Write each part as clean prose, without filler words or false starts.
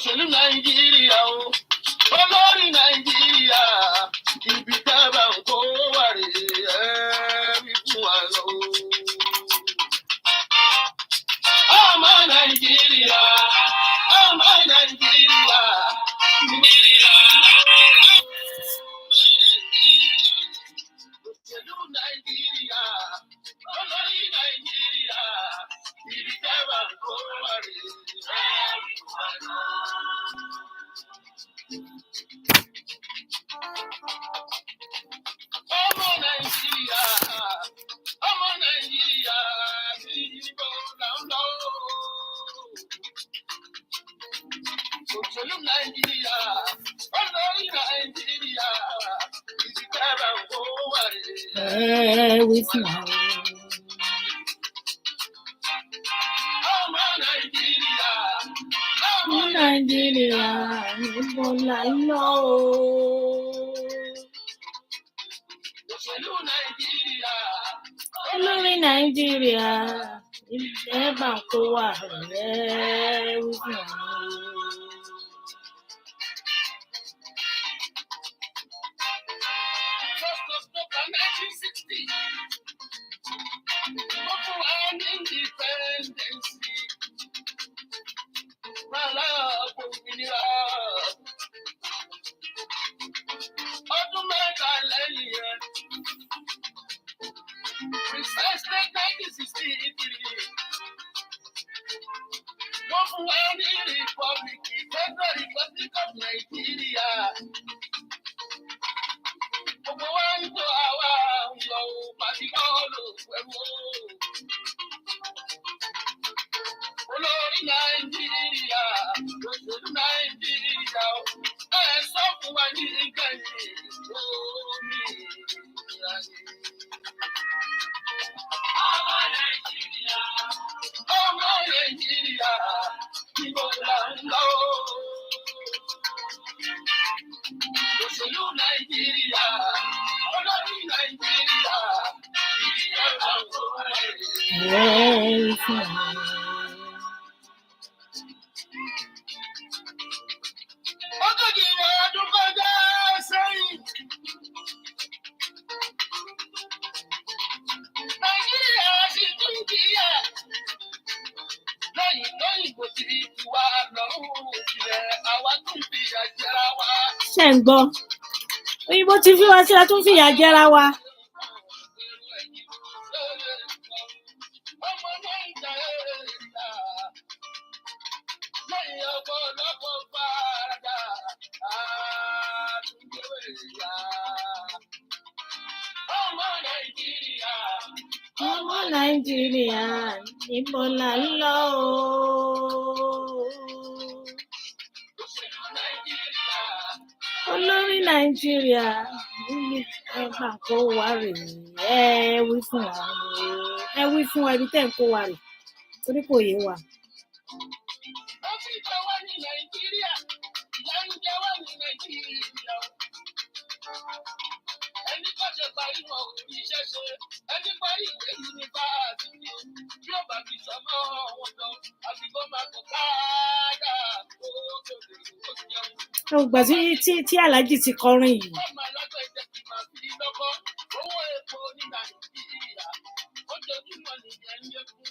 òṣèlú Nàìjíríà o olórí Nàìjíríà ibi tábà ń kó wà rè é wí fún wa lọ. ọmọ Nàìjíríà òṣèlú Nàìjíríà olórí Nàìjíríà ibi tábà ń kó wà rè é wí fún wa lọ. ọmọ Nàìjíríà bí ibo là ń lọ. òṣèlú Nàìjíríà olórí Nàìjíríà ibi tábà ń kó wà rè é wí fún wa lọ. ọmọ Nàìjíríà ibo là ń lọ. òṣèlú Nàìjíríà olórí Nàìjíríà ibi tábà ń kó wà rè é wí fún wa lọ. 1960 wọ́n fún wa ní independence rárá òmìnira ọdún mẹ́ta lẹ́yìn yẹn precisely 1963 wọ́n fún wa ní republic Federal Republic of Nigeria. Gbogbo wa ń tó àwa ń lọ pàdé bọ́ọ̀lù pẹ̀lú olórí Nàìjíríà òṣèlú Nàìjíríà ẹ sọ fún wa ní ìkẹyìn omi ìrìnàjò. ọmọ Nàìjíríà ibo là ń lọ. òṣèlú Nàìjíríà olórí Nàìjíríà ibi tábà ń kó wà rè é wí fún wa lọ. ogójì ọdún kọjá sẹ́yìn Nàìjíríà sì tún kíyà lẹ́yìn lóyìnbó ti ti wá lọ́rùn ìjìnlẹ̀ àwa tún fìyà jẹra wa. ṣé ń gbọ́ òyìnbó ti fi wá sí a tún fìyà jẹra wa. ọmọ Nàìjíríà lẹ́yìn ọ̀pọ̀lọpọ̀ fàdà àtúndéwé yá. ọmọ Nàìjíríà ibo là ń lọ. òṣèlú Nàìjíríà olórí Nàìjíríà ibi tábà ń kó wà rè é wí fún wa lọ. ẹ wí fún wa ibi tẹ́ ń kó wa rè torí kò yé wa. ó ti jẹ wá ní Nàìjíríà ìyà ń jẹ wá ní Nàìjíríà. ẹni kò ṣe parí wọn ò ní iṣẹ́ ṣe ẹni parí ìwé yunifásitì tí ó bá fi sọmọ wọn lọ àti kó máa kó káàdà kó tó lè kó jẹun. gbà tí Aláàjì ti kọrin yìí. ọmọ alágbẹ̀dẹ ti máa fi lọ́kọ́ owó epo ní Nàìjíríà ojoojúmọ́ nìyẹn ń yẹ fún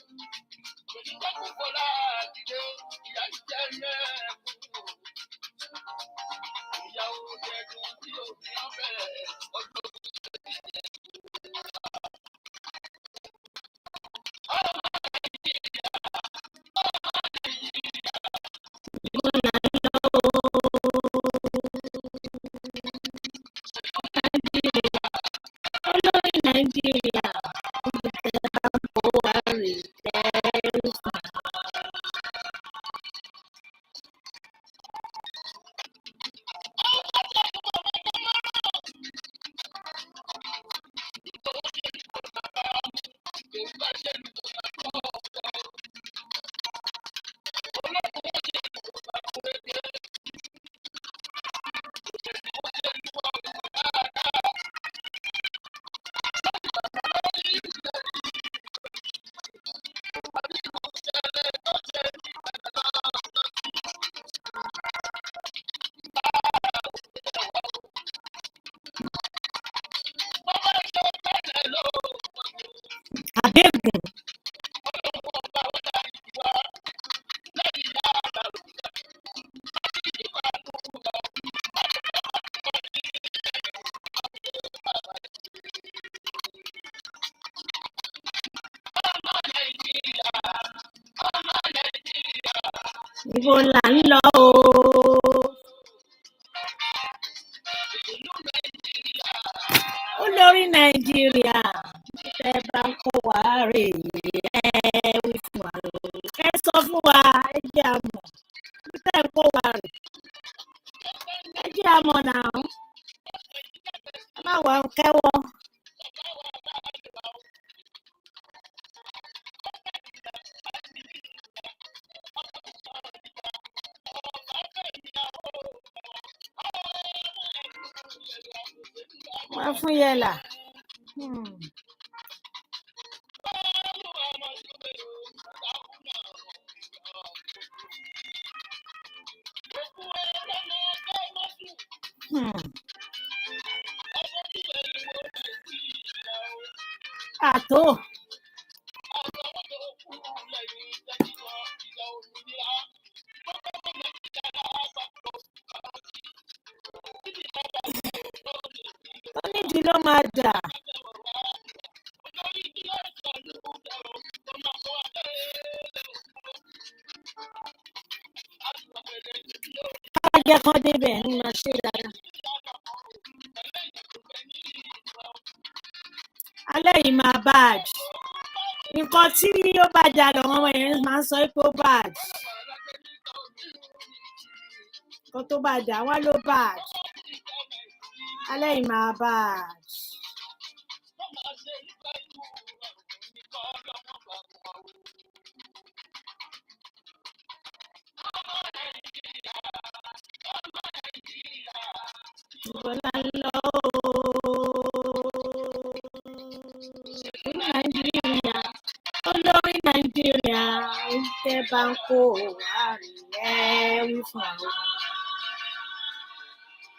èyí tó kún kó láàdìdé ìyá ìjẹ́ mẹ́ẹ̀kú ìyàwó jẹ̀dùn tí òfin ọ̀fẹ́ ọjọ́ Ibo là ń lọ o. Olórí Nàìjíríà tẹ́ bá ń kó wa rè é wí fún wa o. Ẹ sọ fún wa, ẹ jẹ́ a mọ̀ tẹ́ ń kó wa rè. Ẹ jẹ́ a mọ̀ náà. Ẹ má wà ń kẹ́wọ́. Wá fún yẹlà. Àtó. Tó nídìí ló máa dà. Ká jẹ́ kán débẹ̀ ní máa ṣe dáadáa. Alẹ́ yìí máa bad. Nǹkan tí ó bá jà lọ́wọ́ ọmọ yẹn máa ń sọ pé ó bad. Nǹkan tó bá jà wá ló bad. Alẹ́ yìí máa bad. Ibo là ń lọ o. Nàìjíríà. Olórí Nàìjíríà tẹ́ bá ń kó wa rè é wí fún wa.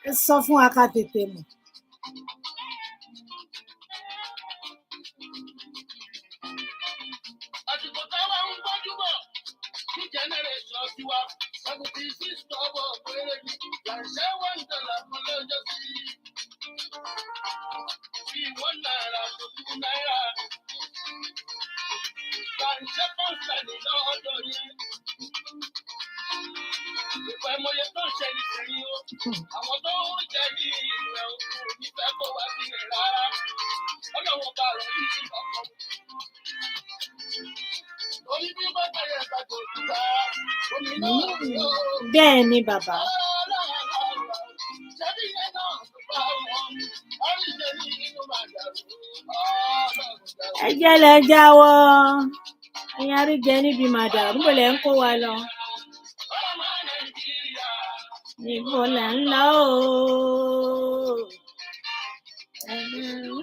Ẹ sọ fún wa ká tètè mọ̀. Àsìkò táwa ń gbọ́jú bọ̀ ní generation tiwa 76 tọ́bọ̀ péré ni làṣẹ wọn ń tẹ̀lé fún lọ́jọ́ sí. Bí wọ́n náírà tó 2 náírà. Làṣẹ pọ́ńsẹ̀lì lọ́dọ̀ yẹn. Ìpẹ́ mọye tó ń ṣẹlẹ̀ sẹ́yìn o. Àwọn tó ń jẹ ní ìrẹ̀ òkú nífẹ̀ẹ́ kó wá sílẹ̀ rárá. Ọlọ́wọ́n bá rọ̀ yìí sí ọkọ̀. Orí bí bá tẹ̀lé ẹ̀ka tó ti bá omi náà yóò. Bẹ́ẹ̀ ni bàbá. Ṣẹ́bí yẹn náà tó bá wọn. Oríṣi ní inú màdàrú. Ẹ jẹ́ lẹ jáwọ́. Ẹ̀yin aríjẹ níbi màdàrú. Níbo lẹ̀ ń kó wa lọ? Ọmọ Nàìjíríà. Ibo là ń lọ o.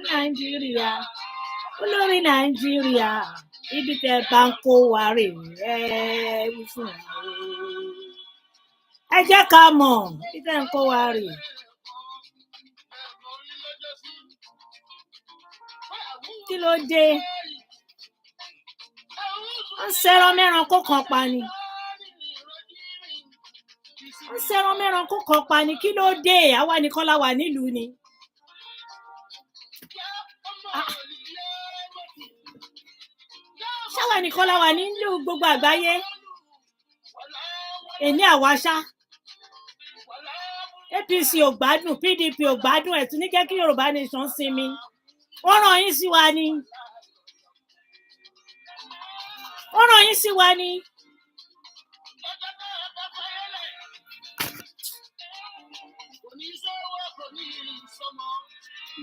Nàìjíríà. Olórí Nàìjíríà ibi tẹ́ bá ń kó wa rè é wí fún wa o. Ẹ jẹ́ ká mọ̀ ibi tẹ́ ń kó wa rè. Kí ló dé? Wọ́n ṣẹran mẹ́ranko kan pa ni. Wọ́n ṣẹran mẹ́ranko kan pa ni. Kí ló dé? Àwa nìkan la wà nílùú ni. Ṣáwa nìkan la wà nílùú gbogbo àgbáyé. Èní àwa ṣá. APC ò gbádùn, PDP ò gbádùn, ẹ̀ tún ní jẹ́ kí Yorùbá nation sinmi. Wọ́n rán yín sí wa ni. Wọ́n rán yín sí wa ni.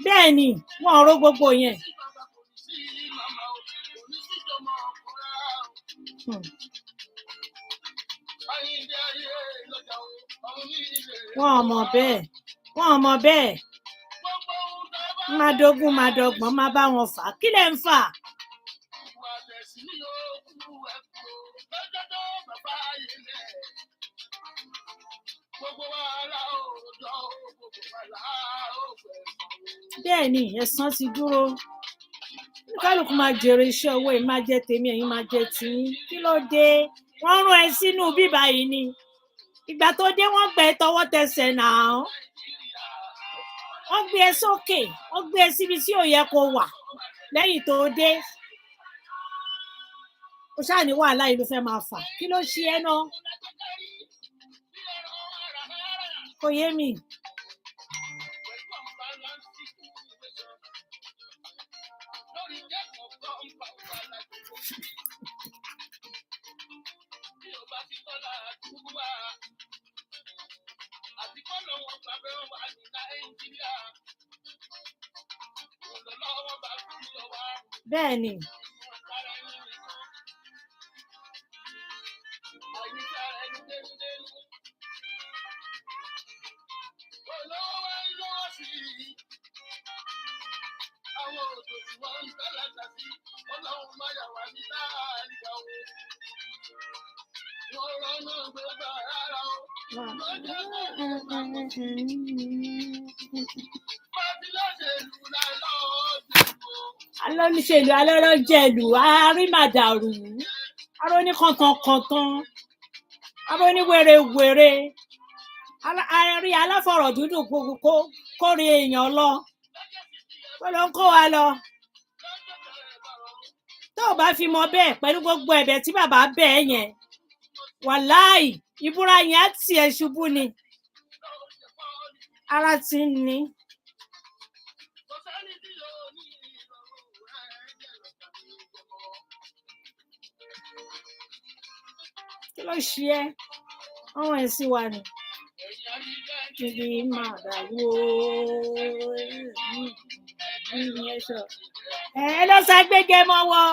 Bẹ́ẹ̀ ni, wọ́n ró gbogbo yẹn. Wọ́n ò mọ̀ bẹ́ẹ̀. Wọ́n ò mọ̀ bẹ́ẹ̀. Má dógún má dọ́gbọ́n má bá wọn fà. Kí lẹ̀ ń fà? Bẹ́ẹ̀ ni, ẹ̀san ti dúró. Kálukú máa jèrè iṣẹ́ owó yìí, máa jẹ tèmi, ẹ̀yin máa jẹ tiyín. Kí ló dé? Wọ́n rán ẹ sínú bíbá yìí ni. Ìgbà tó dé wọ́n gbé ẹ tọwọ́ tẹsẹ̀ náà. Wọ́n gbé ẹ sókè. Wọ́n gbé ẹ síbi tí ò yẹ kó wà. Lẹ́yìn tó dé. Ó ṣáà ní wàhálà yìí ló fẹ́ máa fà. Kí ló ṣe ẹ́ náà? kò yé mi. Bẹ́ẹ̀ ni. Alóníṣèlú alọ́lọ́jẹ̀lú arímàdàrú aróníkọ̀tànkọ̀tàn aróníwèrèwèrè arí aláfọ̀rọ̀ dúdùn kórè èèyàn lọ kó ló ń kó wa lọ. Tó o bá fi mọ bẹ́ẹ̀ pẹ̀lú gbogbo ẹ̀bẹ̀ tí bàbá bẹ̀ ẹ́ yẹn wàláì ìbúra yẹn á tì ẹ́ ṣubú ni. Ara ti ń ní. Kí ló ṣe ẹ́? Ọ̀run ẹ̀ sì wà ní. Kìdí máa dàrú ẹ lọ ṣàgbége mọ́wọ́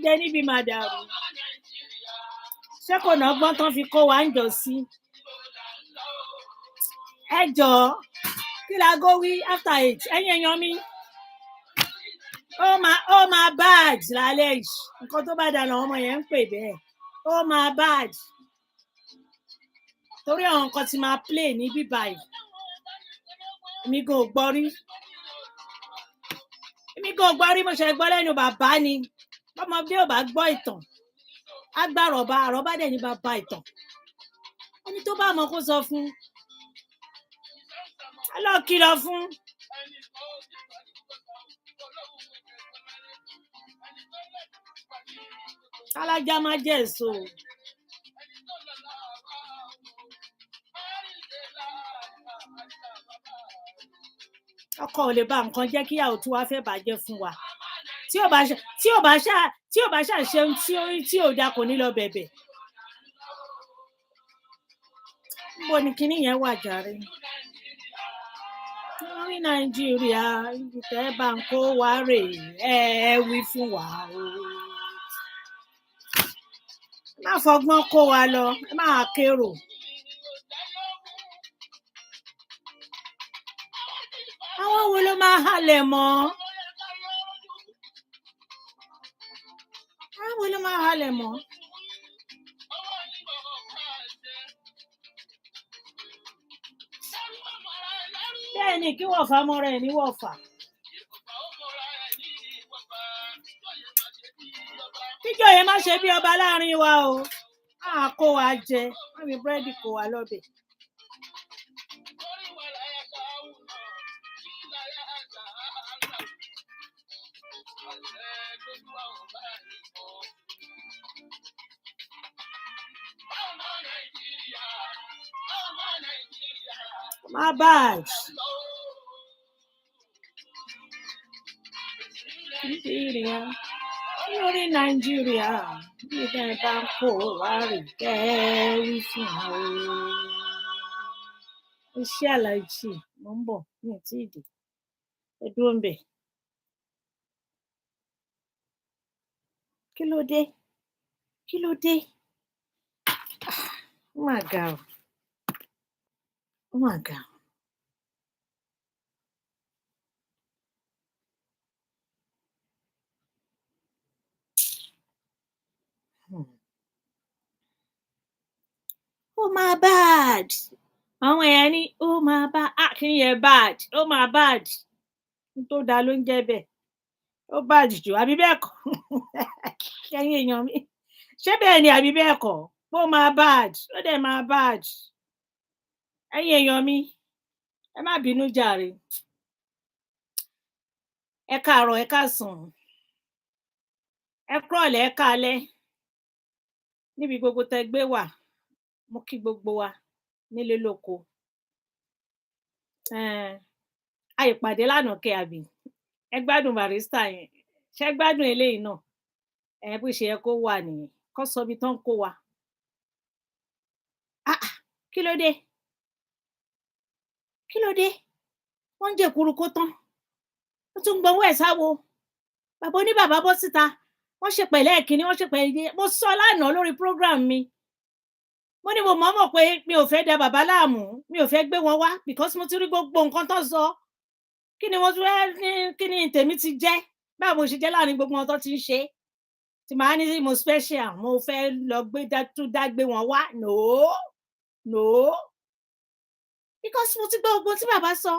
jẹ níbi máa dàrú. Ṣé kò ná gbọ́n tán fi kó wa ń jọ sí? Ẹ jọ̀ọ́ kí la go wí after 8 ẹ̀yin èèyàn mi. Ó máa bad lálẹ́ yìí. Nǹkan tó bá dà làwọn ọmọ yẹn ń pè bẹ́ẹ̀. Ó máa bad. Torí àwọn nǹkan tí máa play ní bíbá yìí. Èmi gan ò gbọ́ rí. Mo ṣe gbọ́ lẹ́nu bàbá ni. Bọ́mọdé ò bá gbọ́ ìtàn. Á gbà àrọ́bá dẹ̀ ní bàbá ìtàn. Ẹni tó bá mọ̀ kó sọ fún. Ẹ lọ kìlọ̀ fún. Alájá má jẹ́ èso. Ọkọ ò lè ba nǹkan jẹ́ kíyàwó tí wàá fẹ́ bàjẹ́ fún wa. Tí ò bá ṣà ṣe tí ò dáa kò ní lọ bẹ̀bẹ̀. Níbo ni kinní yẹn wà jàre? Ní Nàìjíríà ibi tẹ́ bá ń kó wa rè ẹ wí fún wa o. Má fọgbọ́n kó wa lọ, ẹ máa kérò. Àwọn wo ló máa halẹ̀ mọ́? Àwọn wo ló máa halẹ̀ mọ́? Bẹ́ẹ̀ ni kí wọ̀fà mọ́ra ẹ̀ ní wọ̀fà. Kíjọ yẹn má ṣe bí ọba láàrin wa o. Kó wa jẹ, wọ́n fi búrẹ́dì kó wa lọ́bẹ̀. My bad. Lórí Nàìjíríà bí ẹ bá ń kó wa rè kẹ́rí fún wa o. Iṣẹ́ àlàjì mo ń bọ̀ mi ò tíì dé. Ẹ dúró ń bẹ̀. Kí ló dé? Ó mà ga o. Ó máa bad. Àwọn èèyàn ní ó máa bad. Kí ni yẹn bad? Ó máa bad. N tó dáa ló ń jẹ́ bẹ́ẹ̀. Ó bad jù àbí bẹ́ẹ̀ kọ́? Ẹ̀yin èèyàn mi. Ṣé bẹ́ẹ̀ ni àbí bẹ́ẹ̀ kọ́? Ó máa bad. Ó dẹ̀ máa bad. Ẹ̀yin èèyàn mi. Ẹ má bínú jàre. Ẹ káàárọ̀, ẹ káàsán. Ẹ kúrọ̀lẹ́, ẹ káalẹ́. Níbi gbogbo tẹ́ gbé wà. Mo kí gbogbo wa nílé lóko. a ìpàdé lánàá kẹ àbí ẹ gbádùn barista yẹn ṣe gbádùn eléyìí náà bó ṣe yẹ kó wà nìyẹn kó sọ ibi tán kó wa kí ló dé kí ló dé wọn ń jẹkuru kó tán wọn tún gbowó ẹ sáwo bàbá oníbàbá bọ́ síta wọn ṣe pẹ̀lẹ́ kínní wọn ṣe pẹ̀lẹ́ mo sọ lánàá lórí program mi mo ní mo mọ̀ pé mi ò fẹ́ da bàbá láàmú mi ò fẹ́ gbé wọn wá because mo ti rí gbogbo nǹkan tó sọ kí ni mo tún fẹ́ ní kí ni tèmi ti jẹ́ báwo mo ṣe jẹ́ láàrin gbogbo wọn tó ti ń ṣe tí màá ní mo special mo fẹ́ lọ tún dá gbé wọn wá no because mo ti gbọ́ gbogbo tí bàbá sọ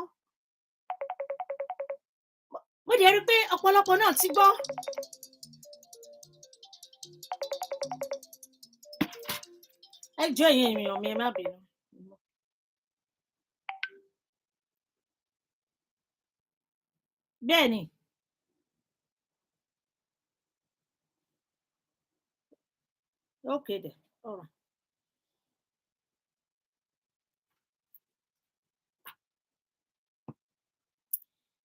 mo dẹ̀ rí pé ọ̀pọ̀lọpọ̀ náà ti gbọ́. ẹ jọ̀ọ́ ẹ̀yin èèyàn mi ẹ má bínú. bẹ́ẹ̀ ni okay then all right.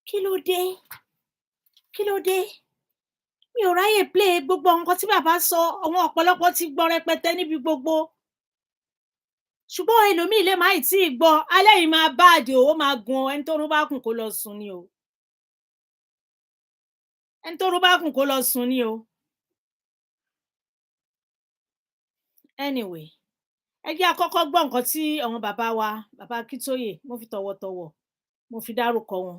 kí ló dé mi ò ráyè play gbogbo nǹkan tí bàbá sọ àwọn ọ̀pọ̀lọpọ̀ ti gbọ́ rẹpẹtẹ níbi gbogbo ṣùgbọ́n ẹlòmíì lè má ì tí ì gbọ́ alẹ́ yìí máa báàdì ó máa gun ẹni tó rún bá kùn kó lọ sùn ni o ẹni tó rún bá kùn kó lọ sùn ni o anyway ẹ jẹ́ àkọ́kọ́ gbọ́ nǹkan tí àwọn bàbá wa bàbá Akíntóyè mo fi tọ̀wọ̀tọ̀wọ̀ mo fi dárúkọ wọn.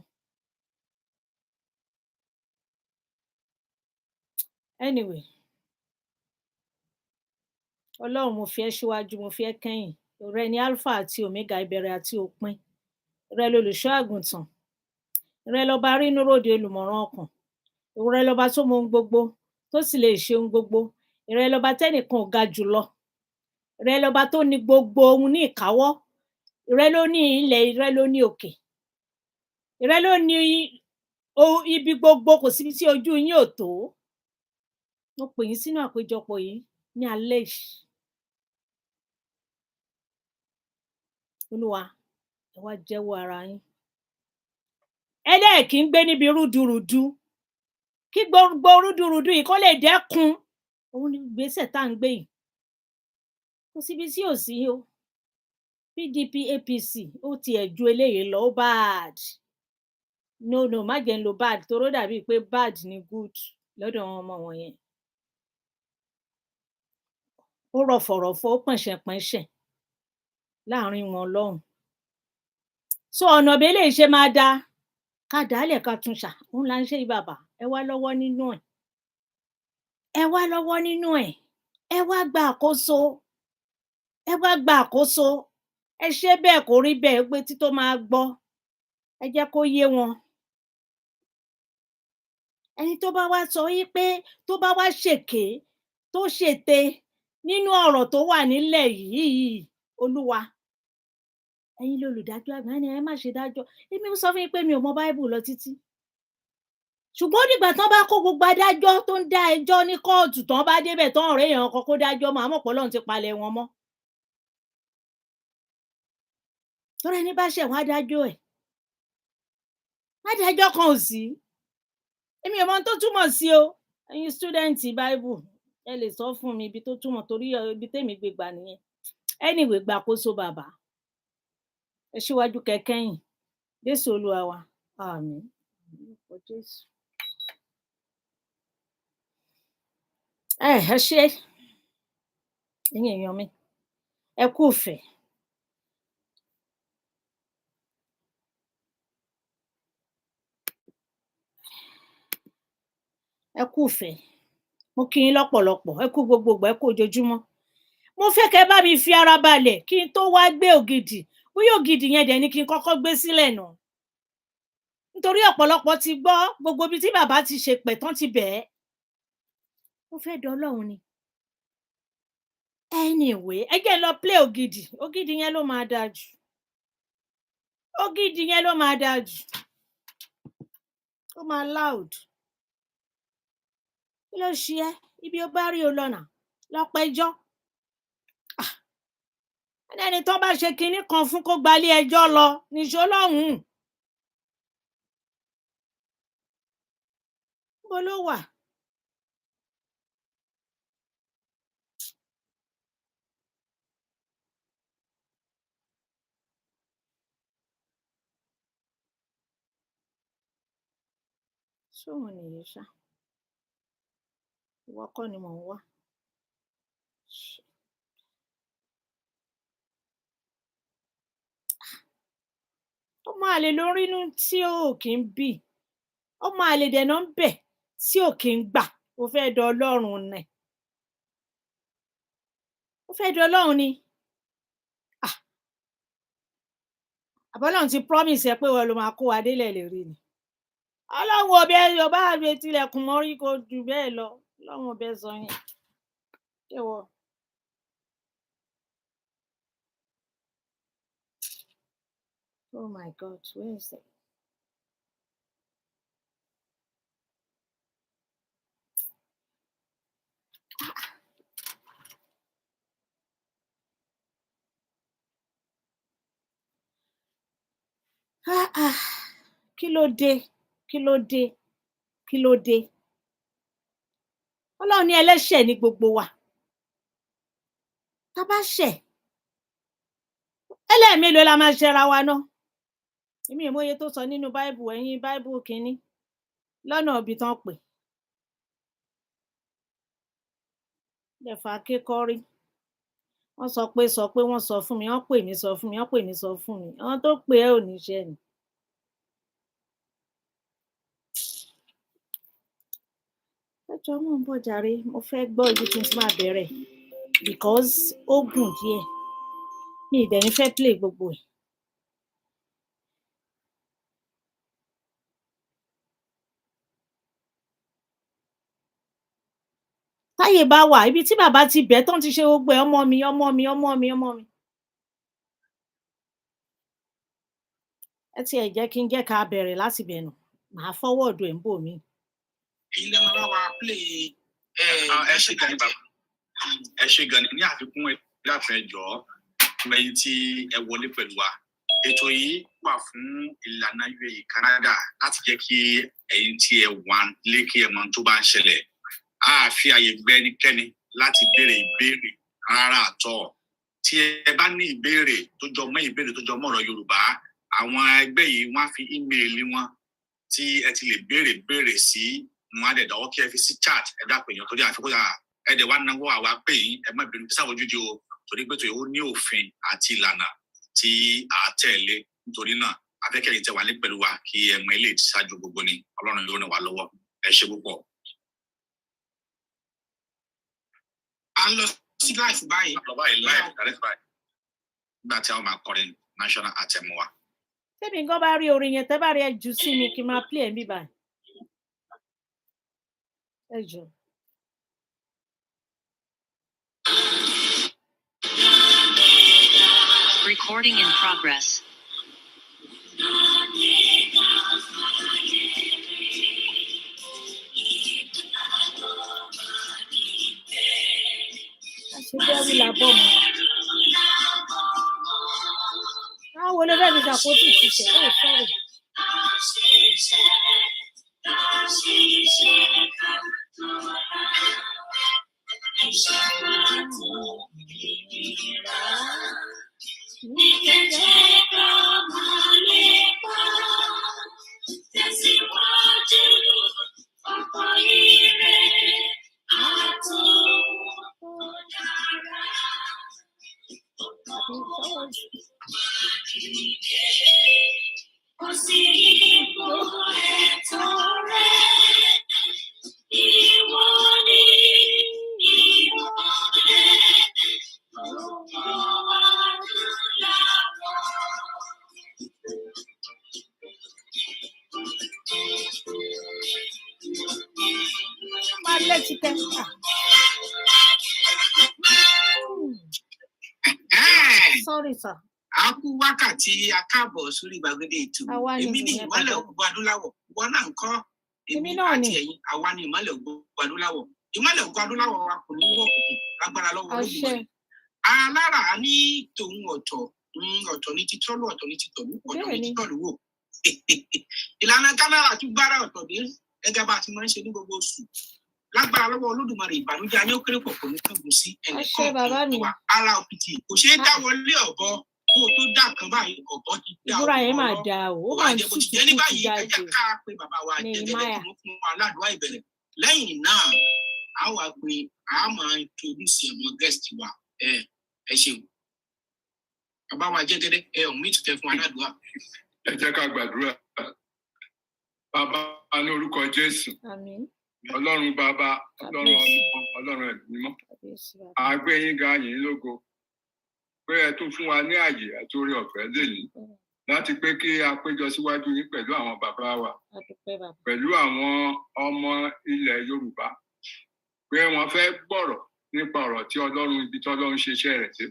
anyway Ọlọ́run mo fi ẹ́ síwájú mo fi ẹ́ kẹ́yìn rẹ ní alpha àti omega ìbẹ̀rẹ̀ àti òpin rẹ lolùṣọ́ àgùntàn rẹ lọba rínúròde olùmọ̀ràn ọkàn rẹ lọba tó mọ ohun gbogbo tó sì lè ṣe ohun gbogbo rẹ lọba tẹ́nìkan ò ga jùlọ rẹ lọba tó ní gbogbo ohun ní ìkáwọ́ rẹ ló ní ilẹ̀ rẹ ló ní òkè rẹ ló ní ibi gbogbo kò síbi tí ojú yín ò tó mo pè yín sínú àpéjọpọ̀ yìí ní alẹ́ yìí Olúwa ẹ wá jẹ́wọ́ ara yín ẹlẹ́ẹ̀kí ń gbé níbi rúdurùdu kí gbogbo rúdurùdu yìí kó lè dẹ́kun òun ni ìgbésẹ̀ tá à ń gbé yìí kò síbi tí ò sí o PDP APC ó tiẹ̀ ju eléyìí lọ ó bad no má jẹ́ ń lo bad toró dàbíi pé bad ni good lọ́dọ̀ àwọn ọmọ wọ̀nyẹn ó rọ̀fọ̀rọ̀fọ̀ ó pọ̀nṣẹ̀pọ̀nṣẹ̀ láàrin wọn lọ́hùn so ọ̀nà bí eléyìí ṣe máa da ká dálẹ̀ ká tún ṣà òun là ń ṣe bàbá ẹ wá lọ́wọ́ nínú ẹ̀ ẹ wá gba àkóso ẹ ṣe bẹ́ẹ̀ kó rí bẹ́ẹ̀ pé tí tó máa gbọ́ ẹ jẹ́ kó yé wọn ẹni tó bá wá sọ yí pé tó bá wá ṣèké tó ṣète nínú ọ̀rọ̀ tó wà nílẹ̀ yìí Olúwa ẹ̀yin lolùdájọ́ àgbà ni ẹ má ṣe dájọ́ èmi sọ fún yín pé mi ò mọ báíbù lọ títí ṣùgbọ́n ó dìgbà tán bá kó gbogbo adájọ́ tó ń dá ẹjọ́ ní kóòtù tán bá débẹ̀ tán ọ̀rẹ́ èèyàn kan kó dájọ́ mọ́ àmọ́ Ọlọ́run ti palẹ̀ wọn mọ́ tọ́rọ ẹni bá ṣẹ̀ wọ́n adájọ́ ẹ̀ adájọ́ kan ò sí èmi ò mọ tó túmọ̀ sí o ẹ̀yin stúdẹ̀ǹtì báíbù ẹ lè sọ fún mi ibi tó túmọ̀ torí ibi tèmi gbé gbà nìyẹn anyway gbàkóso bàbá ẹ síwájú kẹkẹyìn Jésù Olúwa wa àmín Jésù ẹ ṣé ẹ̀yin èèyàn mi ẹ kú ìfẹ́ ẹ kú ìfẹ́ mo kí yín lọ́pọ̀lọpọ̀ ẹ kú gbogbogbò ẹ kú ojoojúmọ́ mo fẹ́ kẹ́ bá mi fi ara balẹ̀ kí n tó wá gbé ògidì bóyá ògidì yẹn dẹ̀ ni kí n kọ́kọ́ gbé sílẹ̀ náà nítorí ọ̀pọ̀lọpọ̀ ti gbọ́ gbogbo ibi tí bàbá ti ṣèpẹ̀ tán ti bẹ̀ẹ́ mo fẹ́ dọlọ́run ni anyway ẹ jẹ́ lọ play ògidì yẹn ló máa dáa jù ó máa loud kí ló ṣe ẹ́ ibi ó bá rí o lọ́nà lọ́pọ̀ ẹjọ́ ẹni tó bá ṣe kinní kan fún kó gbalé ẹjọ́ lọ níṣó lọ́hùn-ún bó ló wà. ṣóun nìyí ṣá ìwọ kọ́ ni mò ń wá. ọmọ àlè ló rínú tí ò kí ń bì ọmọ àlè dẹ̀nà ń bẹ̀ tí ò kí ń gbà ó fẹ́ dọ ọlọ́run ni ó fẹ́ dọ ọlọ́run ni àbọ́lọ́run ti promise ẹ pé wọ́n ló máa kó wa délẹ̀ lérí ni ọlọ́run ọbẹ̀ yorùbá àgbẹ̀ tilẹ̀kùn mọ́rí kò jù bẹ́ẹ̀ lọ ọlọ́run ọbẹ̀ sọ yẹn ṣé wọ. Oh my God, where is it? Kí ló dé kí ló dé kí ló dé ọlọ́run ní ẹlẹ́ṣẹ̀ ní gbogbo wa tá a bá ṣẹ̀ ẹlẹ́ẹ̀mélòó la máa ṣẹra wa náà èmi ìmọ̀ye tó sọ nínú báìbù ẹ̀yìn báìbù kínní lọ́nà ibi tán pè lẹ́fà kékọ́rí wọ́n sọ pé wọ́n sọ fún mi wọ́n pè mí sọ fún mi wọ́n pè mí sọ fún mi àwọn tó pè ẹ́ ò níṣẹ́ ni. ẹjọ́ mò ń bọ̀ jàre mo fẹ́ gbọ́ ibi tí n ti máa bẹ̀rẹ̀ because ó gùn díẹ̀ mi ì dẹ̀ ní fẹ́ play gbogbo ẹ̀. táyè bá wà ibi tí bàbá ti bẹ̀ tán ti ṣe gbogbo ẹ̀ ọmọ mi ọmọ mi ọmọ mi ọmọ mi. ẹ tiẹ̀ jẹ́ kí n jẹ́ ká bẹ̀rẹ̀ láti bẹ̀rù màá fọwọ́ọ̀dù ẹ̀ ń bò mí. èyí lè máa wá play ẹ ṣe gan ni bàbá ẹ ṣe gan ni ní àfikún ẹ láti ẹjọ lẹ́yìn tí ẹ wọlé pẹ̀lú wa ètò yìí wà fún ìlànà UAE Canada láti jẹ́ kí ẹ̀yin tí ẹ wà lé kí ẹ mọ tó bá ń ṣẹlẹ̀ a fi àyè gbẹ ẹnikẹ́ni láti béèrè ìbéèrè rárá àtọ̀ tí ẹ bá ní ìbéèrè tó jọ mọ́ ọ̀rọ̀ Yorùbá àwọn ẹgbẹ́ yìí wọ́n á fi ímeèlì wọn tí ẹ ti lè béèrè sí wọn á dẹ̀ dọ̀wọ́ kí ẹ fi sí chat ẹ dápẹ́ èèyàn tó dé àfikún yà ẹ dẹ̀ wá náwó àwa pè yín ẹ má bínú bí sáwọ́jú di o torí pé tòyó ní òfin àti ìlànà tí a tẹ̀lé nítorí náà afẹ́kẹ́yìn tẹ wà ní pẹ̀lú wa kí ẹ mọ ilé ìṣáájú gbogbo ni Ọlọ́run yóò ràn wá lọ́wọ́ ẹ ṣe púpọ̀. à ń lọ sí láìfù báyìí. láìfù nígbà tí a máa kọrin national anthem wa. tẹ́mi gan bá rí orin yẹn tẹ́ bá rí ẹ jù sí mi kí n máa play ẹ̀ bí báyìí. ẹ jù. Recording in progress. àṣebẹ́rù làbọ̀ mọ́ àwọn olóògbé mi ṣàkóso ìṣiṣẹ́ ẹ̀ sọ̀rọ̀. Sorry, sir. A kú wákàtí akáàbọ̀ sórí gbàgede ètò. Èmi ní ìmọ́lẹ̀ Ògùn Adúláwọ̀. Wọ́n náà ń kọ́ èmi àti ẹ̀yin. Àwa ní ìmọ́lẹ̀ Ògùn Adúláwọ̀. Ìmọ́lẹ̀ Ògùn Adúláwọ̀ wa kò ní wọ̀ kùkù lágbára lọ́wọ́ Olódùmarè. Lara ní tòun ọ̀tọ̀ ní títọ́lù ọ̀tọ̀ ní títọ́lù ọ̀tọ̀ ní títọ́lù wò. Ìlànà kámẹ́rà tún gbára ọ̀tọ̀ dé gẹ́gẹ́ bá a ti máa ń ṣe ní gbogbo oṣù. Lágbára lọ́wọ́ Olódùmarè ìbànújẹ́ ayé ó kéré pọ̀ kò ní kángun sí ẹnìkan wa. Ara òkìtì kò ṣeé dáwọlé ọ̀bọ kó o tó dá kan báyìí ọ̀bọ ti dá ìbúra yẹn máa dá o ó máa ń tutù ti jẹ́ ní báyìí ẹ jẹ́ ká pe bàbá wa jẹ́gẹ́dẹ́ kí wọ́n fún wa aládùúgbò ìbẹ̀rẹ̀. Lẹ́yìn náà a wá pé a máa introduce àwọn guest wa ẹ ṣeun. Bàbá wa jẹ́gẹ́dẹ́ ẹ ò mí tutẹ fún aládùúgbò. Ẹ jẹ́ ká gbàdúrà. Bàbá ní orúkọ Jésù. Àmín. Ọlọ́run bàbá, Ọlọ́run ọmọ, Ọlọ́run ẹ̀mí mímọ́. A gbé yín ga yín lógo pé ẹ tún fún wa ní àyè àti oore ọ̀fẹ́ lónìí láti pé kí a péjọ síwájú yín pẹ̀lú àwọn bàbá wa, pẹ̀lú àwọn ọmọ ilẹ̀ Yorùbá pé wọ́n fẹ́ gbọ́rọ̀ nípa ọ̀rọ̀ tí Ọlọ́run ibi tí Ọlọ́run ṣe iṣẹ́ rẹ̀ sí.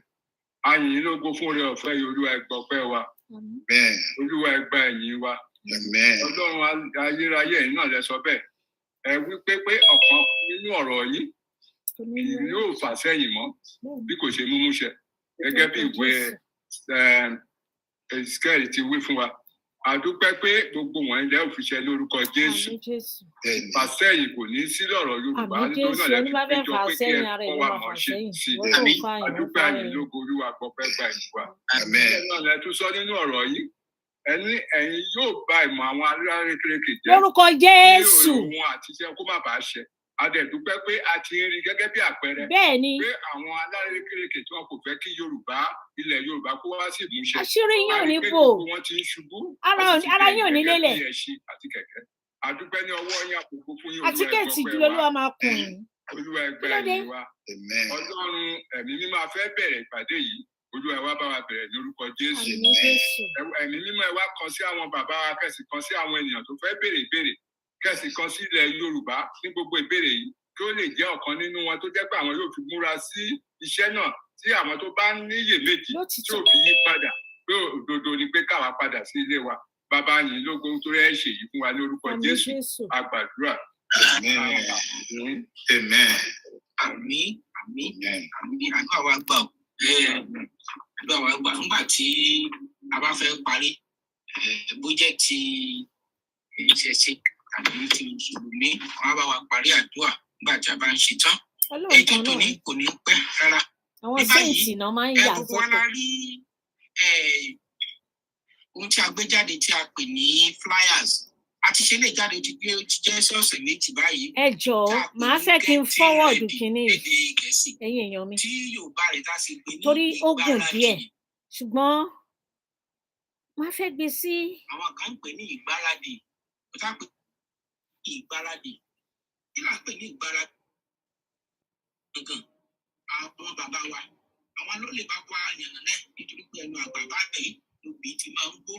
A yìn yín lógo fún oore ọ̀fẹ́ yìí, Olúwa ẹ gbọpẹ́ wa, Olúwa ẹ gba ẹ̀yìn wa. Ọlọ́run ayérayé yìí náà lẹ sọ bẹ́ẹ̀. Ẹ wí pé ọ̀kan nínú ọ̀rọ̀ yín yóò fà sẹ́yìn mọ́ bí kò ṣe múmúṣẹ gẹ́gẹ́ bí ìwé Ezekiel ti wí fún wa. A dúpẹ́ pé gbogbo wọn ilẹ̀ òfìṣẹ́ lórúkọ Jésù. Fàsẹ́yìn kò ní sí lọ́rọ̀ Yorùbá nítorí náà lẹ́bi péjọ pé kí ẹ kọ́ wa mọ̀ ṣe sí i. A dúpẹ́ àyìn lógo Olúwa gbọpẹ́ gba ìlú wa. Náà lẹ tún sọ nínú ọ̀rọ̀ yìí. Ẹ̀yin yóò bá ìmọ̀ àwọn alárékérekè jẹ́. Lórúkọ Jésù. Kí òun àti iṣẹ́ kó má bàa ṣẹ. A dẹ̀ dúpẹ́ pé a ti ń rí gẹ́gẹ́ bí àpẹẹrẹ. Bẹ́ẹ̀ni. Pé àwọn alárékérekè tí wọn kò fẹ́ kí ilẹ̀ Yorùbá kó wá sí ìmúṣẹ. Àṣírí yín ò ní bò. Wọ́n ti ń ṣubú. Ara yín ò ní lélẹ̀. Àti kẹ̀kẹ́. A dúpẹ́ ní ọwọ́ yín àkókò fún yín. Àti kẹ́ẹ̀tì ju Olúwa máa kùn. Olúwa ẹgbẹ́ ẹ̀yìn wa. Ọlọ́run ẹ̀mí mímọ́ a fẹ́ bẹ̀rẹ̀ ìpàdé yìí. Olúwa wá bá wa bẹ̀rẹ̀ lórúkọ Jésù. Ẹ̀mí mímọ́ ẹ wá kan sí àwọn bàbá wa, kẹ̀sì kan sí àwọn ènìyàn tó fẹ́ béèrè ìbéèrè, kẹ̀sì kan sí ilẹ̀ Yorùbá ní gbogbo ìbéèrè yìí kí ó lè jẹ́ ọ̀kan nínú wọn tó jẹ́ pé àwọn yóò fi múra sí iṣẹ́ náà tí àwọn tó bá níyèméjì tí ò fi yí padà pé òdodo ni pé káwa padà sí ilé wa. Bàbá yìí lógo tó rẹ́ ṣe yìí fún wa lórúkọ Jésù. A gbàdúrà. Àmín. Àdúrà wa gbà ọ́. Àdúrà wa gbà nígbà tí a bá fẹ́ parí bó jẹ́ ti ìṣẹ̀ṣe tàbí ti Mùsùlùmí wọ́n bá wa parí àdúrà nígbà tí a bá ń ṣe tán. Ètò tòní kò ní pẹ́ rárá. Àwọn sẹ́ǹtì náà máa ń yà gbogbo wa la rí ohun tí a gbé jáde tí a pè ní flyers. A ti ṣe lè jáde ti jẹ́ ọ̀sẹ̀ méjì báyìí. Ẹ jọ̀ọ́ màá fẹ́ kí n fọ́wọ́ọ̀dù kínní ẹ̀yin èèyàn mi. Tí Yorùbá rẹ̀ tá sí pé ní torí ó gùn díẹ̀ ṣùgbọ́n màá fẹ́ gbé sí. Àwọn kan ń pè ní ìgbáradì. Ó tá pé ìgbáradì. Kí là ń pè ní ìgbáradì? Àwọn bàbá wa àwọn ló lè bá wa yànnà náà nítorí pé ẹnu àgbà bá tẹ̀ lóbi ti máa ń gbó.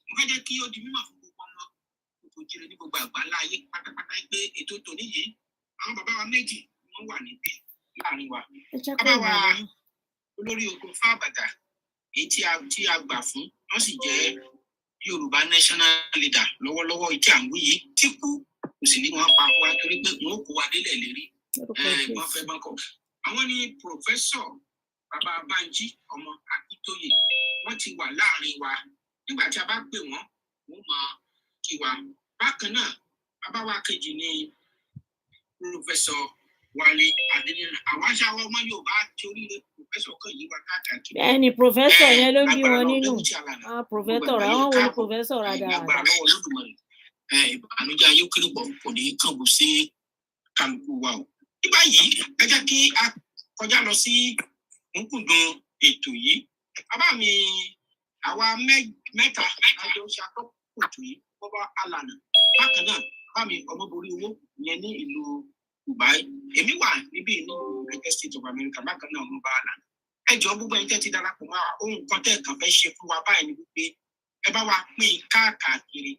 Mo fẹ́ jẹ́ kí ó di mímọ̀ fún gbogbo ọmọ òjìrè ní gbogbo àgbáńlá ayé pátápátá pé ètò tòní yìí àwọn bàbá wa méjì wọ́n wà níbí láàrin wa. Bàbá wa olórí oko Fábàtà èyí tí a gbà fún wọ́n sì jẹ́ Yorùbá national leader lọ́wọ́lọ́wọ́ ìtí à ń wí yìí tí kú kò sì ní wọ́n pa fún wa torí pé wọ́n kó wa délẹ̀ lérí wọ́n fẹ́ bọ́kọ̀. Àwọn ní Professor Bàbá Bánjí ọmọ Akíntóyè wọ́n ti wà láàrin wa nígbà tí a bá pè wọ́n máa kí wa. Bákan náà bàbá wa kejì ní Professor Wálé Adéníran. Àwọn aṣáwọ́ ọmọ Yorùbá tí oríire Professor kan yí wa káàkiri. Bẹ́ẹ̀ni Professor yẹn ló ń bí wọn nínú. Professor àwọn wo ni Professor rà dáadáa. Ìbànújẹ́ ayé kéré pọ̀ kò ní kànbù sí kálukú wa o. Ní báyìí ẹ jẹ́ kí a kọjá lọ sí nkùndùn ètò yìí. Bàbá mi àwa mẹ́ta lájọ ṣàkóso ètò yìí bọ́bá alànà. Bákan náà bàbá mi Ọmọborí Owó yẹn ní ìlú Dubai. Èmi wà níbí ní United States of America. Bákan náà mo bá alànà. Ẹ jọ̀ọ́ gbogbo ẹni tẹ́ ti darapọ̀ mọ́ ohun kan tẹ́ kàn fẹ́ ṣe fún wa báyìí ni wípé ẹ bá wa pín káàkiri.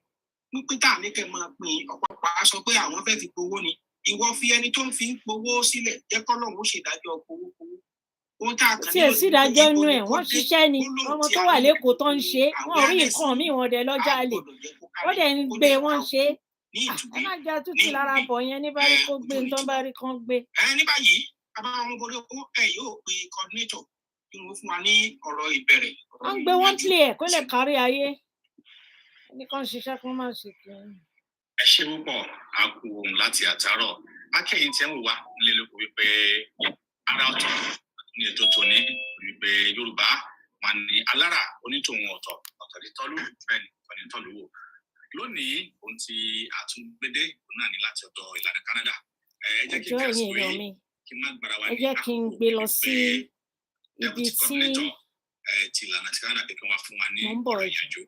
Pípín tá ní kẹ́ máa pín ọ̀pọ̀lọpọ̀ á sọ pé àwọn fẹ́ fi gbowó ni. Ìwọ fi ẹni tó ń fi ń gbowó sílẹ̀ jẹ́ k'Ọlọ́run ó ṣèdájọ́ gbowó. Tí èsì ìdájọ́ inú ẹ̀ wọ́n ṣiṣẹ́ ni ọmọ tó wà lẹ́kọ̀ọ́ tó ń ṣe wọ́n rí nǹkan míì wọ́n dẹ̀ lọ́jà lè wọ́n dẹ̀ ń gbé wọ́n ṣe ẹ má jà tútù lára bọ̀ yẹn ní bá rí kó gbé nǹkan bá rí kán gbé. Ní báyìí bàbá Ọmọborí Owó ẹ yóò pe coordinator kí wọ́n fún wa ní ọ̀rọ̀ ìbẹ̀rẹ̀. wọ́n gbé wọ́n play ẹ̀ kó lè kárí ayé ẹnìkan ṣiṣẹ́ kó má ṣe kí ẹ ṣe púpọ̀ a kú ohun láti àtàárọ̀ akẹ́yìn tí ẹ ń wò wá nílé lóko wípé ara ọ̀tọ̀ ní ètò tòní wípé Yorùbá máa ní alára onítòhun ọ̀tọ̀ ọ̀tọ̀lítọ́lù bẹ́ẹ̀ ni ọ̀tọ̀lítọ́lù wò lónìí ohun tí àtúngbédé òun náà ní láti ọ̀dọ̀ ìlànà Canada ẹ jẹ́ kí n kà sí pé kí n má gbára wa ẹ jẹ́ kí n gbé lọ sí ibi tí ti ìlànà ti Canada pé kí wọ́n fún wa ní mo ń bọ̀ ọ̀rọ̀ ìyànjú.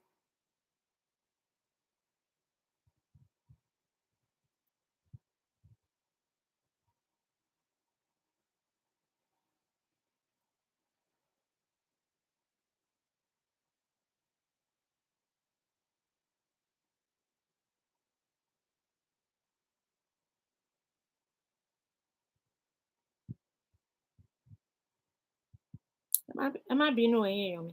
ẹ má bínú ẹ̀yin èèyàn mi.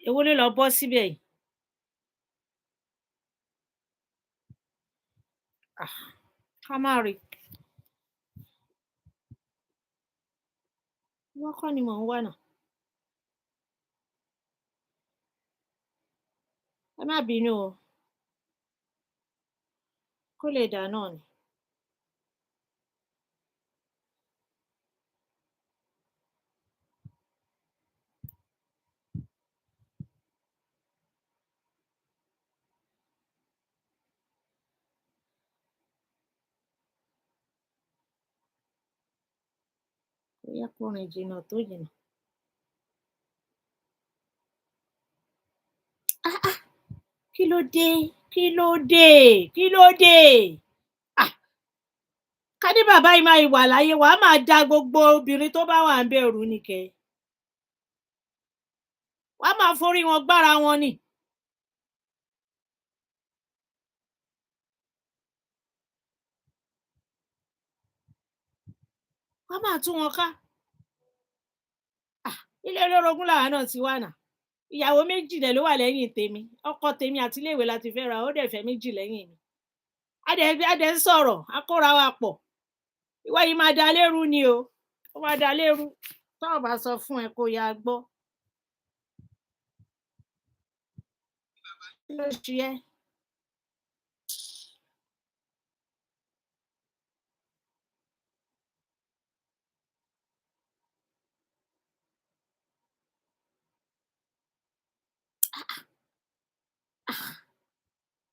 Èwo ló lọ bọ́ síbẹ̀ yìí? Ká má rí. Wọ́n kọ́ ni mò ń wá náà. Ẹ má bínú o. Kó lè dà náà ni. Bóyá kò rìn jìnnà tó jìnnà. Kí ló dé? Kí ló dé? Kí ló dé? Ká ní bàbá yìí máa wà láyé wàá máa da gbogbo obìnrin tó bá wà ń bẹ̀rù ni kẹ́. Wàá máa forí wọn gbára wọn ni. Wàá máa tú wọn ká. Ilé olórogún làwa náà ti wà náà. Ìyàwó méjì dẹ̀ ló wà lẹ́yìn tèmi. Ọkọ tèmi àti iléèwé la ti fẹ́ ra ó dẹ̀ fẹ́ méjì lẹ́yìn mi. A dẹ̀ ń sọ̀rọ̀ a kóra wa pọ̀. Ìwọ yìí máa da lérú ni o. Ó máa da lérú. Tó o bá sọ fún ẹ kó ya gbọ́. Kí ló ṣe ẹ́?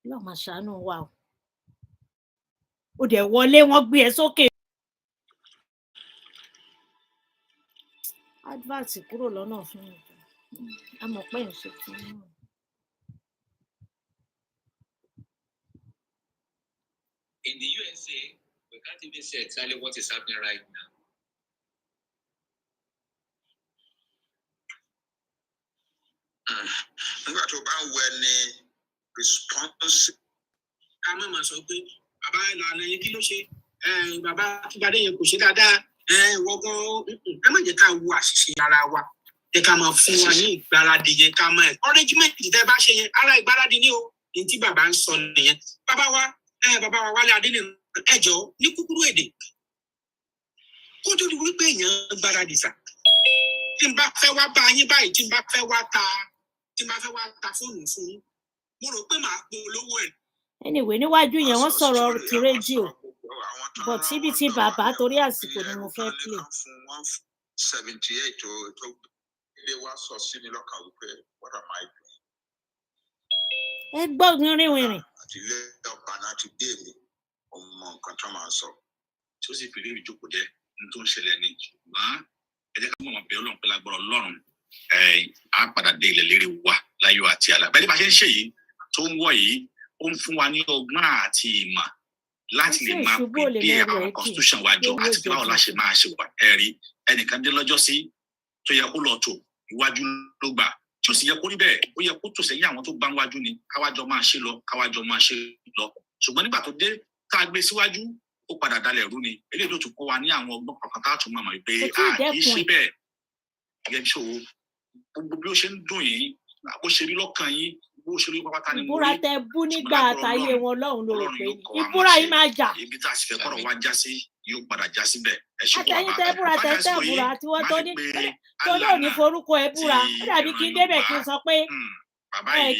Ọlọ́run máa ṣàánú wa o. Ó dẹ̀ wọlé wọ́n gbé ẹ sókè. Advert kúrò lọ́nà fún mi. A mọ̀ pé ń ṣe fún mi. In the USA, we can't even say exactly what is happening right now. Nígbà tó bá ń wẹ ní response. Ká má máa sọ pé bàbá ìlànà yẹn kí ló ṣe? Bàbá Akíbádé yẹn kò ṣe dáadáa. Wọ́gán ẹ má jẹ́ ká wo àṣìṣe ara wa. Jẹ́ ká máa fún wa ní ìgbáradì yẹn ká máa encouragement tẹ́ bá ṣe yẹn ara ìgbáradì ni o. Ní tí bàbá ń sọ nìyẹn. Bàbá wa Wálé Adélé ẹjọ́ ní kúkúrú èdè. Kó tó di wípé èèyàn gbáradì sà. Tí n bá fẹ́ wá bá yín báyìí, tí n bá fẹ́ wá ta fóònù fún yín, mo rò pé màá polówó ẹ̀. Anyway, níwájú yẹn wọ́n sọ̀rọ̀ ti rédíò. But síbi tí bàbá torí àsìkò ni mo fẹ́ play. 78 tó ilé wa sọ sí mi lọ́kàn wípé what am I doing? Ẹ gbọ́ wìrìwìrì. Àti ilé ọba náà ti dé mi, ọmọ nǹkan tó máa ń sọ. Tí ó sì fi rí ìjókòó jẹ́ ní tó ń ṣẹlẹ̀ ní ṣùgbọ́n ẹ jẹ́ ká mọ̀ bẹ́ẹ̀ Ọlọ́run pé lágbára Ọlọ́run á padà dé ilẹ̀ lérí wa láyọ̀ àti àlà. Bẹ́ẹ̀ ni bá ṣe ń ṣe yìí tó ń wọ̀ yìí ó ń fún wa ní ọgbọ́n àti ìmọ̀ láti lè máa pèpè àwọn constitution wa jọ àti báwo la ṣe máa ṣe wà ẹ̀rí ẹnìkan dé lọ́jọ́ sí tó yẹ kó lọ tò iwájú ló gbà tí ó sì yẹ kó rí bẹ́ẹ̀ ó yẹ kó tò sẹ́yìn àwọn tó bá ń wájú ni káwájọ máa ṣe lọ ṣùgbọ́n nígbà tó dé tá a gbé síwájú ó padà dalẹ̀ rú ni eléyìí tó tún kó wa ní àwọn ọgbọ́n kankan tá a tún mọ̀ pé kì í ṣe bẹ́ẹ̀ gẹ́gẹ́ bí ṣòwò gbogbo bí ó ṣe ń dùn yìí bó ṣe rí lọ́kàn yín bó ṣe rí pátá ni mo rí ìbúra tẹ bú nígbà àtàyè wọn lọ́hùn ló rò pé ìbúra yìí máa jà ibi tá a sì fẹ́ kọ́rọ̀ wá já sí yóò padà já síbẹ̀ ẹ ṣe kó àtẹ̀yìn tẹ búra tẹ búra tí wọ́n tó ní òní forúkọ ẹ búra ó dàbí kí n débẹ̀ kí n sọ pé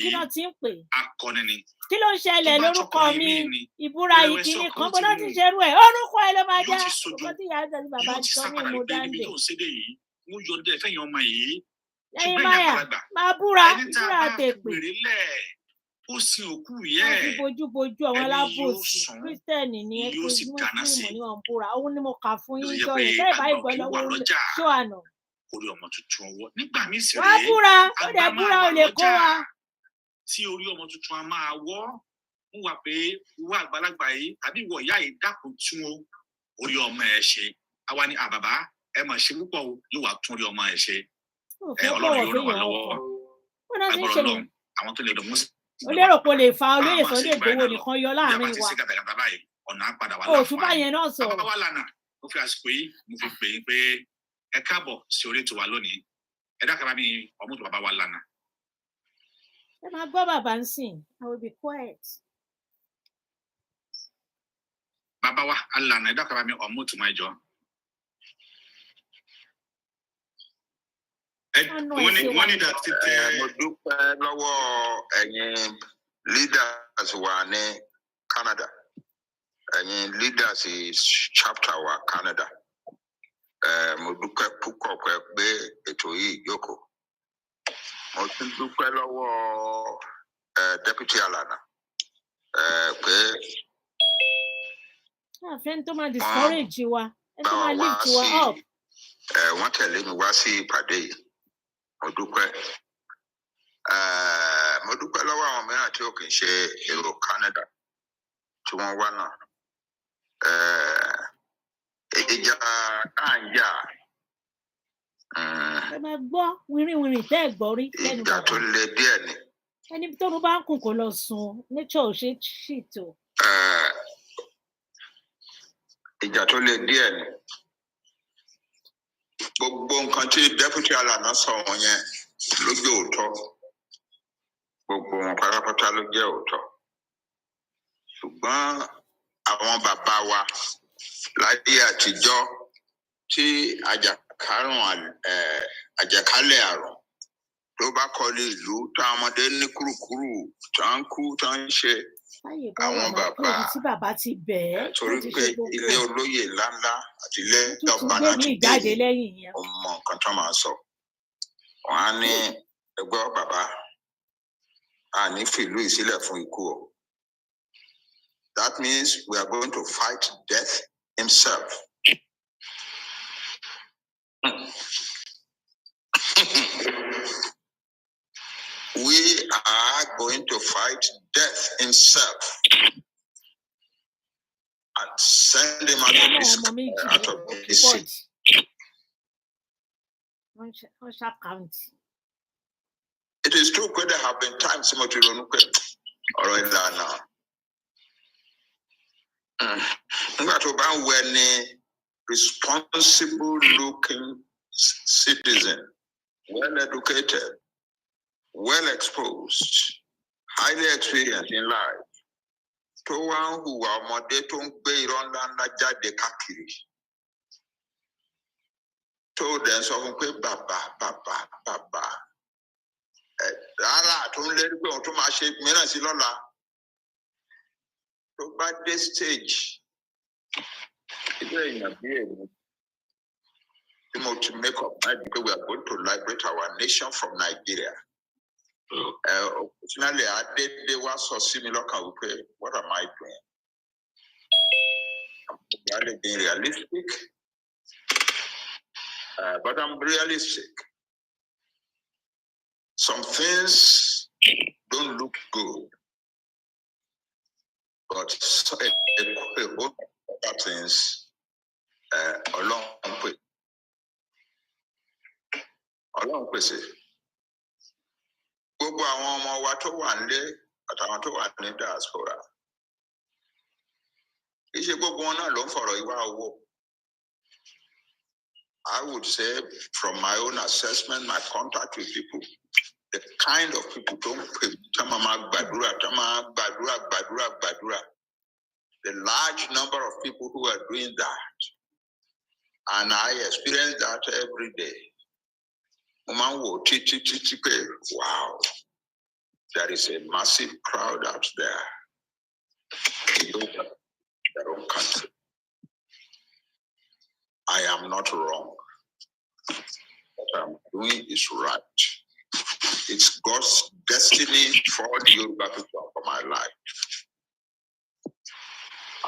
kí náà ti ń pè akọni ni kí ló ń ṣẹlẹ̀ lórúkọ mi ìbúra yìí kí ní kan bó ló ti ṣerú ẹ̀ orúkọ ẹ ló máa já ọkọ tí ìyá àti bàbá sọ ní mo dáńdè lẹ́yìn máyà máa búra àtẹ̀pè ó sin òkú yẹ ẹ bójúbójú àwọn alábòsí kírísítẹ́nì ní ẹ pé mùsùlùmí ní wọn búra òun ni mo kà fún yín jọ yẹn bẹ́ẹ̀ báyìí gbọ́ lọ́wọ́ ṣó àná orí ọmọ tuntun ọwọ́ nígbà míì sì wàá búra ó dẹ̀ búra ò lè kó wa. tí orí ọmọ tuntun a máa wọ́ ń wà pé ìwọ àgbàlagbà yìí tàbí ìwọ ìyá yìí dákun tún orí ọmọ ẹ ṣe àwa ni àbàbá ẹ mà ṣe púpọ̀ yóò wá tún orí ọmọ ẹ ṣe ọlọ́run yóò ràn wá lọ́wọ́ agbọ̀rọ̀ lọ́run àwọn tó lè dọ̀ mú sí. ó lérò pé ó lè fa olóyè Sunday Igboho nìkan yọ láàrin wa òtúbà yẹn náà sọ. bàbá wa lànà mo fi àsìkò yìí mo fi pè é pé ẹ káàbọ̀ sí orí ètò wa lónìí ẹ dákàrà mi ọmọ tó bàbá wa lànà. ẹ máa gbọ́ bàbá ń sìn I will be quiet. bàbá wa alànà ẹ dákàrà mi ọmọ tó máa jọ. wọ́n ní dàtí tẹ. mo dúpẹ́ lọ́wọ́ ẹ̀yin leaders wa ní Canada ẹ̀yin leaders chapter wa Canada mo dúpẹ́ púpọ̀ pé ètò yìí yòókù mo tún dúpẹ́ lọ́wọ́ deputy Alana pé. àfẹn tó máa discourage wa ẹ tó máa lift wa up. wọ́n tẹ̀lé mi wá sí ìpàdé yìí. Mo dúpẹ́ lọ́wọ́ àwọn mìíràn tí ó kì í ṣe èrò Canada tí wọ́n wá náà ìjà àǹjà ẹ máa gbọ́ wìrìwìrì tẹ́ ẹ̀ gbọ́ rí lẹ́nu ìjà tó le díẹ̀ ni ẹni tó bá ń kùn kó lọ sùn nature ò ṣe ṣìtò. ìjà tó le díẹ̀ ni gbogbo nǹkan tí deputy Alana sọ wọn yẹn ló jẹ́ òótọ́ gbogbo wọn pátápátá ló jẹ́ òótọ́ ṣùgbọ́n àwọn bàbá wa láyé àtijọ́ tí àjàkálẹ̀ àrùn tó bá kọlu ìlú táwọn ọmọdé ní kúrúkúrú tó ń kú tó ń ṣe àwọn bàbá torí pé ilé olóyè ńláńlá àti ilé ọba náà ti dé ọmọ nǹkan tó máa sọ wọn á ní ẹgbẹ́ bàbá a ní fìlú ìsílẹ̀ fún ikú o that means we are going to fight death himself. We are going to fight death himself and send him out of this seat. It is true that there have been times in which we don't know or in that now. When a responsible looking citizen, well educated, well exposed, highly experienced in life, tó wá ń hùwà ọmọdé tó ń gbé irọ́ ńláńlá jáde káàkiri tó dẹ̀ ń sọ fún pé bàbá rárá tó ń lérí pé òun tó máa ṣe mìíràn sí lọ́la tó bá dé stage ilé èèyàn bí èmi tí mo ti make up mind pé we are going to liberate our nation from Nigeria. Finally, I did was so similar. What am I doing? I'm really being realistic, but I'm realistic. Some things don't look good, but other things along with. Ọlọ́run pèsè. Gbogbo àwọn ọmọ wa tó wà nílé àtàwọn tó wà ní diaspora. Iṣẹ́ gbogbo wọn náà ló ń fọ̀rọ̀ ìwà owó. I would say from my own assessment, my contact with people, the kind of people don't pay, the large number of people who are doing that, and I experience that every day. Wow, there is a massive crowd out there in their own country. I am not wrong. What I'm doing is right. It's God's destiny for the Yoruba people, for my life.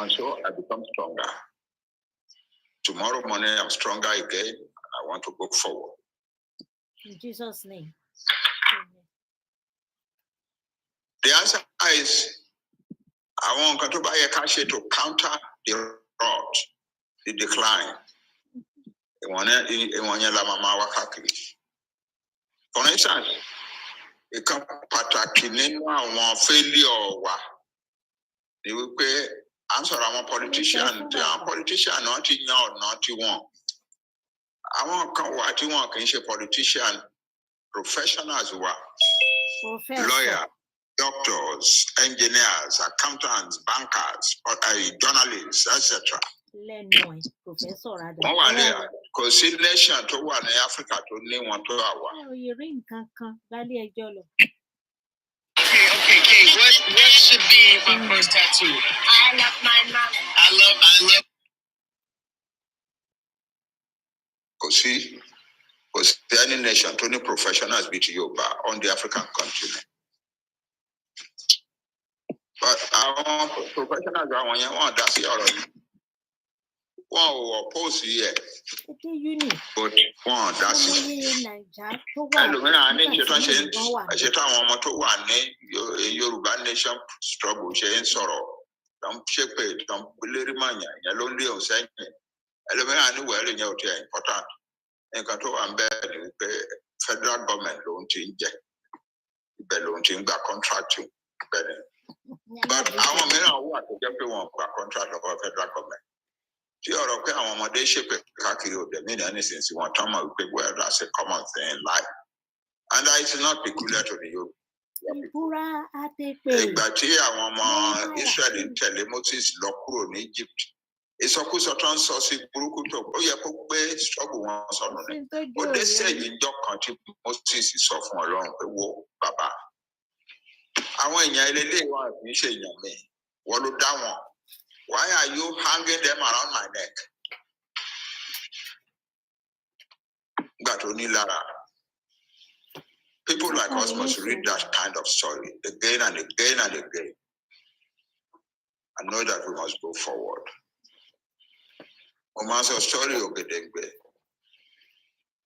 And so I become stronger. Tomorrow morning, I'm stronger again. I want to go forward. In Jesus' name. The answer is, I want to buy a cash to counter the rot, the decline. For instance, a pataki nínú àwọn failure wa ni wípé answer àwọn politician náà ti yan ọ̀nà tiwọn. Àwọn kan wà tí wọn kì í ṣe politician, professionals wa, lawyer, doctors, engineers, accountants, bankers, journalists, etc. Wọ́n wà ní kò sí nation tó wà ní Africa tó ní wọn tó àwa. Okay. What should be my first tattoo? I love my mom. I love. Kò sí any nation tó ní professionals bí ti Yorùbá on the African continent. But àwọn professionals àwọn yẹn wọ́n dá sí ọ̀rọ̀ yìí. Wọ́n ò oppose yẹ. But wọ́n dá sí. Ẹlòmíràn ní ṣètò àwọn ọmọ tó wà ní Yorùbá nation struggle ṣe ń sọ̀rọ̀. Tó ń ṣépè, tó ń lérí mànyà, ìyẹn ló ń lé òun sẹ́yìn. Ẹlòmíràn ní wẹ̀ẹ́lì yẹn ò tí ẹ̀ important. Nǹkan tó wà ń bẹ́ẹ̀ ni wípé federal government ló ń ti ń jẹ. Ibẹ̀ ló ń ti ń gba contract bẹ́ẹ̀. But àwọn mìíràn wà tó jẹ́ pé wọ́n gba contract lọ́wọ́ federal government. Tí ọ̀rọ̀ pé àwọn ọmọdé ṣépè káàkiri òde mí ní anything sí wọn tán mọ̀ wípé well, that's a common thing in life. And that is not peculiar to the Yoruba. Ìgbà tí àwọn ọmọ Israeli ń tẹ̀lé Moses lọ kúrò ní Egypt, ìsọkúsọ tó ń sọ sí burúkú tó ó yẹ kó gbé struggle wọn sọnù ni. Ó dé sẹ́yìn ìjọ kan tí Moses sọ fún Ọlọ́run pé wo bàbá. Àwọn èèyàn eléyìí wọn kì í ṣe èèyàn mi, wọ́n ló dá wọn. Why are you hanging them around my neck? Gbà tó ní Lara. People like us must read that kind of story again and again and again and know that we must go forward. Mo máa ń sọ story Ògèdèngbé.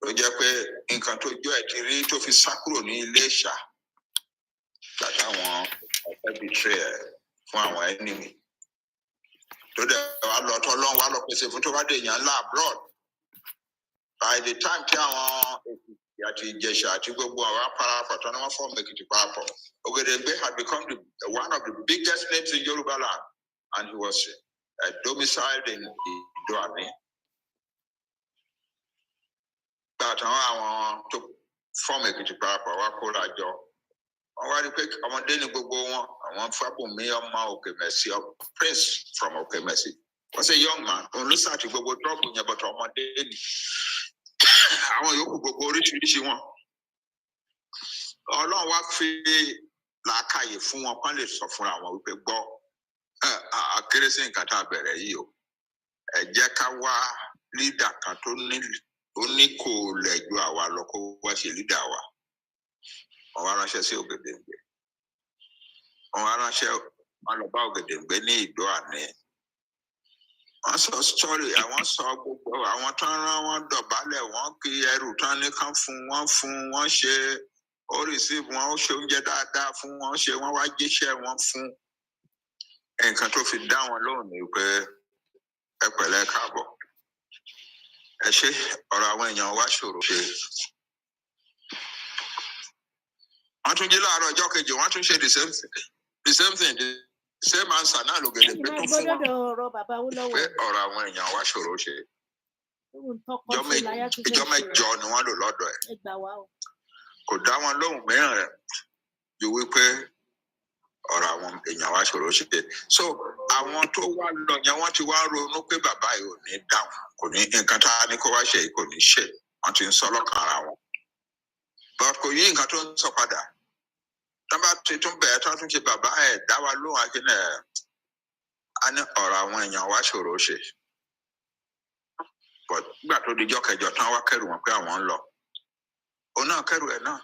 Ó jẹ́ pé nǹkan tó jọ ẹ̀ ti rí tó fi sá kúrò ní Iléṣà. Gbàtà àwọn ọ̀fẹ́ betray ẹ̀ fún àwọn enemy. Tó dẹ̀ wá lọ tọ́lọ́run wá lọ pèsè fún tó bá dé èèyàn ńlá abroad. By the time tí àwọn Èkìtì àti Ìjẹ̀ṣà àti gbogbo àwọn parapọ̀ tó ní wọ́n fọ́ọ̀mù Èkìtì parapọ̀. Ògèdèngbé had become one of the biggest names in Yoruba land, and he was domiciled in Idoani. Gbàtàn àwọn tó fọ́ọ̀mù Èkìtì parapọ̀ wá kó lájọ. Wọ́n wá rí pé ọmọdé ní gbogbo wọn, àwọn Fábùnmí ọmọ Òkèmẹsì, Prince from Òkèmẹsì. Was a young man, òun ló sàtì gbogbo trọ́bù yẹn bọ̀tọ̀ ọmọdé ni. Àwọn yòókù gbogbo oríṣiríṣi wọn. Ọlọ́run wá fi làákàyè fún wọn kán lè sọ fúnra wọn wípé gbọ́ àkérésì nǹkan tá a bẹ̀rẹ̀ yìí o. Ẹ jẹ́ ká wá lídà kan tó ní kò lẹ̀ ju àwa lọ kó wá ṣe lídà wa. Wọ́n wá ránṣẹ́ sí Ògèdèngbé. Wọ́n wá ránṣẹ́ wọn lọ bá Ògèdèngbé ní Ìdó àná. Wọ́n sọ story, àwọn sọ gbogbo àwọn tán rán wọn dọ̀bálẹ̀, wọ́n kí ẹrù tán ní kán fún wọn ṣe ó receive wọn ó ṣe oúnjẹ dáadáa fún wọn ṣe wọ́n wá jíṣẹ́ wọn fún. Nǹkan tó fi dá wọn lóhùn ni pé ẹ pẹ̀lẹ́ káàbọ̀. Ẹ ṣé ọ̀rọ̀ àwọn èèyàn wá ṣòro ṣe. Want to get out of jockey, you want to share the same thing, the same answer. Now look at the better phone. Or I went your wash or share. You make John one to Lord. Could that one long man? You will pay. Or I want in your wash or share. So I want to one long. You want to one no paper by you need down. Could in Catanico wash, could share. Want to solo car. But could you in Caton Sopada? Number 2 better to keep a buy that was low again. Or I want your wash or share. But that to the jockey, your tower carry one law. Oh, no, carry it now.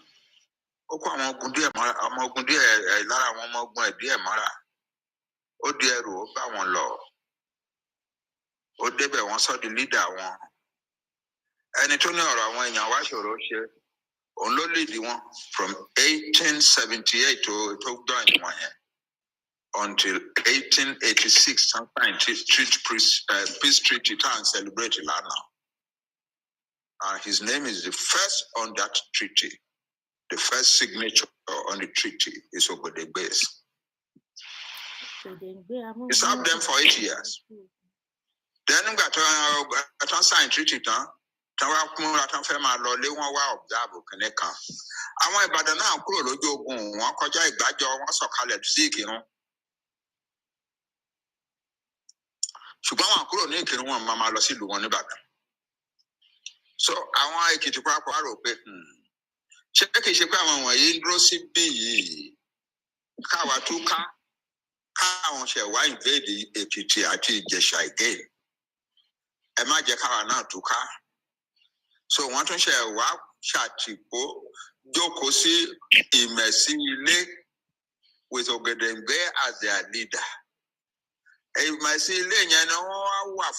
Oh, come on, good dear, I'm a good dear, Lara, one more good dear, Mara. Oh, dear, one law. Oh, Debe wants the leader one. And it's only around when you watch your share. Only the one from 1878 to done one year until 1886, sometimes peace treaty town celebrated Lara. His name is the first on that treaty. The first signature on the treaty is over the base. He served them for 8 years. Then we got a signed treaty. I want about an hour. Ogun, one Koja, Bajo, one so called sick, you know. Subama Kuro Nikin, one Mamma Losidu, one about them. So I want you to crack our open. Check a shipama in Rossi B. Kawatuka, Kawan shall wine baby a pity at Jesha again. A magic car now to car. So want to share what Chatipo, Jokosi, Imesi, with Ogedengbe as their leader. If my Lenya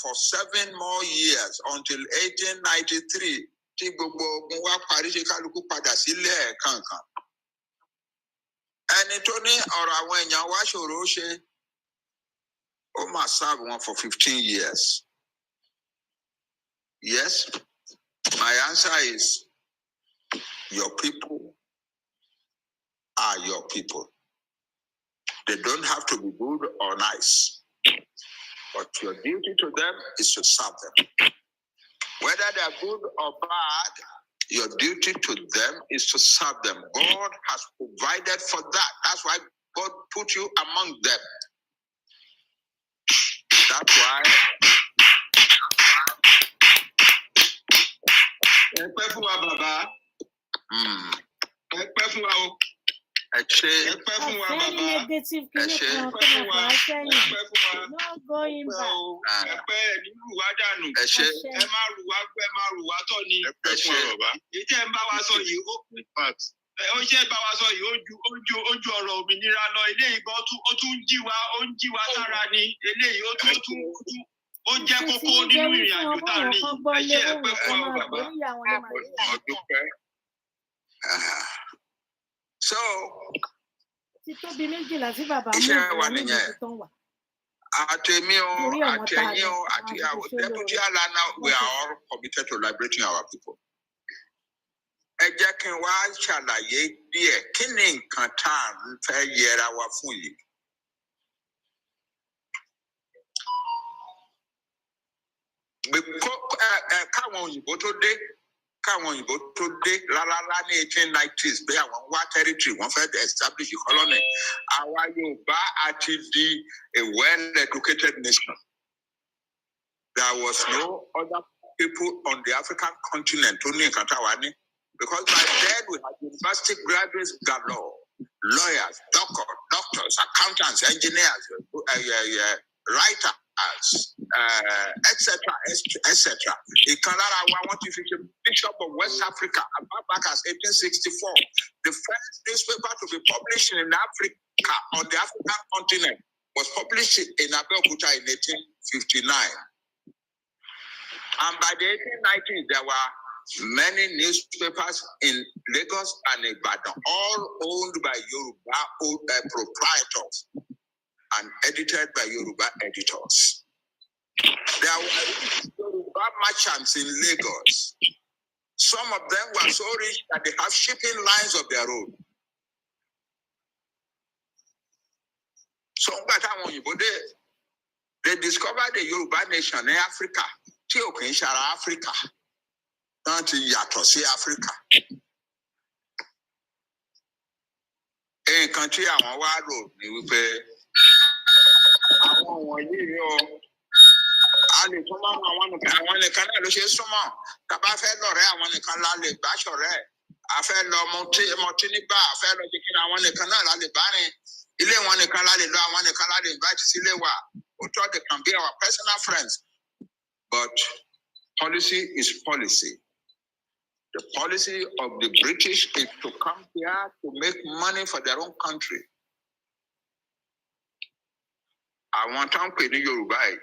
for 7 more years until 1893, Tigobo Paris Kaluku Padasile Kanka. And it only or when you wash your Roche, Oma served one for 15 years. Yes, my answer is your people are your people. They don't have to be good or nice. But your duty to them is to serve them. Whether they're good or bad, your duty to them is to serve them. God has provided for that. That's why God put you among them. That's why. So, we are all committed to liberating our people. Lara 1890s, they are one territory, one first established colony. Our Yoruba actually a well-educated nation. There was no other people on the African continent, only in Katawani, because by then we had university graduates galore, lawyers, doctors, accountants, engineers, writers, etc., etc. In Canada, I want to feature Bishop of West Africa, back as 1864. The first newspaper to be published in Africa, on the African continent, was published in Abeokuta in 1859. And by the 1890s, there were many newspapers in Lagos and Ibadan, all owned by Yoruba proprietors and edited by Yoruba editors. There were Yoruba merchants in Lagos. Some of them were so rich that they have shipping lines of their own. So they discovered the Yoruba nation in Africa. Tí ò kì í ṣara Africa. Tán ti yàtọ̀ sí Africa. Nǹkan tí àwọn wá rò ní wípé àwọn wọ̀nyí o. A lè tún máa àwọn nìkan náà ló ṣe súnmọ́. Tá bá fẹ́ lọ̀rẹ́ àwọn nìkan la lè bá ṣọ̀rẹ́. A fẹ́ lọ mọtí nígbà, a fẹ́ lọ jẹ́ kí àwọn nìkan náà la lè bá rìn. Ilé wọn nìkan la lè lọ, àwọn nìkan la lè invite sílé wa. We thought they can be our personal friends. But policy is policy. The policy of the British is to come here to make money for their own country. Àwọn tó ń pè ní Yorùbá yìí,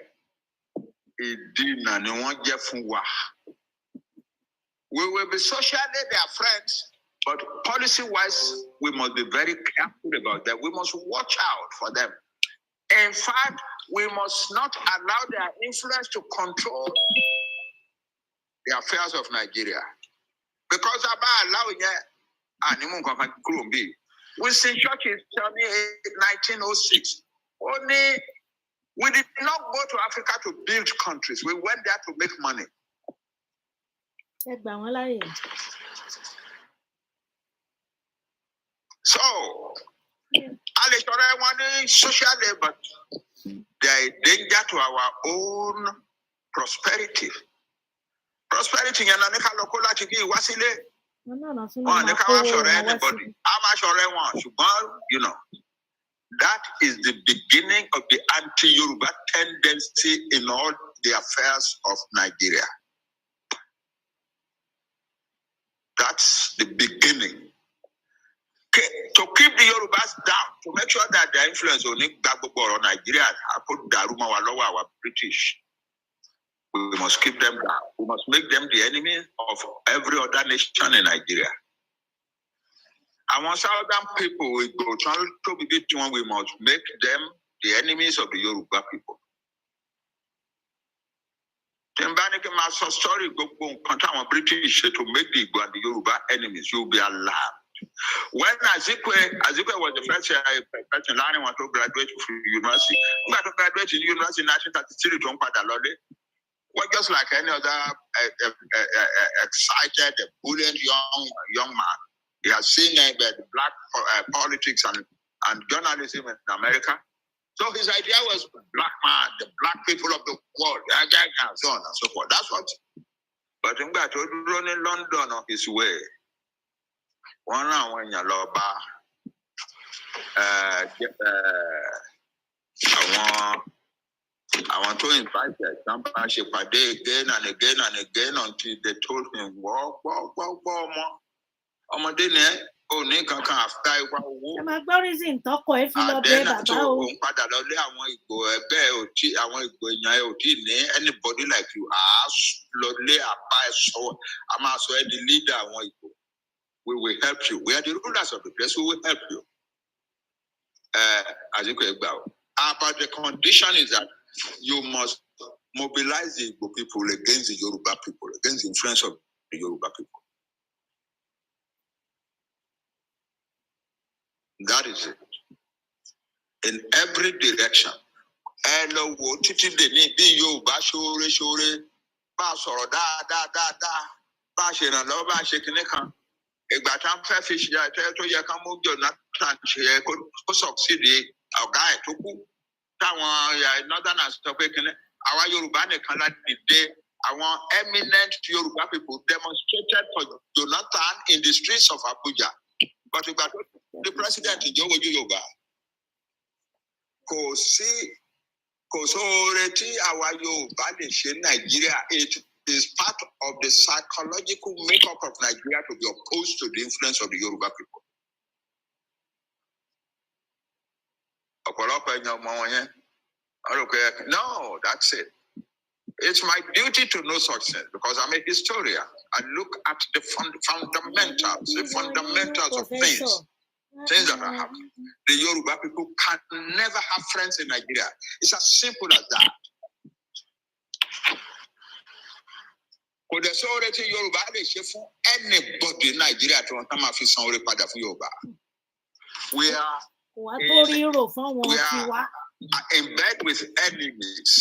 ìdínà ni wọ́n jẹ́ fún wa. We will be socially their friends, but policy-wise, we must be very careful about that. We must watch out for them. In fact, we must not allow their influence to control the affairs of Nigeria. Because about allowing it, we see churches in 1906. Only we did not go to Africa to build countries. We went there to make money. So, social labor, there is danger to our own prosperity. Prosperity, you know, that is the beginning of the anti-Yoruba tendency in all the affairs of Nigeria. That's the beginning. To keep the Yorubas down, to make sure that their influence on Nigeria, I put Daruma Walowa, our British. We must keep them down. We must make them the enemy of every other nation in Nigeria. I want southern people, we go to be between, we must make them the enemies of the Yoruba people. Story British to make the Igbo and the Yoruba enemies, you'll be alarmed. When Azikwe was the first person learning want to graduate from university. Who got to graduate in university in 1933 to Padalode? Well, just like any other excited, brilliant young man. He has seen the black politics and journalism in America. So his idea was black man, the black people of the world, and so on and so forth. That's what. But in that, running London on his way. One round when you love I want to invite them. Somebody again and again and again until they told him, walk. Only can after I want. My glory is in Toko if you love them. Anybody like you ask, Lordly, I'm also the leader. We will help you. We are the rulers of the place. We will help you. As you can go. But the condition is that you must mobilize the Igbo people against the Yoruba people, against the influence of the Yoruba people. That is it. In every direction. Hello, titi de ni bi Yoruba shore ba sọ̀rọ̀ da ba ṣe ran lọ ba ṣe kini kan. Ìgbà tá fẹ́ fi ṣe tó yẹ kan mú Jonathan ṣe kó succeed ọ̀gá ẹ̀ tó kú. Táwọn northerners sọ pé kini àwa Yorùbá nìkan la dìde. Àwọn eminent Yoruba people demonstrated for Jonathan in the streets of Abuja. But the president is Yoruba. Kò sóore tí àwa Yorùbá lè ṣe Nigeria. It is part of the psychological makeup of Nigeria to be opposed to the influence of the Yoruba people. No, that's it. It's my duty to know such things because I'm a historian. I look at the fundamentals of things that are happening. The Yoruba people can never have friends in Nigeria. It's as simple as that. Anybody in Nigeria to Yoruba. We are Wà á tó rí rò fún wọn we ti wá. are in bed with enemies.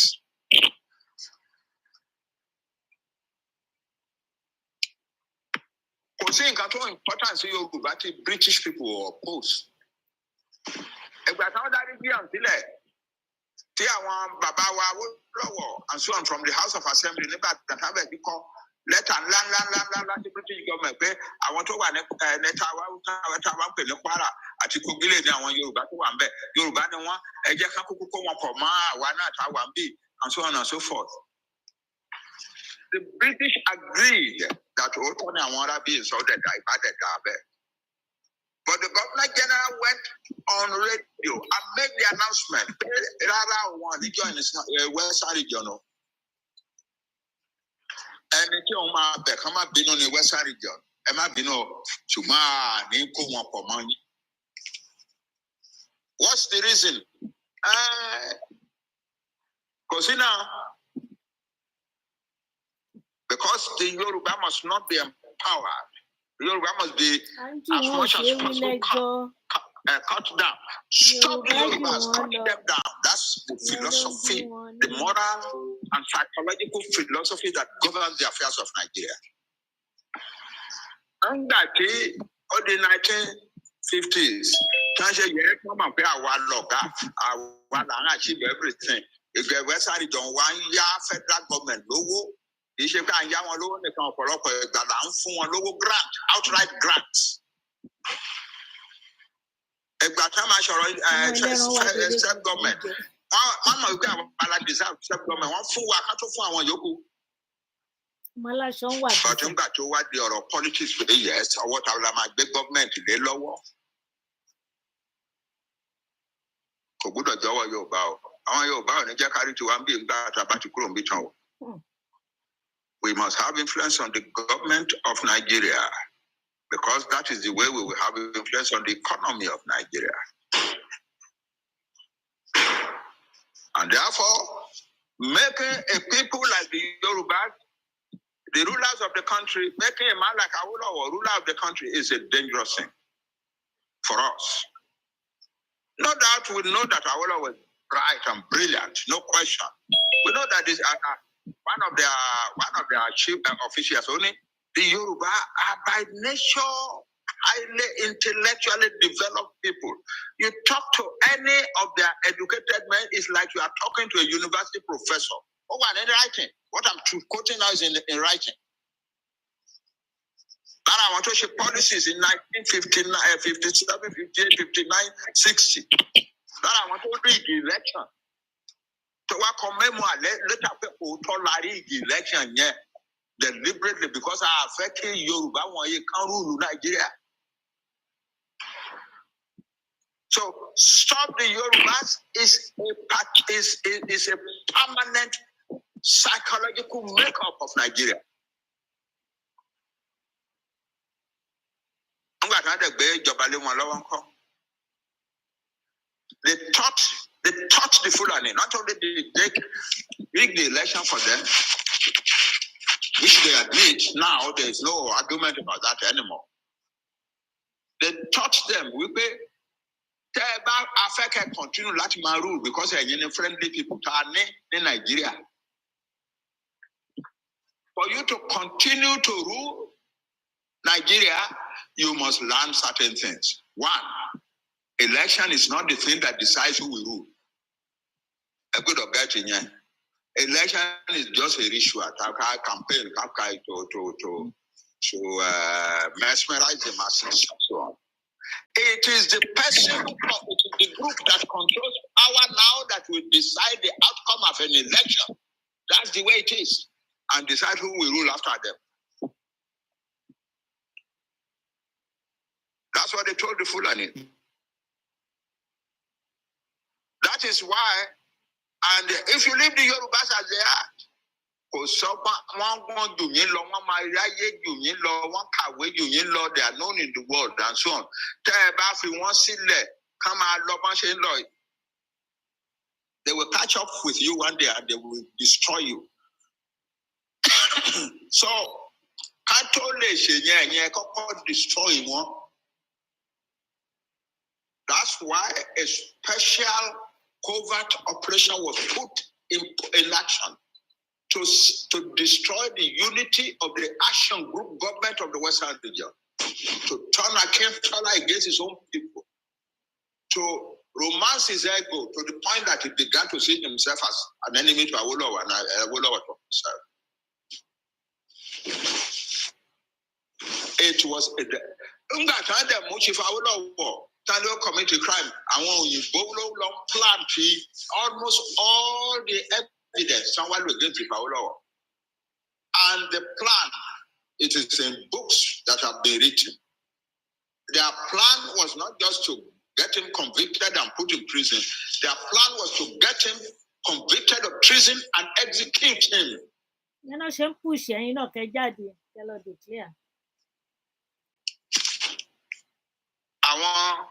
Kò sí nǹkan tó important sí Yorùbá tí British people oppose. Ìgbà táwọn darí bí àwọn sílẹ̀ tí àwọn bàbá wa lọ́wọ́ and so on from the House of Assembly nígbà tàbí ẹ̀bí kọ́ lẹ́tà ńlá sí British government pé àwọn tó wà ní nẹ́ta wa ń pè ní Kwara àti Kogi lè ní àwọn Yorùbá tó wà ń bẹ̀. Yorùbá ni wọ́n ẹ jẹ́ ká kúkú kó wọn pọ̀ mọ́ àwa náà tá a wà ń bì and so on and so forth. The British agreed that Otoni and Warabi is all the divided. But the Governor General went on radio and made the announcement. Lara won the join Western region. And the Kioma Bekama been on the Western region. Emma Bino Chuma Niko for money. What's the reason? Because the Yoruba must not be empowered. The Yoruba must be as much as possible cut down. Stop the Yorubas, cut them down. That's the philosophy, the moral and psychological philosophy that governs the affairs of Nigeria. And that in the 1950s, I achieve everything. If the Western region, 1 year federal government, logo. Ìṣe pé àyà wọn lówó nìkan ọ̀pọ̀lọpọ̀ ìgbà là ń fún wọn lówó grant outright grants. Ìgbà tí wọ́n máa ṣọ̀rọ̀ self government wọ́n mọ̀ wípé àwọn aládeserve self government wọ́n fún wa ká tó fún àwọn yòókù. Bọ̀dé ńgbà tó wá di ọ̀rọ̀ politics pé yes ọwọ́ ta la máa gbé government lé lọ́wọ́. Kò gbúdọ̀ jọ̀wọ́ Yorùbá o. Àwọn Yorùbá ò ní jẹ́ kárí tiwa ń bí ìgbà tá a bá ti kúrò ń bí tán o. We must have influence on the government of Nigeria because that is the way we will have influence on the economy of Nigeria. And therefore, making a people like the Yoruba, the rulers of the country, making a man like Awolowo ruler of the country is a dangerous thing for us. No doubt we know that Awolowo was bright and brilliant, no question. We know that this one of their chief officials only, the Yoruba are by nature highly intellectually developed people. You talk to any of their educated men, it's like you are talking to a university professor. Oh, and in writing, what I'm quoting now is in writing. And I want to show policies in 1959, 57, 58, 59, 60. That I want to read the election. So I commemorate later people tolerate the election deliberately because I affecting Yoruba when you can't rule Nigeria. So stop the Yorubas is a permanent psychological makeup of Nigeria. They taught the Fulani. Not only did they rig the election for them, which they admit now, there is no argument about that anymore. They taught them, we pay Africa continue Latin rule because they are friendly people in Nigeria. For you to continue to rule Nigeria, you must learn certain things. One, election is not the thing that decides who will rule. A good or bad thing. Election is just a ritual, a campaign, to mesmerize the masses and so on. It is the person, it is the group that controls power now that will decide the outcome of an election. That's the way it is. And decide who will rule after them. That's what they told the Fulani. That is why, and if you leave the Yorubas as they are, they are known in the world and so on. They will catch up with you one day and they will destroy you. So, destroy one. That's why a special covert operation was put in action to destroy the unity of the action group government of the Western region, to turn against his own people, to romance his ego to the point that he began to see himself as an enemy to Awolowo and Awolowo to himself. It was a commit a crime. I want you plan almost all the evidence someone will get to Awolowo. And the plan, it is in books that have been written. Their plan was not just to get him convicted and put in prison. Their plan was to get him convicted of treason and execute him. You know, she push you know, declare. I want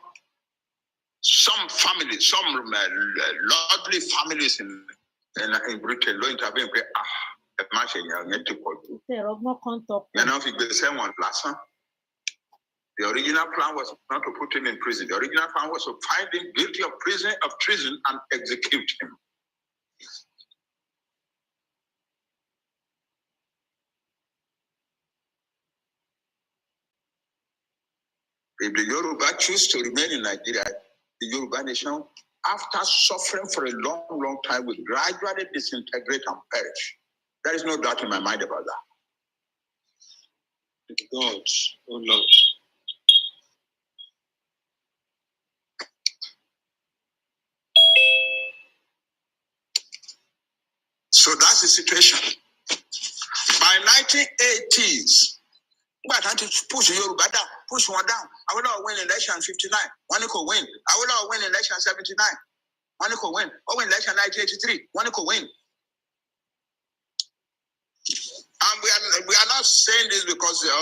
some families, some lordly families in Britain, don't intervene. The original plan was not to put him in prison. The original plan was to find him guilty of treason and execute him. If the Yoruba choose to remain in Nigeria, the Yoruba nation, after suffering for a long, long time, will gradually disintegrate and perish. There is no doubt in my mind about that. God, oh Lord. So that's the situation. By 1980s, we had to push Yoruba down, push one down. I will not win election 59. One could win. I will not win election 79. One could win. Oh, win election 1983. One could win. And we are not saying this because no.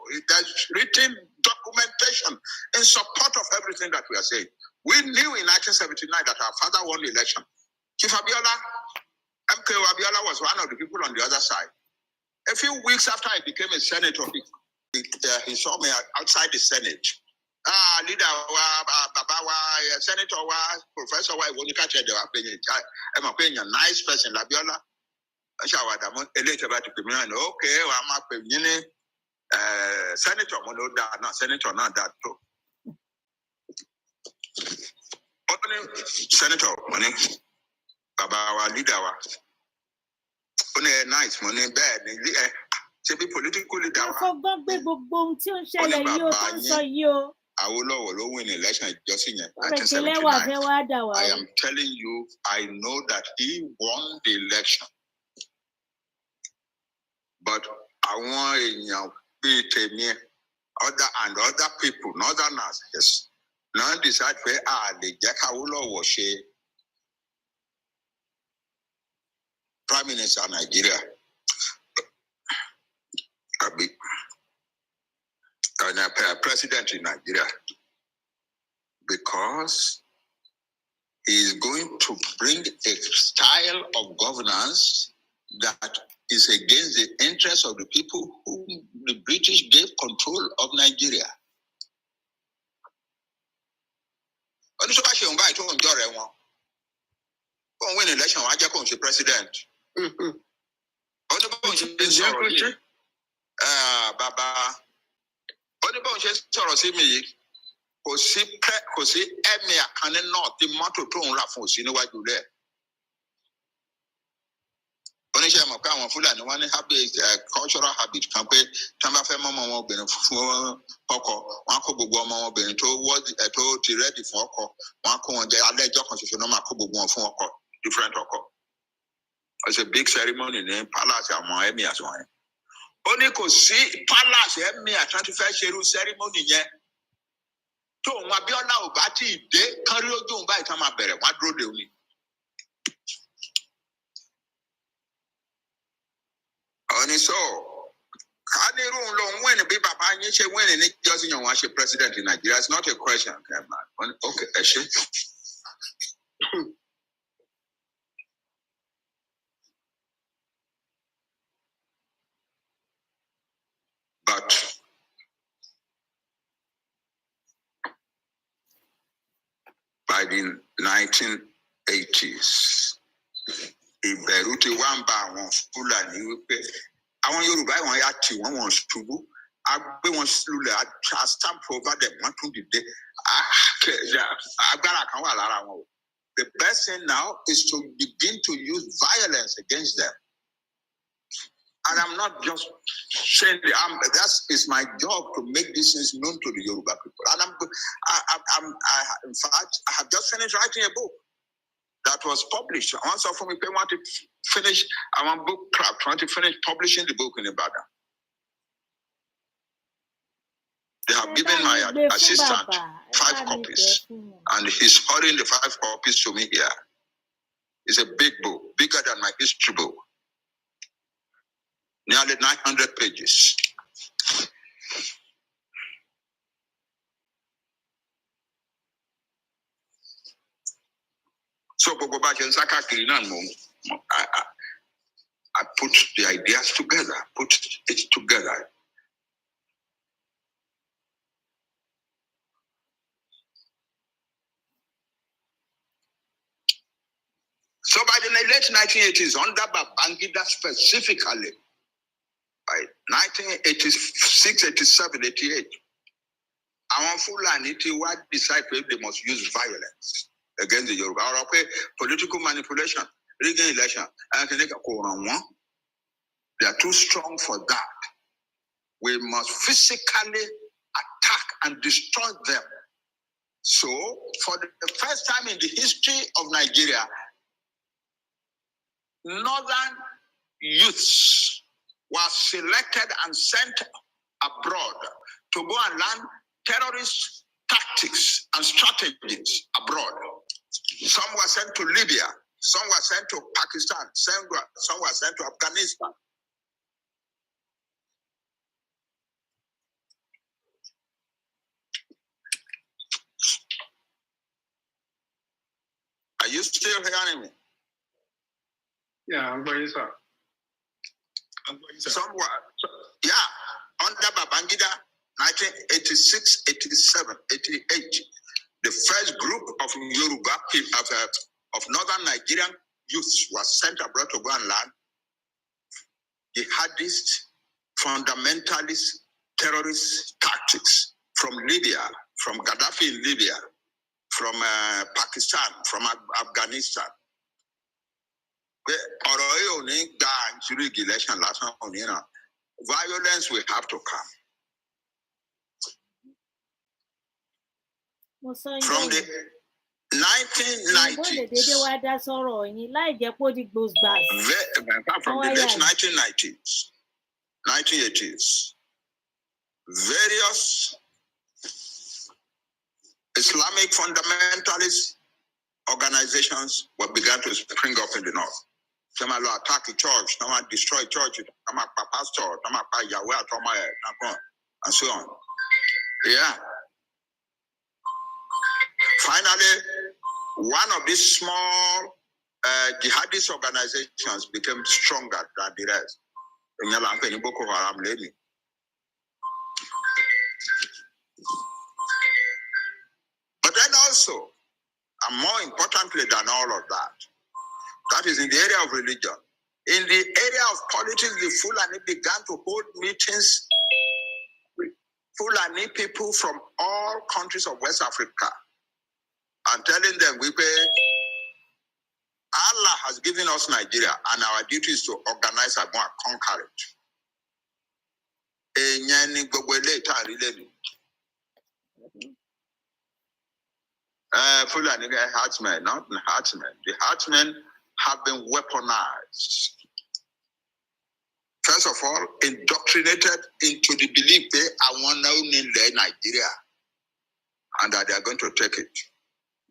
There's written documentation in support of everything that we are saying. We knew in 1979 that our father won the election. Chief Abiola, MK Abiola was one of the people on the other side. A few weeks after I became a senator, he saw me outside the Senate. Leader, Senator, Professor, I'm a nice person, Labiola. Okay, I'm a senator, senator, not that too. Senator, money, Baba, leader, nice money, bad, to be political leader. Awolowo win election just in 1979. I am telling you, I know that he won the election. But I want other people, northerners, yes. Now decide where the Awolowo Prime Minister of Nigeria. President in Nigeria, because he is going to bring a style of governance that is against the interests of the people whom the British gave control of Nigeria. Win election, I just president. Baba. Kò sí ẹ̀mí àkànní náà tí mọ́tò tó ń rà fún òsì níwájú rẹ̀. Oníṣẹ́ mọ̀ pé àwọn Fúlàní wọ́n ní cultural habit kan pé tí wọ́n bá fẹ́ mọ́ ọmọ wọn obìnrin fún ọkọ, wọ́n á kó gbogbo ọmọ wọn obìnrin tó ti rẹ́dì fún ọkọ, wọ́n á kó wọn jẹ alẹ́ ẹjọ́ kan ṣoṣo náà máa kó gbogbo wọn fún ọkọ, different ọkọ. It's a big ceremony ní palace àwọn ẹ̀mí àtúwọ̀n yẹn. Ó ní kò sí palace ẹ̀mí àtúntò fẹ́ ṣerú ceremony yẹn. Tó wọn Abíọ́lá ò bá tí ì dé kárí ojú òun báyìí tá máa bẹ̀rẹ̀ wọ́n á dúró de òní. Ọ̀ní sọ ká ní irú òun lòun win bí bàbá yín ṣe win ní jọ́sìn yàn wọ́n á ṣe president in Nigeria. It's not a question. Okay, ẹ ṣe. But the 1980s. Ìbẹ̀rù ti wá ń bá àwọn Fúlàní wípé àwọn Yorùbá wọn yà tí wọ́n ṣubú. I want to stamp over them. The best thing now is to begin to use violence against them. And I'm not just saying that is my job to make these things known to the Yoruba people. And in fact, I have just finished writing a book that was published. Once I want to finish, I want book club trying to finish publishing the book in Ibadan. They have given my assistant 5 copies, and he's holding the 5 copies to me here. It's a big book, bigger than my history book. Nearly 900 pages. So, I put the ideas together, put it together. So by the late 1980s, under Babangida specifically, by 1986, 87, 88, our Fulani decided they must use violence against the Yoruba. Or political manipulation, rigging election, and they are too strong for that. We must physically attack and destroy them. So, for the first time in the history of Nigeria, northern youths were selected and sent abroad to go and learn terrorist tactics and strategies abroad. Some were sent to Libya, some were sent to Pakistan, some were sent to Afghanistan. Are you still hearing me? Yeah, I'm going, sir. Somewhere, yeah, under Babangida, 1986, 87, 88, the first group of Yoruba people, of northern Nigerian youths was sent abroad to go and learn jihadist, fundamentalist, terrorist tactics from Libya, from Gaddafi in Libya, from Pakistan, from Afghanistan. Violence will have to come. From the 1990s, from the late 1980s, various Islamic fundamentalist organizations were began to spring up in the north. Some attack the church, some destroy church, some pastor, some Yahweh, and so on. Yeah. Finally, one of these small jihadist organizations became stronger than the rest. But then also, and more importantly than all of that, that is in the area of religion. In the area of politics, the Fulani began to hold meetings with Fulani people from all countries of West Africa and telling them, Allah has given us Nigeria and our duty is to organize and conquer it. Fulani herdsmen, not herdsmen. The herdsmen have been weaponized. First of all, indoctrinated into the belief they are one known in Nigeria and that they are going to take it.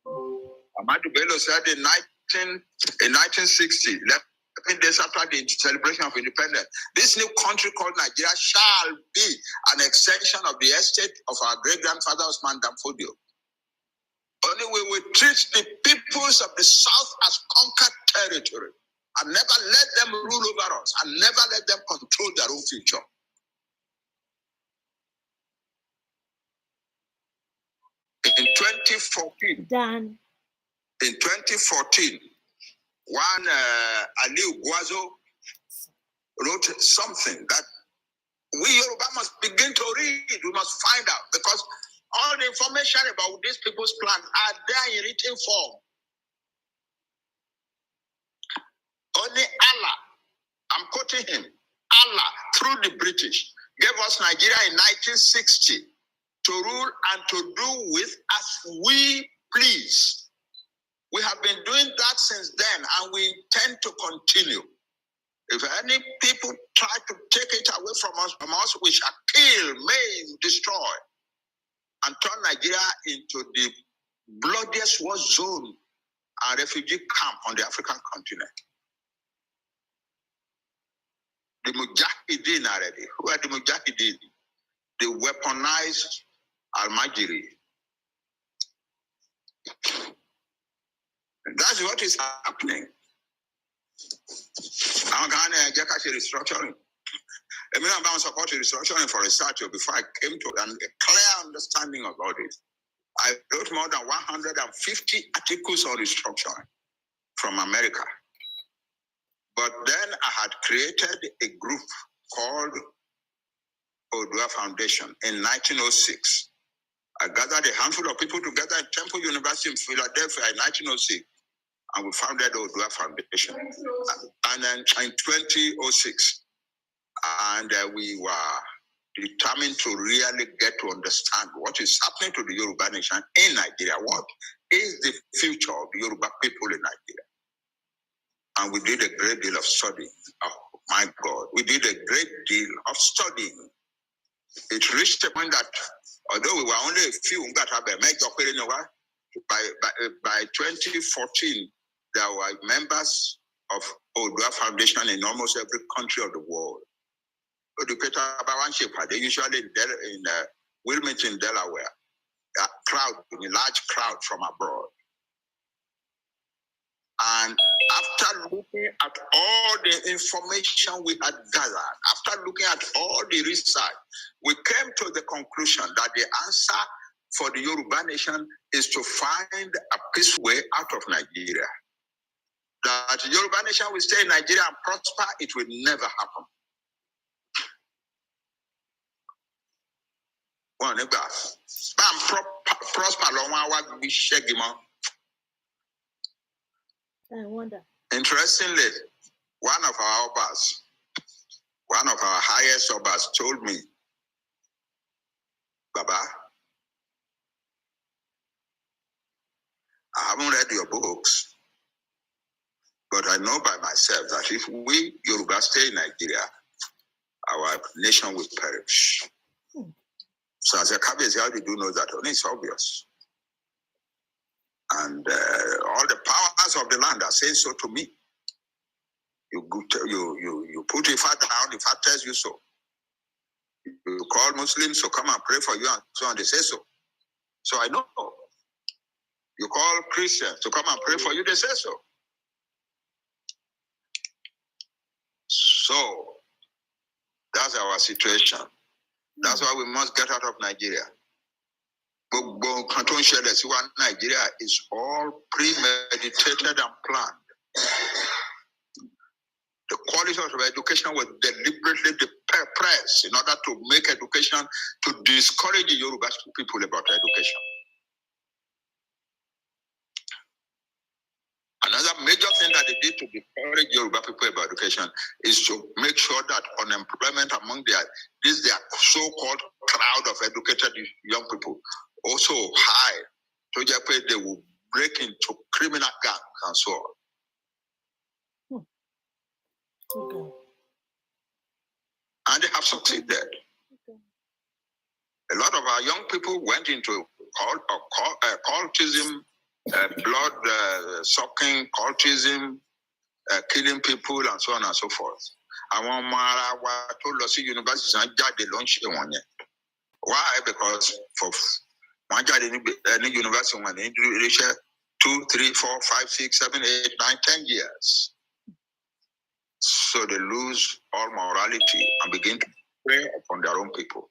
Ahmadu Bello said in 1960, 11 days after the celebration of independence, this new country called Nigeria shall be an extension of the estate of our great-grandfather Osman Danfodio. Only we will treat the peoples of the South as conquered territory and never let them rule over us and never let them control their own future. In 2014, in 2014, one Aliu Guazo wrote something that we Yoruba must begin to read. We must find out, because all the information about these people's plans are there in written form. Only Allah, I'm quoting him, Allah, through the British, gave us Nigeria in 1960 to rule and to do with as we please. We have been doing that since then, and we intend to continue. If any people try to take it away from us, we shall kill, maim, destroy, and turn Nigeria into the bloodiest war zone and refugee camp on the African continent. The Mujahideen already. Who are the Mujahideen? The weaponized Al-Majiri. That's what is happening. I'm going to restructuring. I mean, I'm supporting restructuring for research before I came to a clear understanding about it. I wrote more than 150 articles on restructuring from America. But then I had created a group called Odua Foundation in 1906. I gathered a handful of people together at Temple University in Philadelphia in 1906, and we founded Odua Foundation. And then in 2006, and we were determined to really get to understand what is happening to the Yoruba nation in Nigeria. What is the future of the Yoruba people in Nigeria? And we did a great deal of studying. Oh my God, we did a great deal of studying. It reached a point that although we were only a few, by 2014, there were members of Odua Foundation in almost every country of the world. They usually in Wilmington, Delaware, a large crowd from abroad. And after looking at all the information we had gathered, after looking at all the research, we came to the conclusion that the answer for the Yoruba nation is to find a peaceful way out of Nigeria. That the Yoruba nation will stay in Nigeria and prosper, it will never happen. Well, prosper long while we shake him up. I wonder. Interestingly, one of our highest obas told me, Baba, I haven't read your books, but I know by myself that if we Yoruba stay in Nigeria, our nation will perish. So as a Kabiti, how did you know that? Only it's obvious. And all the powers of the land are saying so to me. You put your father down, if I tells you so. You call Muslims to come and pray for you, and so on, they say so. So I know. You call Christians to come and pray for you, they say so. So that's our situation. That's why we must get out of Nigeria. Nigeria is all premeditated and planned. The quality of education was deliberately depressed in order to make education, to discourage the Yoruba people about education. Another major thing that they did to discourage Yoruba people about education is to make sure that unemployment among their so-called crowd of educated young people also high, so that they will break into criminal gangs and so on. Okay. And they have succeeded. Okay. A lot of our young people went into cultism, blood sucking, cultism, killing people, and so on and so forth. Why? Because for one child in any university, when they reach 2, 3, 4, 5, 6, 7, 8, 9, 10 years. So they lose all morality and begin to prey upon their own people.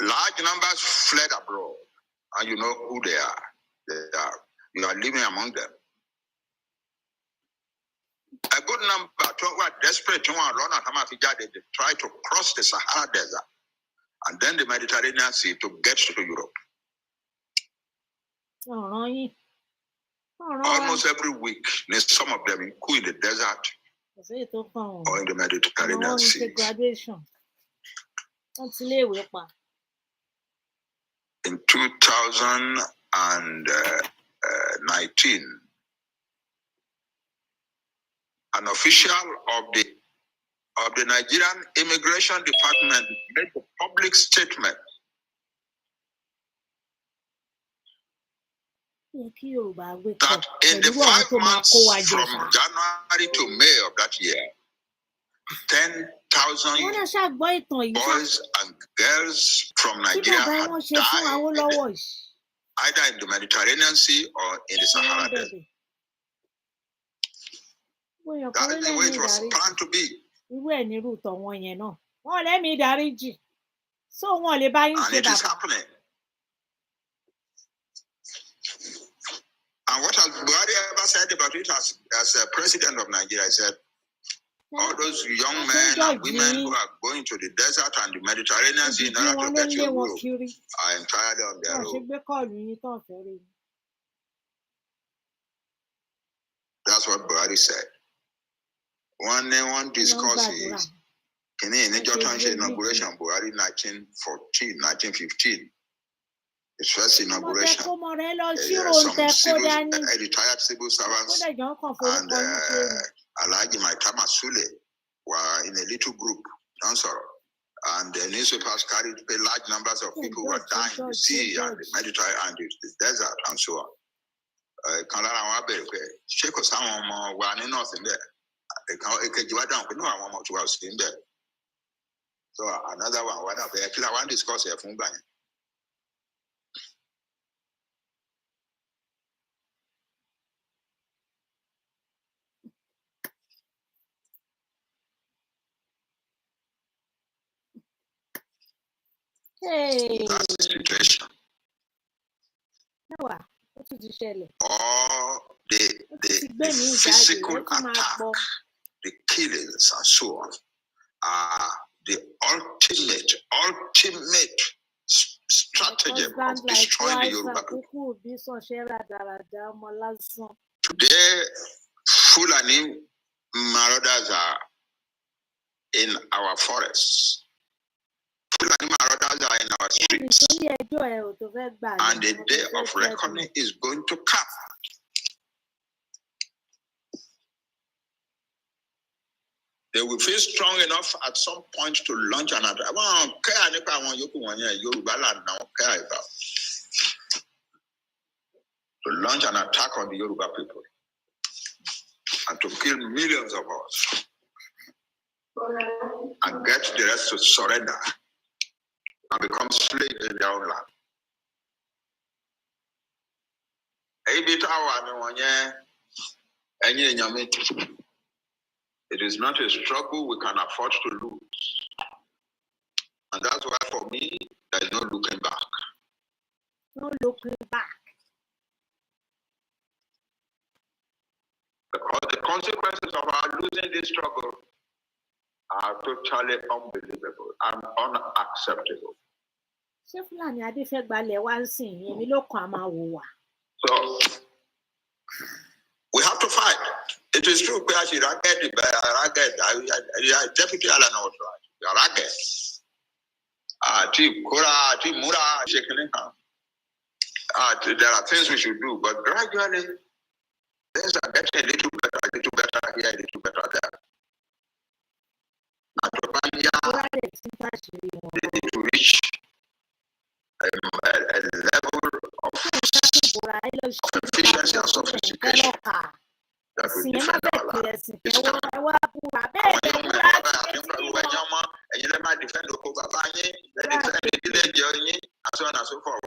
Large large numbers fled abroad, and you know who they are. You are living among them. A good number who are desperate to run they try to cross the Sahara Desert and then the Mediterranean Sea to get to Europe. Almost every week, some of them in the desert or in the Mediterranean Sea. In 2019, an official of the Nigerian Immigration Department made a public statement that in the 5 months from January to May of that year, 10,000 boys and girls from Nigeria had died either in the Mediterranean Sea or in the Sahara Desert. That is the way it was planned to be. And it is happening. And what has Buhari ever said about it as a president of Nigeria? He said, all those young men and women who are going to the desert and the Mediterranean Sea in order to get to Europe are entirely on their own. That's what Buhari said. One discourse is in the inauguration of Buhari 1915. His first inauguration. Some retired civil servants and Alhaji Maitama Sule were in a little group, and the newspapers carried large numbers of people who were dying in the sea and the Mediterranean and the desert and so on. So another one discuss here from Banya. That's the situation. Or the physical attack, the killings and so on, are the ultimate stratagem of destroying the Yoruba people. Today, Fulani marauders are in our forests. Fulani marauders are in our streets. And the day of reckoning is going to come. They will feel strong enough at some point to launch an attack. To launch an attack on the Yoruba people and to kill millions of us and get the rest to surrender and become slaves in their own land. It is not a struggle we can afford to lose. And that's why for me, there is no looking back. No looking back. Because the consequences of our losing this struggle are totally unbelievable and unacceptable. So, we have to fight. It is true, Deputy Alan was right. There are things we should do, but gradually things are getting a little better here, a little better there. They need to reach a level of efficiency and sophistication that will defend our land. It's time. And so on and so forth.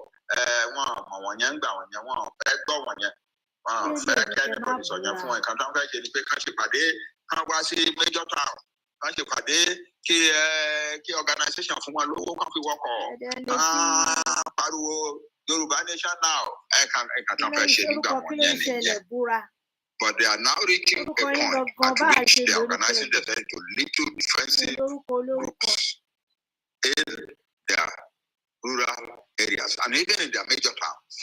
kí organization fún wọn lówó kan fi wọkọ̀ pariwo Yoruba Nation now ẹ̀ka tán fẹ́ ṣe nígbà wọn yẹn nìyẹn. But they are now reaching a point at which they are organizing themselves into little defensive groups in their rural areas and even in their major towns.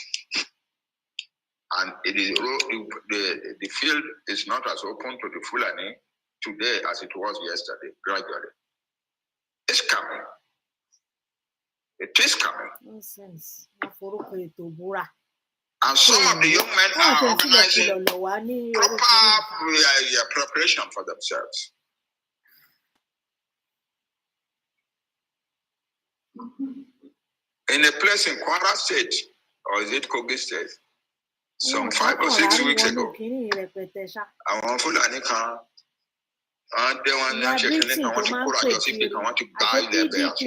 And it is the field is not as open to the Fulani today as it was yesterday, gradually. It's coming. It is coming. Nonsense. And some of the young men are organizing proper preparation for themselves. In a place in Kwara State, or is it Kogi State, some 5 or 6 weeks ago, àwọn Fulani kan dé wọn ní àṣekínní kan wọ́n ti kóra jọ síbi kan wọ́n ti gbá ilẹ̀ bẹ́ẹ̀ àṣọ.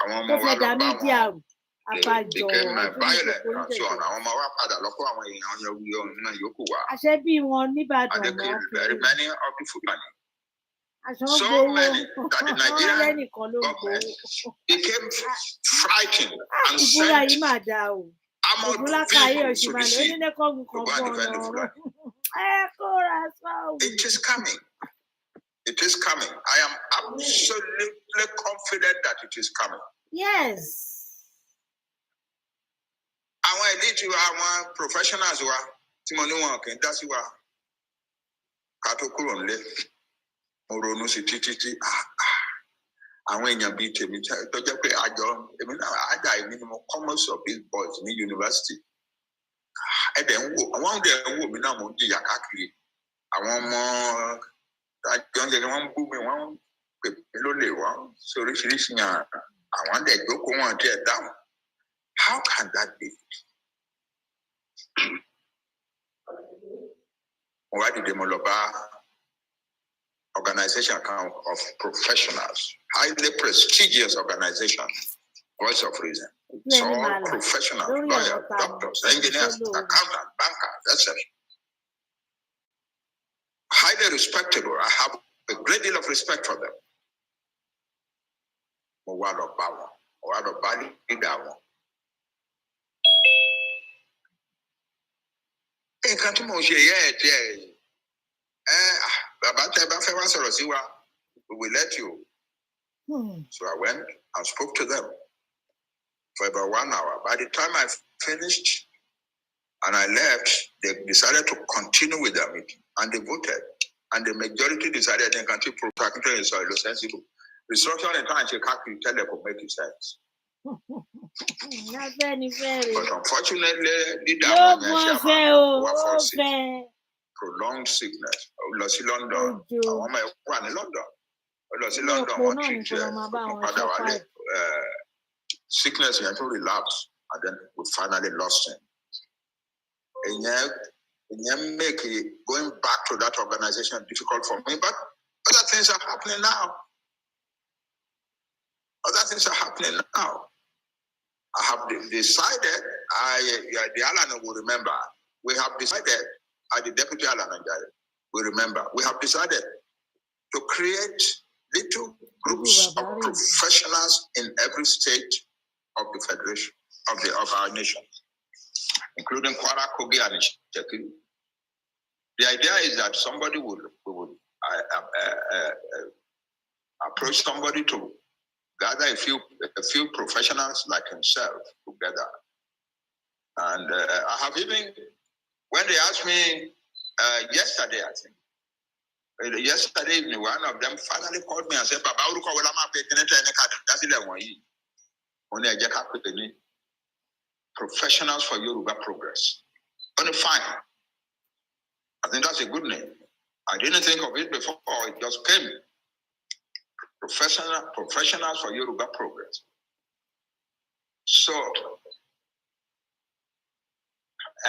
Àwọn ọmọ wa lọ bá wọn. They became violent and so on. Àwọn ọmọ wa padà lọ kó àwọn èèyàn yẹn wí ọ̀hún náà yòókù wá. And they killed very many of the Fulani. So many that the Nigerian government became frightened and sent armored vehicles to the sea to go and defend the Fulani. It is coming. It is coming. I am absolutely confident that it is coming. Yes. Àwọn elite wa, àwọn professionals wa, tí mo ní wọn kì í dá sí wa, ká tó kúrò nílé, mo ronú sí títí, àwọn èèyàn bíi tèmi tó jẹ́ pé èmi ni mo commerce of these boys ní university. Ẹ̀dẹ̀ ń wò, àwọn ọ̀dẹ̀ ń wò mí náà mo ń jìyà káàkiri. Àwọn ọmọ àjọǹjẹ ni wọ́n ń bú mi, wọ́n ń pè mí lólè, wọ́n sóríṣiríṣi yàn, àwọn ọ̀dẹ̀ ìjókòó wọn díẹ̀ dáhùn. How can that be? Why did the Moloba organization of professionals, highly prestigious organization, Voice of Reason? So all professionals, lawyers, doctors, engineers, accountants, bankers, etc. Highly respectable. I have a great deal of respect for them. Nǹkan tí mo ṣe yẹ ẹ̀ tí bàbá tẹ bá fẹ́ wá sọ̀rọ̀ sí wa, we will let you. So I went and spoke to them for about 1 hour. By the time I finished and I left, they decided to continue with their meeting and they voted. And the majority decided they can keep protecting soil sensible. Restructuring the time she can't tell them to make sense. But unfortunately, prolonged sickness. Lost in London. Sickness had to relapse, and then we finally lost him. And make it going back to that organization difficult for me. But other things are happening now. I have decided, the Alan will remember, we have decided, the Deputy Alan will remember, we have decided to create little groups of professionals in every state of the federation, of our nation, including Kwara, Kogi, and Sheki. The idea is that somebody would approach somebody to gather a few professionals like himself together. And I have even, when they asked me yesterday, I think, yesterday evening, one of them finally called me and said, Baba, professionals for Yoruba progress. Only fine. I think that's a good name. I didn't think of it before, it just came. Professionals for Yoruba progress. So,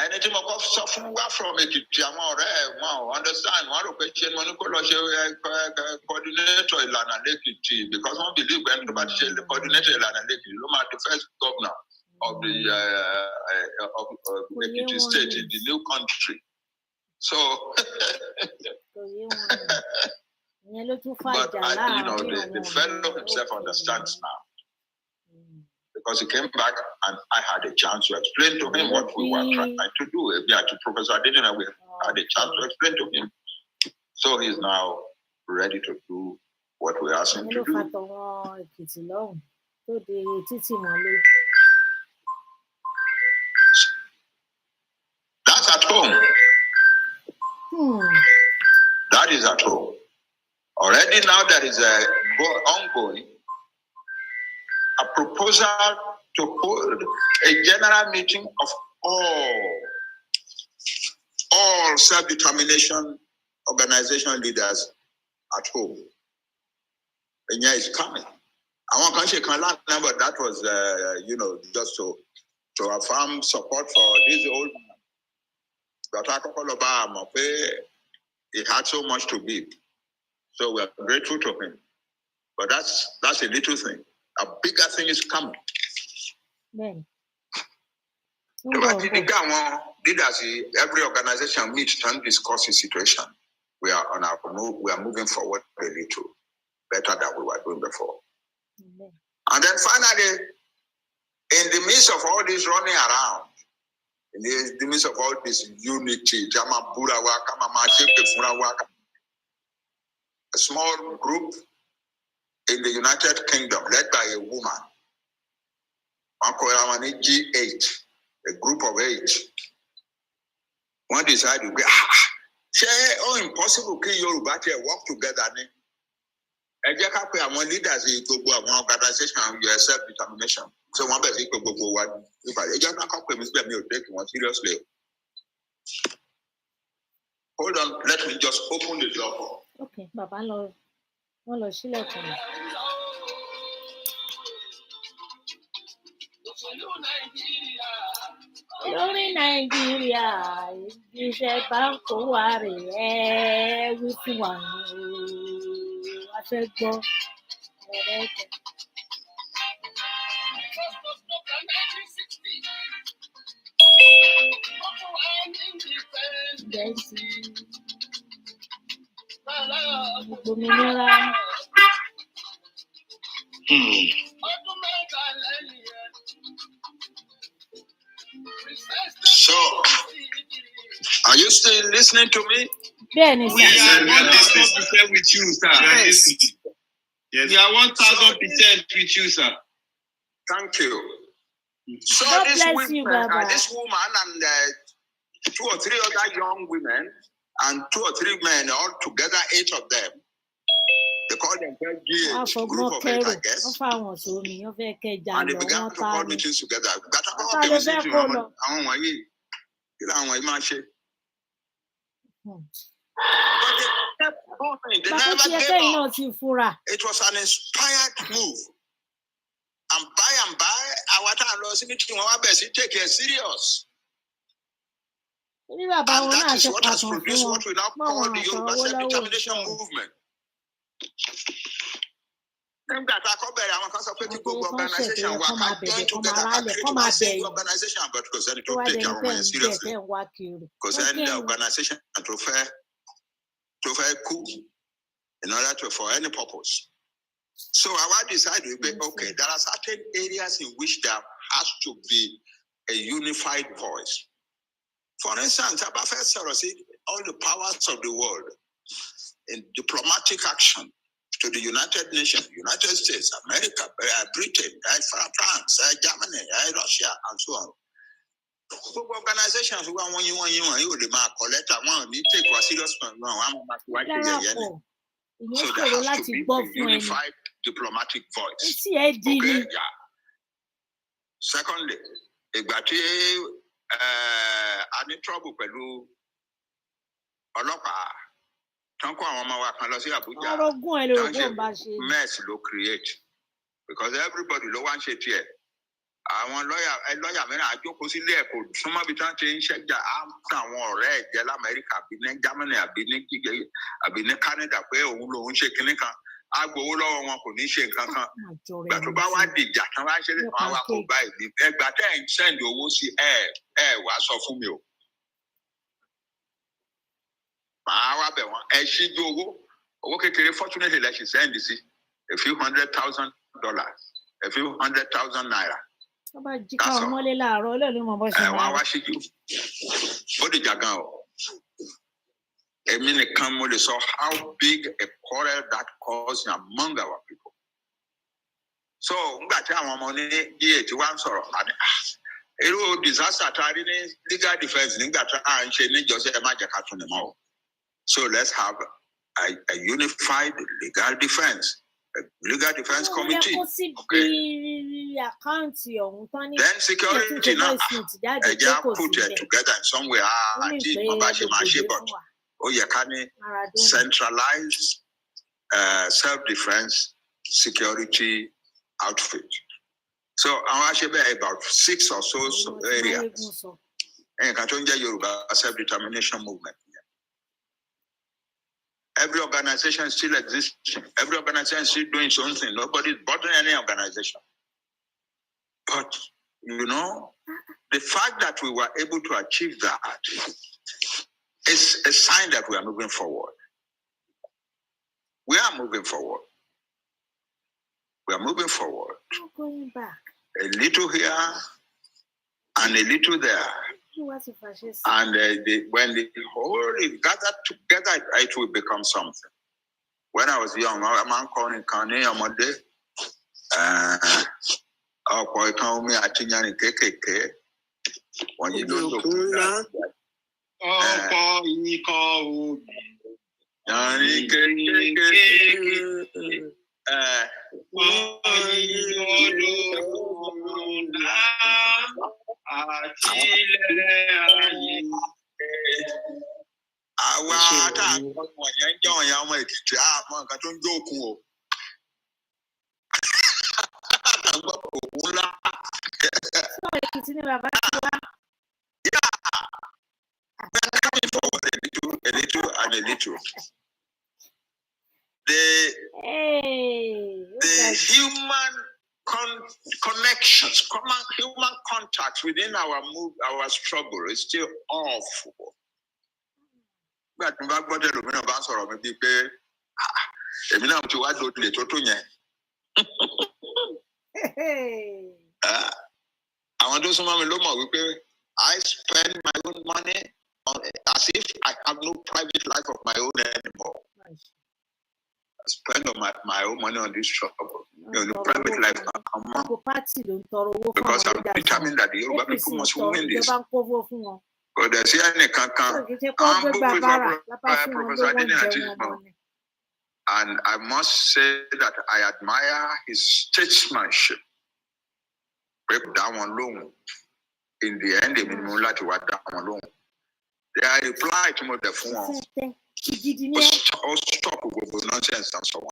anything of suffering from it, understand one location, one coordinator Ilana Lekiti, because one believe when the coordinator Ilana Lekiti, the first governor of the Ekiti state in the new country. So But the fellow himself understands now. Because he came back and I had a chance to explain to him what we were trying to do. Yeah, to Professor, I didn't know we had a chance to explain to him. So he's now ready to do what we asked him to do. That's at home. That is at home. Already now there is ongoing a proposal to hold a general meeting of all self-determination organization leaders at home. And yeah, it's coming. I want to can last number that was just to affirm support for this old man. But I call Obama, he had so much to give. So we are grateful to him. But that's a little thing. A bigger thing is coming. Leaders, every organization meets and discuss the situation. We are on our move. We are moving forward a little better than we were doing before. And then finally, in the midst of all this running around, in the midst of all this unity, a small group in the United Kingdom led by a woman, G8, a group of 8, one decided, impossible to Yoruba work together. Leaders organization self-determination. So one better seriously. Hold on, let me just open the door. Okay, Baba Lord. Lórí Nàìjíríà, iṣẹ́ bá ń kó wa rè wí fún wa a fẹ́ gbọ́ ẹ̀rẹ́kẹ̀. Òmìnira. So, are you still listening to me? Yes, we are 100% with you, sir. Yes. We are 1000% with you, sir. Thank you. So God this bless you, Baba. This woman and 2 or 3 other young women and 2 or 3 men, all together, 8 of them. They call themselves GH, group of 8, I guess. And they began to call meetings together. But they never gave up. It was an inspired move. And by, our time lost meeting, take it serious. And that is what has produced what we now call the Yoruba self-determination movement. That organization were joined together organization, but because then it will take our money seriously. Because then the organization to fair cool in order to for any purpose. So I decided, okay, there are certain areas in which there has to be a unified voice. For instance, all the powers of the world in diplomatic action to the United Nations, United States, America, Britain, France, Germany, Russia, and so on. Organizations who are you collect take a serious so there has to be a unified diplomatic voice. Okay, yeah. Secondly, any trouble mess will create because everybody don't want shit here. I want lawyer men I joke with some of it check the red yellow America, Germany, I've been Canada, where we shaking I go along one condition but about what did Jack and I said I could buy the egg but then send you will see air was off from you. Okay, fortunately, like she said, you see, a few $100,000, a few 100,000 naira. That's all. What did you go? A minute come when they saw how big a quarrel that caused among our people. So, money, it disaster, legal defense, so let's have a unified legal defense. Legal defense committee. Okay. Then security now put it together in somewhere. Centralized self-defense security outfit. So I'm actually about 6 or so areas. And Yoruba self-determination movement. Every organization is still existing. Every organization is still doing something. Nobody is bothering any organization. But, the fact that we were able to achieve that is a sign that we are moving forward. We are moving forward. We are moving forward. Not going back. A little here and a little there. And when the whole is gathered together, it will become something. When I was young, a man called in Kanye Amade, when you don't look a little. The human connections, human contacts within our struggle is still awful. But I want to do I spend my own money as if I have no private life of my own anymore. I spend my own money on this struggle. No private life can come on. Because I'm determined that the Yoruba people must win this. But there's any and I must say that I admire his statesmanship. Break down alone. In the end, they mean to what down alone. They reply to the phone. Stop with nonsense and so on.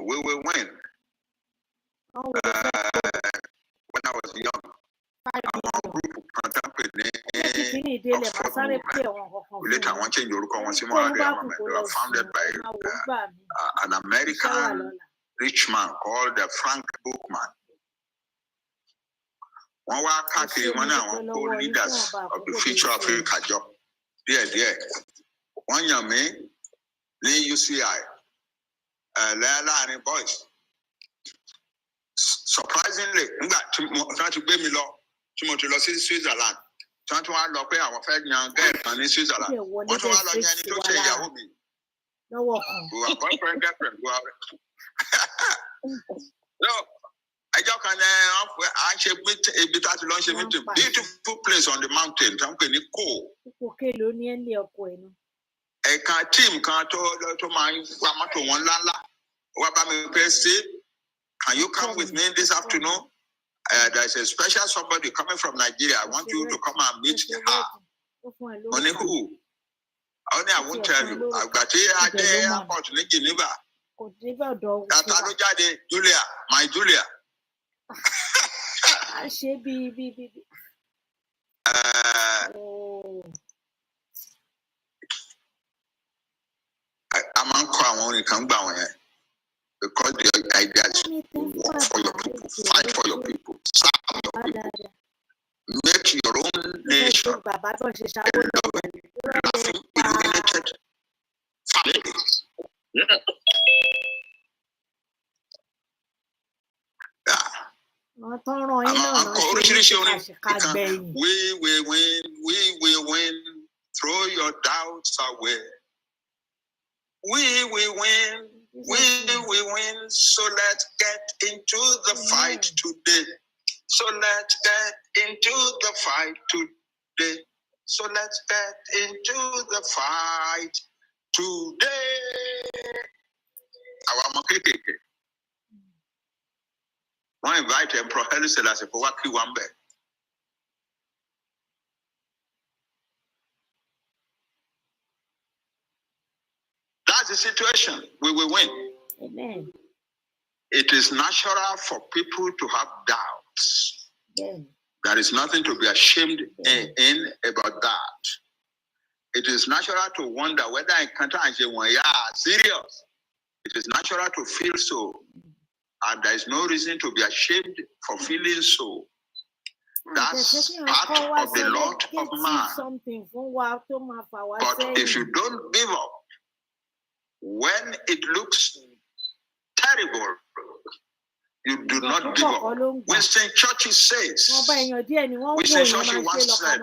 We will win. When I was young, a group later one change founded by an American rich man called Frank Bookman. One were leaders of the future Africa job. There. One young man, UCI, Lara and boys. Surprisingly, trying to pay me law to Switzerland. Trying to unlock our fed young girl in Switzerland. What was I to say, Yahoo? No, who are boyfriend, girlfriend, who are. No, I just can actually meet a bit at lunch meeting. Beautiful place on the mountain. A team can't to my Wamato one lala. Wabami Pesti. Can you come with me this afternoon? There's a special somebody coming from Nigeria. I want you to come and meet her. Money who? Only I won't tell you. I've got here at the airport in Geneva. Julia, my Julia. I'm on come down here because the idea is work for your people, fight for your people, serve your people, make your own name nation, a laughing, illuminated family. Yeah. We will win, throw your doubts away. We will win, so let's get into the fight today. So let's get into the fight today. So let's get into the fight today. Our makeke. I invite Emperor Haile Selassie for Waki Wambe. That's the situation. We will win. Amen. It is natural for people to have doubts. Amen. There is nothing to be ashamed in about that. It is natural to wonder whether I can't serious. It is natural to feel so. And there is no reason to be ashamed for feeling so. That's part of the lot of man. But if you don't give up, when it looks terrible, you do not give up. Winston Churchill says, Winston Churchill once said,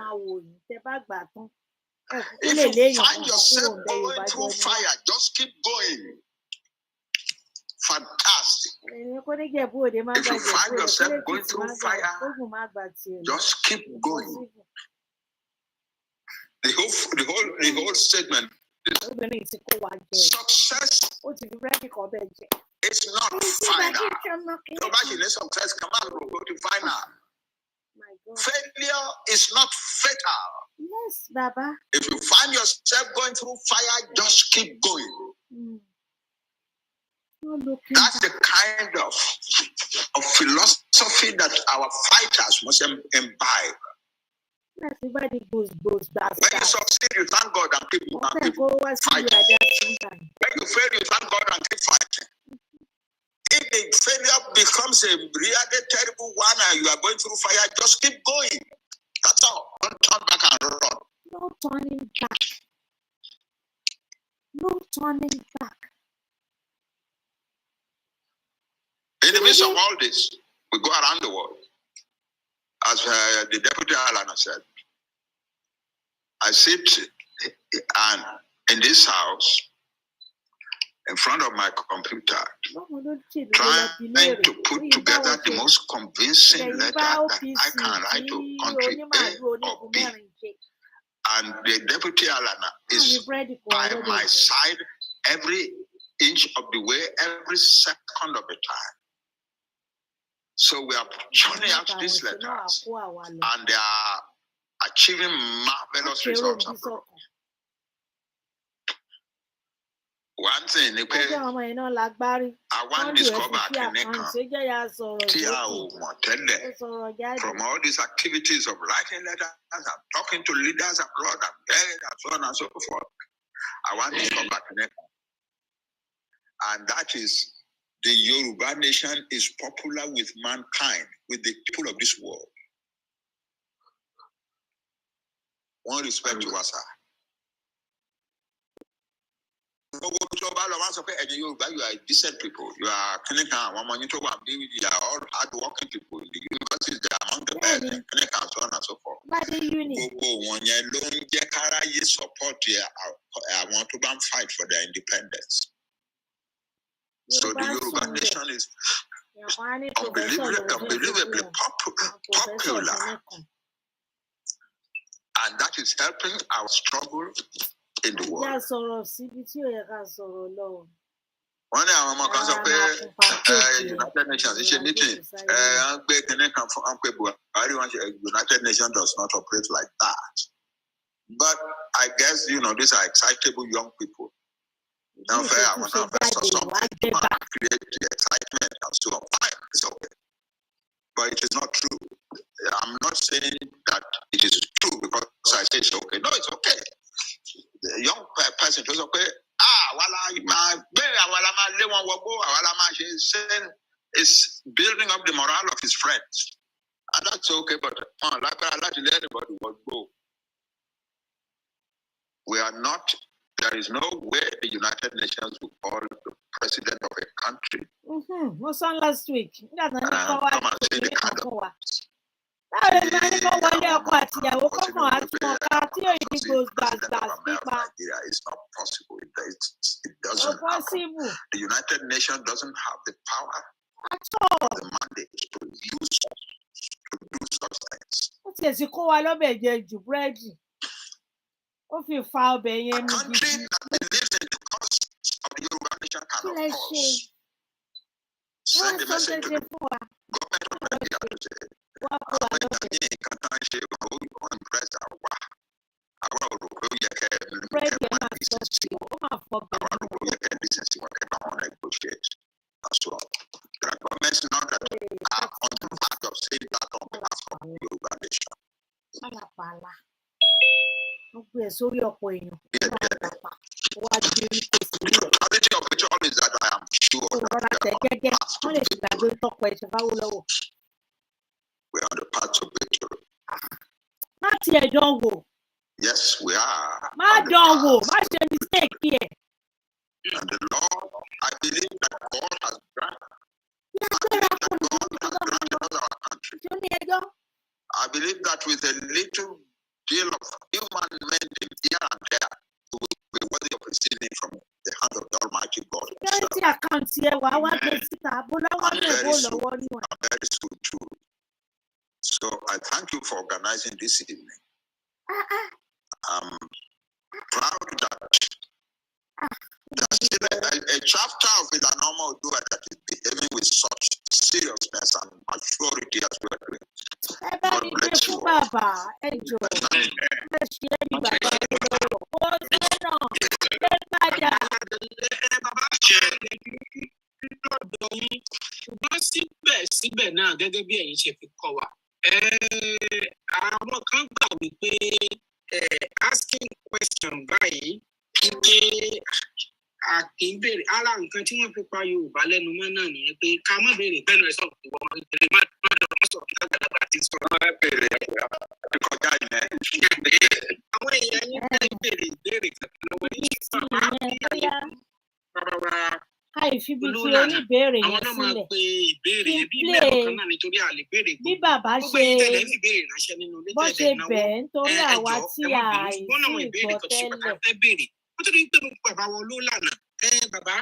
if you find yourself going through fire, just keep going. Fantastic. If you find yourself going through fire, just keep going. The whole statement is success is not final. Nobody in success come out will go to final. Failure is not fatal. Yes, Baba. If you find yourself going through fire, just keep going. That's the kind of philosophy that our fighters must imbibe. When you succeed, you thank God and keep fighting. When you fail, you thank God and keep fighting. If the failure becomes a really terrible one and you are going through fire, just keep going. That's all. Don't turn back and run. No turning back. No turning back. In the midst of all this, we go around the world. As the Deputy Alana said, I sit in this house in front of my computer, trying to put together the most convincing letter that I can write to country A or B. And the Deputy Alana is by my side every inch of the way, every second of the time. So we are churning out these letters, and they are achieving marvelous results. One thing, I want to discover from all these activities of writing letters and talking to leaders abroad and so on and so forth. I want to discover and that is the Yoruba nation is popular with mankind, with the people of this world. One respect to us. You are decent people. You are all hard-working people. The universities, they are among the best, and so on and so forth. I want to fight for their independence. So the Yoruba nation is unbelievably popular. And that is helping our struggle in the world. One day, I'm going to United Nations. It's a meeting. United Nations does not operate like that. But I guess, these are excitable young people. Now, I want to invest or something to create the excitement and so on. Fine, it's okay. But it is not true. I'm not saying that it is true because I say it's okay. No, it's okay. The young person is okay. Is building up the morale of his friends And that's okay, but like I let anybody will go. We are not, there is no way the United Nations will call the president of a country. What's on last week? Come and say the kind of Nigeria is not possible. It doesn't happen. The United Nations doesn't have the power or the mandate to do such things. Ó tiẹ̀ sì kó wa lọ́bẹ̀ jẹ jù búrẹ́dì. Ó fi fa ọbẹ̀ yẹn A mu country gidi. that believes in the cause of the Yoruba nation can, Kí of lẹ ṣe? course, Wọ́n send a sọ message to tẹ́tẹ́ the fún wa. government of Nigeria to say, Wọ́n kó wa lọ́bẹ̀. Búrẹ́dì ẹ̀ máa sọ sí o, ó máa fọ bẹ̀ yẹn. There are governments now that are on the path of saying that on behalf of the Yoruba nation. Pálapàla. Wọ́n gbé ẹ̀ sórí ọ̀pọ̀ èèyàn. Ó máa dàpà. Ó wá di orí kò sí The totality of it all is that I am sure rọra that tẹ̀ we gẹ́gẹ́. are on the path to Wọ́n lè ti gbàgbé tọkọ ẹ̀ ṣe fáwọ́ lọ́wọ́. we are on the path to victory. Má tiẹ̀ dán wò. Yes, we are. Má on the dán wò. path. Má ṣe mistake yẹ. And the Lord, I believe that God has granted Lágbára kò ní us our country. tó ní ẹjọ́. I believe that with a little deal of human mending here and there, we will be worthy of receiving from the hand of the Almighty God himself. Security account yẹ wá wá gbé síta. Bọ́láwọ́ And náà bó very soon, lọ́wọ́ níwọ̀n. and very soon too. So I thank you for organizing this evening. I'm proud that there's still a chapter of the normal doer that is behaving with such seriousness and maturity as we are doing. Ẹ bá God mi gbé bless fún you all. bàbá ẹ jọ. Ẹ ṣe é ní bàbá ẹ lọ́wọ́. Ó fẹ́ràn. Ẹ padà. Ṣùgbọ́n síbẹ̀síbẹ̀ náà gẹ́gẹ́ bí ẹ̀yin ṣe fi kọ́ wa àwọn kan gbà wípé asking question báyìí wípé àkínbèrè ara nǹkan tí wọ́n fi pa Yorùbá lẹ́nu mọ́ náà nìyẹn pé ká má béèrè bẹ́ẹ̀ náà sọ̀rọ̀ ìwọ ọmọ ìbéèrè má sọ̀rọ̀ ní àgbàlagbà tí ń sọ̀rọ̀. Kọjá yẹn. Àwọn èèyàn yín fẹ́ béèrè ìbéèrè kankan lọ́wọ́ yín ṣùgbọ́n bàbá wa ká ìfibi tí oníbèrè àwọn yẹn náà máa sílẹ̀. pe ìbéèrè yẹn bí mẹ́rin kan náà nítorí àlè béèrè Bí bàbá gbogbo ṣe ẹ̀yin tẹ́lẹ̀ ń ìbéèrè ránṣẹ́ nínú ilé bó tẹ́lẹ̀ ṣe náwó bẹ̀ẹ́ nítorí àwa ẹjọ́ tí ẹ má a bínú ṣùgbọ́n àwọn ìsí ìbéèrè ìgbọ́ kan tó ṣe tẹ́lẹ̀. pàtàkì fẹ́ béèrè ó tó ní pé mo bàbá wọn ló lànà bàbá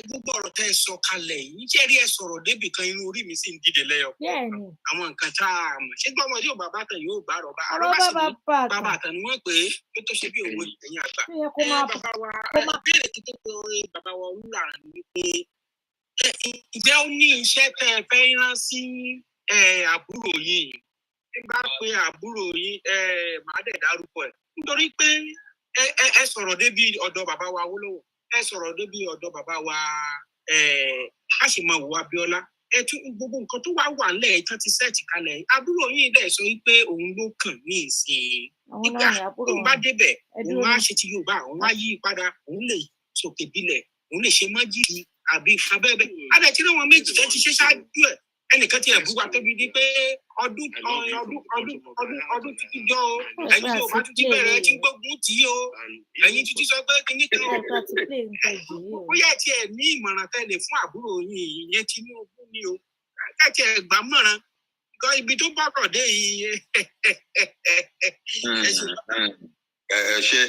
gbogbo ọ̀rọ̀ tẹ́ ẹ sọ kalẹ̀ yìí jẹ́ rí ẹ sọ̀rọ̀ débì kan inú orí mi sì ń dìde lẹ́yọ̀ Bẹ́ẹ̀ni. àwọn nǹkan tá a mọ̀ ṣé gbọ́mọ yóò bàbá tán yóò bá rọ̀ bá Ọ̀rọ̀ àrọ́ bá sì ní bàbá bàbá àtàn. àtàn ni wọ́n pè é pé tó ṣe bí òwe ẹ̀yìn àgbà Ó yẹ kó máa bàbá wa kó máa ìbéèrè tí tó pe bàbá wa olùlànà ni wípé ǹjẹ́ ó ní iṣẹ́ tẹ́ ẹ fẹ́ rán sí àbúrò yìí tí bá pe àbúrò yìí màá dẹ̀ dárúkọ ẹ̀ nítorí pé ẹ sọ̀rọ̀ débi ọ̀dọ̀ bàbá wa Awólọ́wọ̀ ẹ sọ̀rọ̀ débi ọ̀dọ̀ bàbá wa Àṣìmọ̀wò Abíọ́lá ẹ tún gbogbo nǹkan tó wá wà nílẹ̀ ẹ̀ tán ti sẹ́ẹ̀tì kalẹ̀ àbúrò yìí dẹ̀ sọ wípé òun ló kàn ní ìsìn àwọn ìgbà náà ní àbúrò tóun bá wọn. débẹ̀ Ẹ òun dúró á ní. ṣe ti Yorùbá òun á yí padà òun lè sòkè bílẹ̀ òun lè ṣe májìlì àbí abẹ́bẹ́ adẹ̀ tí wọ́n méjì tẹ́ ti ṣe ṣáájú ẹ̀ ẹnìkan ti ẹ̀bùn wa tóbi di pé ọdún títí jọ o ẹ̀yin Yorùbá tún ti bẹ̀rẹ̀ ẹ ti gbógun tì í o ẹ̀yin títí sọ pé kíní kan o Ẹ̀ka ti play nǹkan jù yìí o. bóyá tí ẹ ní ìmọ̀ràn tẹ́lẹ̀ fún àbúrò yín ìyẹn Tinubu ni o ẹ ti ẹ gbà mọ̀ràn gan ibi tó bọ̀rọ̀ dé yìí ẹ ṣe. Ṣe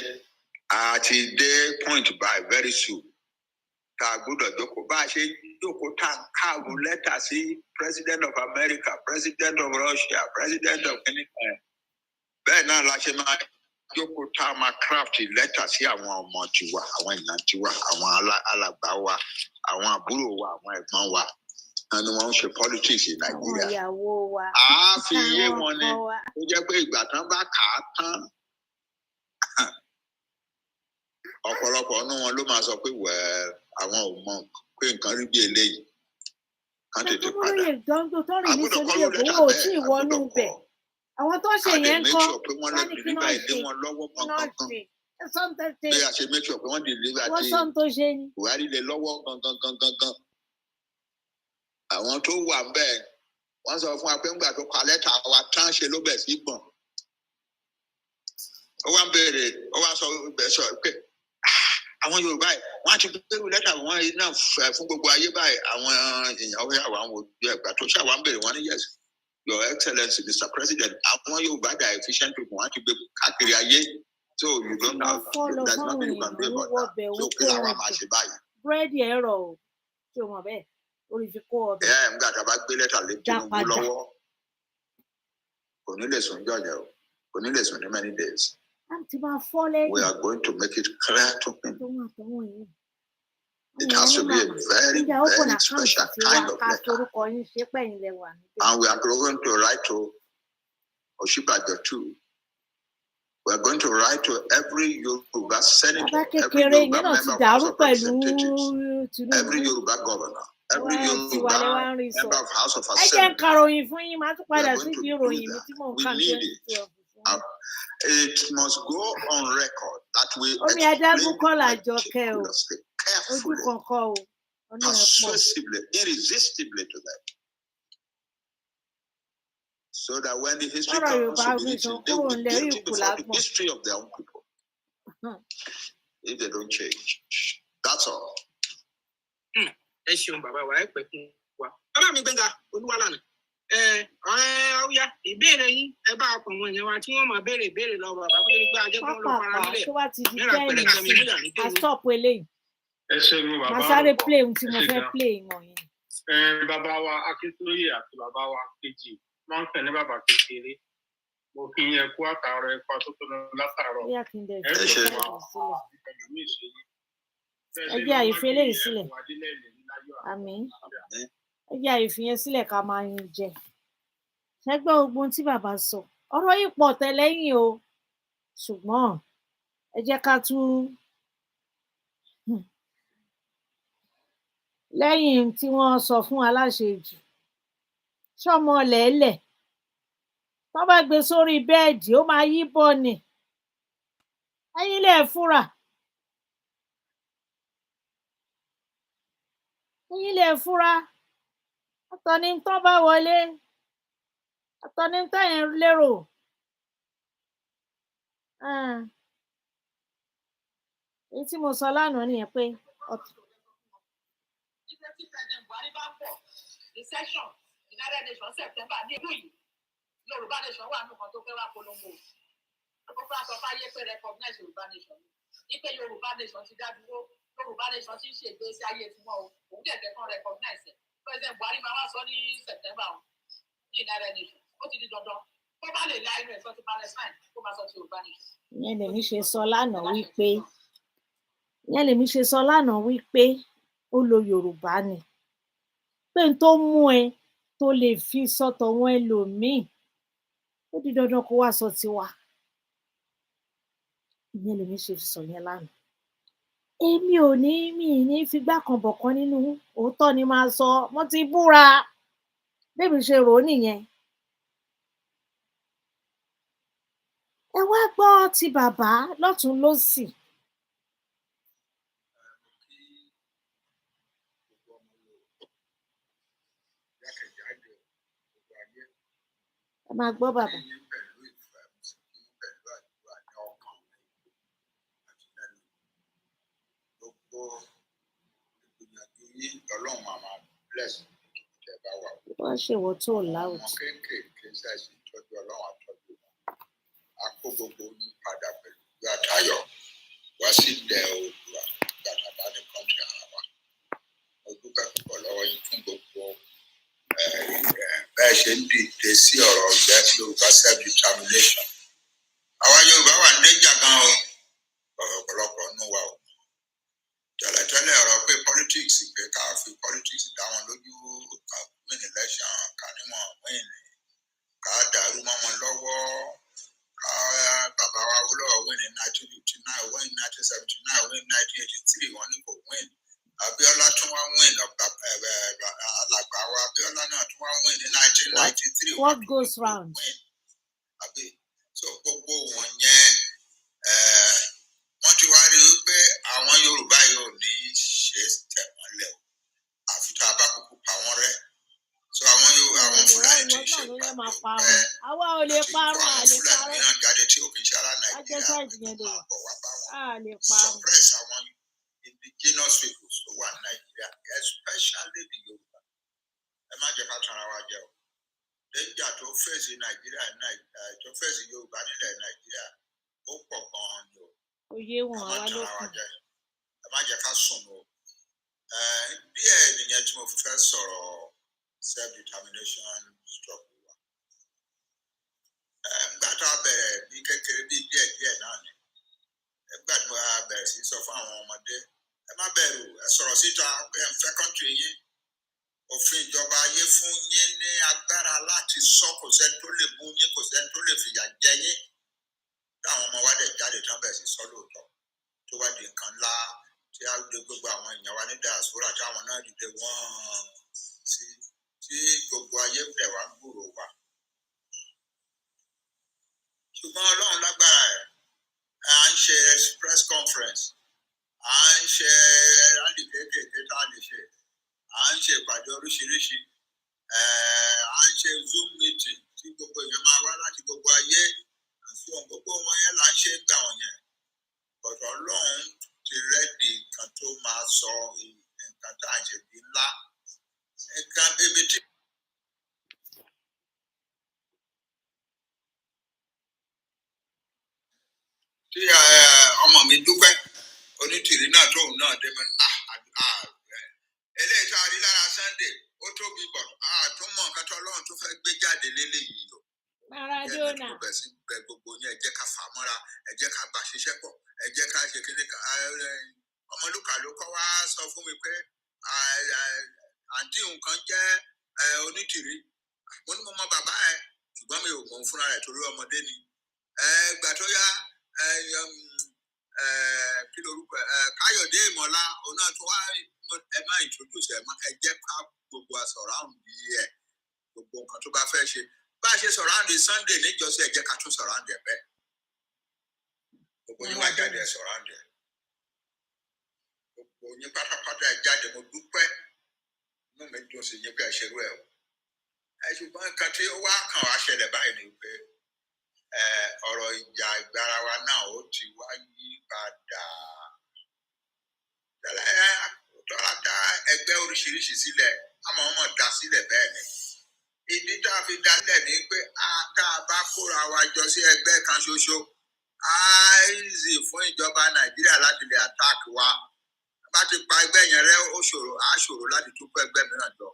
a ti dé point by very soon tá a gbọ́dọ̀ jókòó bá a ṣe jókòó tá a káàbù lẹ́tà sí President of America, President of Russia, President of Kenya. Bẹ́ẹ̀ náà la ṣe máa jókòó tá a máa craft lẹ́tà sí àwọn ọmọ tiwa, àwọn èèyàn tiwa, àwọn alàgbà wa, àwọn àbúrò wa, àwọn ẹ̀gbọ́n wa. Wọ́n ní wọ́n ń ṣe politics ní Àwọn Nàìjíríà. ìyàwó wa. A fi yé Àwọn wọn ni ọkọ wa. ó jẹ́ pé ìgbà tán bá kà á tán ọ̀pọ̀lọpọ̀ ọ̀nù wọn ló máa sọ pé wẹ́ẹ́ àwọn ò mọ pé nǹkan rí bí eléyìí kán tètè padà. Olóyè Dọ́ńdó tó rìn ní Agbọ́dọ̀ kọ́ sórí ló èkó lẹ́tà wọn ò bẹ́ẹ̀, tí ì wọnú agbọ́dọ̀ bẹ̀. kọ́. Àwọn tó ṣe A lè yẹn ń make kọ́. sure pé wọ́n lè Wọ́n ní kí deliver náà ilé ṣe. wọn lọ́wọ́ Kí náà gangan. ṣe. Ẹ sọ́n tó ṣe. Bí a ṣe make sure pé wọ́n deliver Wọ́n ti sọ́n tó ṣe ni. Buhari lé lọ́wọ́ gangan. Àwọn tó wà bẹ́ẹ̀ wọ́n sọ fún wa pé ńgbà tó kọ lẹ́tà wa tán ṣe ló bẹ̀ sí gbọ̀n. Ó wá béèrè, ó wá sọ pé àwọn Yorùbá yìí wọ́n á ti gbé lẹ́tà wọn náà fún gbogbo ayé báyìí àwọn èèyàn ó yà wá wò bí ẹgbà tó ṣàwọn béèrè wọn ní yes Your Excellency Mr. President àwọn Yorùbá dà efficient people wọ́n á ti gbé káàkiri ayé so you don't have there's nothing you can do about that so kí làwọn máa ṣe báyìí. Búrẹ́dì ẹ̀rọ o tí o mọ̀ bẹ́ẹ̀ orí fi kó ọbẹ̀. Nígbà tá a bá gbé lẹ́tà lé Tinubu lọ́wọ́ kò ní lè sùn jọ̀jẹ̀ o kò ní lè sùn ní many days. We are going to make it clear to him. It has to be a very, very special kind of letter. And we are going to write to Oshibajo too. We are going to write to every Yoruba senator, every Yoruba member of the House of Representatives, every Yoruba governor, every Yoruba member of House of Assembly. We need it. It must go on record that we explain carefully, persuasively, irresistibly to them. So that when the history comes to meeting, they will be guilty before the history of their own people. If they don't change. That's all. Ìbéèrè yín ẹ bá ọkàn wọn yẹn wá tí wọ́n máa béèrè ìbéèrè lọ bàbá kó lè gbé ajẹkùn lọ fara nílẹ̀. Tó bá ti di tẹ́ẹ̀nì a stop eléyìí. Ẹ ṣeun bàbá. Màá sáré play ohun tí mo fẹ́ play wọ̀nyẹn. Bàbá wa Akíntóyè àti bàbá wa Kejì máa ń tẹ̀ ní bàbá kékeré. Mo fi yẹn kú àtàrọ̀ ẹ̀kọ́ tó tó lọ látàrọ̀. Ẹ jẹ́ àyèfi eléyìí sílẹ̀. Àmín. Ẹ jẹ́ àyèfi yẹn sílẹ̀ ká máa yín jẹ. Ṣẹ́gbẹ́ ogun tí bàbá sọ. Ọ̀rọ̀ yìí pọ̀ tẹ́lẹ́yìn o. Ṣùgbọ́n ẹ jẹ́ ká tún lẹ́yìn tí wọ́n sọ fún aláṣejù. Ṣọ́mọ lẹ́lẹ̀. Tọ́ bá gbé sórí bẹ́ẹ̀dì ó máa yí bọ́ ni. Ẹ̀yin lè fúnra. Ẹ̀yin lè fúnra. Ọ̀tọ̀ ni tọ́ bá wọlé. Ọ̀tọ̀ ni tẹ́yin lérò. Èyí tí mo sọ lánàá nìyẹn pé Session United Nations September ní ìlú yìí Yorùbá Nation wà nù kan tó fẹ́ wá polongo ó fẹ́ sọ fáyé pé recognize Yorùbá Nation ní pé Yorùbá Nation ti dá dúró Yorùbá Nation ti ń ṣe ìgbésí ayé tiwọn o òun dẹ̀ kan recognize ẹ̀ President Buhari máa wá sọ ní September ní United Nations ó ti di dandan tó bá lè la inú ẹ̀ sọ ti Palestine tó máa sọ ti Yorùbá Nation. Ìyẹn lèmi ṣe sọ lánàá wípé ó lo Yorùbá ni pé n tó mú ẹ tó lè fi sọ́tọ̀ wọn ẹlòmíì ó di dandan kó wá sọ tiwa. Ìyẹn lèmi ṣe sọ yẹn lánàá. Èmi ò ní figbá kan bọ̀kan nínú òótọ́ ni máa sọ wọ́n ti búra bébí ṣe rò ó nìyẹn. Ẹ wá gbọ́ ti bàbá lọ́tùn lósì. Ẹ máa gbọ́ bàbá. Wọ́n ṣèwọ tó loud. Akó gbogbo ní padà pẹ̀lú àtayọ̀ wá sí ilẹ̀ Oòduà gbàdàbà ní kọ́ńtì ara wa. Mo dúpẹ́ púpọ̀ lọ́wọ́ yín fún gbogbo bẹ́ẹ̀ ṣe ń dìde sí ọ̀rọ̀ ọ̀gbẹ́ Yorùbá self-determination. Àwa Yorùbá wà ní ìjà gan o ọ̀pọ̀lọpọ̀ nù wa o. Tẹ́lẹ̀tẹ́lẹ̀ ọ̀rọ̀ pé politics pé ká fi politics dá wọn lójú ká win election ká níwọ̀n win ká dàrú mọ́ wọn lọ́wọ́. Bàbá wa Awólọ́wọ̀ win ní 1959 win 1979 win 1983 wọ́n ní kò win. Abíọ́lá tún wá win alàgbà wa Abíọ́lá náà tún wá win ní 1993 what goes round win. So gbogbo wọn yẹn wọ́n ti wá rí i pé àwọn Yorùbá yóò ní ṣe tẹ̀mọ́lẹ̀ o àfi tá a bá kúkú pa wọ́n rẹ́. So àwọn Fúlàní máa parun. Àwa ò lè parun, a lè parun. mìíràn jáde tí òkè ṣe ara A jẹ́ Nàìjíríà sáìdì yẹn lè máa bọ̀ wá bá wọn. a lè parun. Suppress àwọn indigenous peoples tó wà ní Nàìjíríà, especially the Yoruba. Ẹ má jẹ́ ká tún ara wa jẹ o. Danger tó fèsì Nàìjíríà tó fèsì Yorùbá nílẹ̀ Nàìjíríà ó pọ̀ gan-an ni o. Oyé wọn àwa ló kù. Ẹ má jẹ́ ká sùn o. Díẹ̀ nìyẹn tí mo fi fẹ́ sọ̀rọ̀ self-determination struggle wa. Nígbà tó a bẹ̀rẹ̀ bí kékeré bí díẹ̀ náà ni. Nígbà tí a bẹ̀rẹ̀ sí sọ fún àwọn ọmọdé, ẹ má bẹ̀rù, ẹ sọ̀rọ̀ síta pé ẹ ń fẹ́ country yín. Òfin ìjọba ayé fún yín ní agbára láti sọ, kò sẹ́ni tó lè mú yín, kò sẹ́ni tó lè fìyà jẹ yín. Táwọn ọmọ wa dẹ̀ jáde tán bẹ̀rẹ̀ sí sọ lóòótọ́. Tó wá di nǹkan ńlá tí a dé gbogbo àwọn èèyàn wa ní diaspora táwọn náà dìde wọ́n sí tí gbogbo ayé bẹ̀ wá ń gbòòrò wa. Ṣùgbọ́n Ọlọ́run lágbára ẹ̀, à ń ṣe press conference, à ń ṣe rally kéékèèké tá a lè ṣe, à ń ṣe ìpàdé oríṣiríṣi, à ń ṣe Zoom meeting tí gbogbo èèyàn máa wá láti gbogbo ayé, àti ohun gbogbo wọn yẹn là ń ṣe gbà wọ́n yẹn. Bọ̀dọ̀ Ọlọ́run ti rẹ́dì nǹkan tó máa sọ nǹkan tá à ń ṣe bí ńlá. Nǹkan bíbi tí ọmọ mi Dúpẹ́ Onítìrí náà tóun náà dé mọ́ eléyìí tá a rí lára Sunday ó tóbi bọ̀ tó mọ nǹkan tó Ọlọ́run tó fẹ́ gbé jáde lélẹ́yìí o. Maradona. Ẹ bẹ̀ sí bẹ gbogbo yẹn, ẹ jẹ́ ká fà á mọ́ra, ẹ jẹ́ ká bá ṣiṣẹ́ pọ̀, ẹ jẹ́ ká ṣe kíní kan. Ọmọlúkà ló kọ́ wá sọ fún mi pé àǹtí nǹkan jẹ́ Onítìrí. Mo ní mo mọ bàbá ẹ̀, ṣùgbọ́n mi ò mọ̀ fúnra rẹ̀ torí ọmọdé ni. Ìgbà tó yá kí lorúkọ Káyọ̀dé Ìmọ̀lá òun náà tó wá ẹ má introduce ẹ má ẹ jẹ́ ká gbogbo sọ̀rọ̀ àwọn bí ẹ gbogbo nǹkan tó bá fẹ́ ṣe bá a ṣe sọ̀rọ̀ àwọn Sunday níjọ́sí ẹ jẹ́ ká tún sọ̀rọ̀ àwọn bẹ́ẹ̀ gbogbo yín wá jáde ẹ sọ̀rọ̀ àwọn gbogbo yín pátápátá ẹ jáde. Mo dúpẹ́ inú mi dùn sí yín pé ẹ ṣerú ẹ o. Ṣùgbọ́n nǹkan tí ó wá kàn wá ṣẹlẹ̀ báyìí ni pé ọ̀rọ̀ ìjà ìgbára wa náà ó ti wá yí padà. Tọ́lá dá ẹgbẹ́ oríṣiríṣi sílẹ̀, àmọ́ ọmọ dá sílẹ̀ bẹ́ẹ̀ ni. Ìdí tá a fi dá sílẹ̀ ni pé tá a bá kóra wa jọ sí ẹgbẹ́ kan ṣoṣo, easy fún ìjọba Nàìjíríà láti lè attack wa. Bá ti pa ẹgbẹ́ yẹn rẹ́, á ṣòro láti tún kó ẹgbẹ́ mìíràn jọ.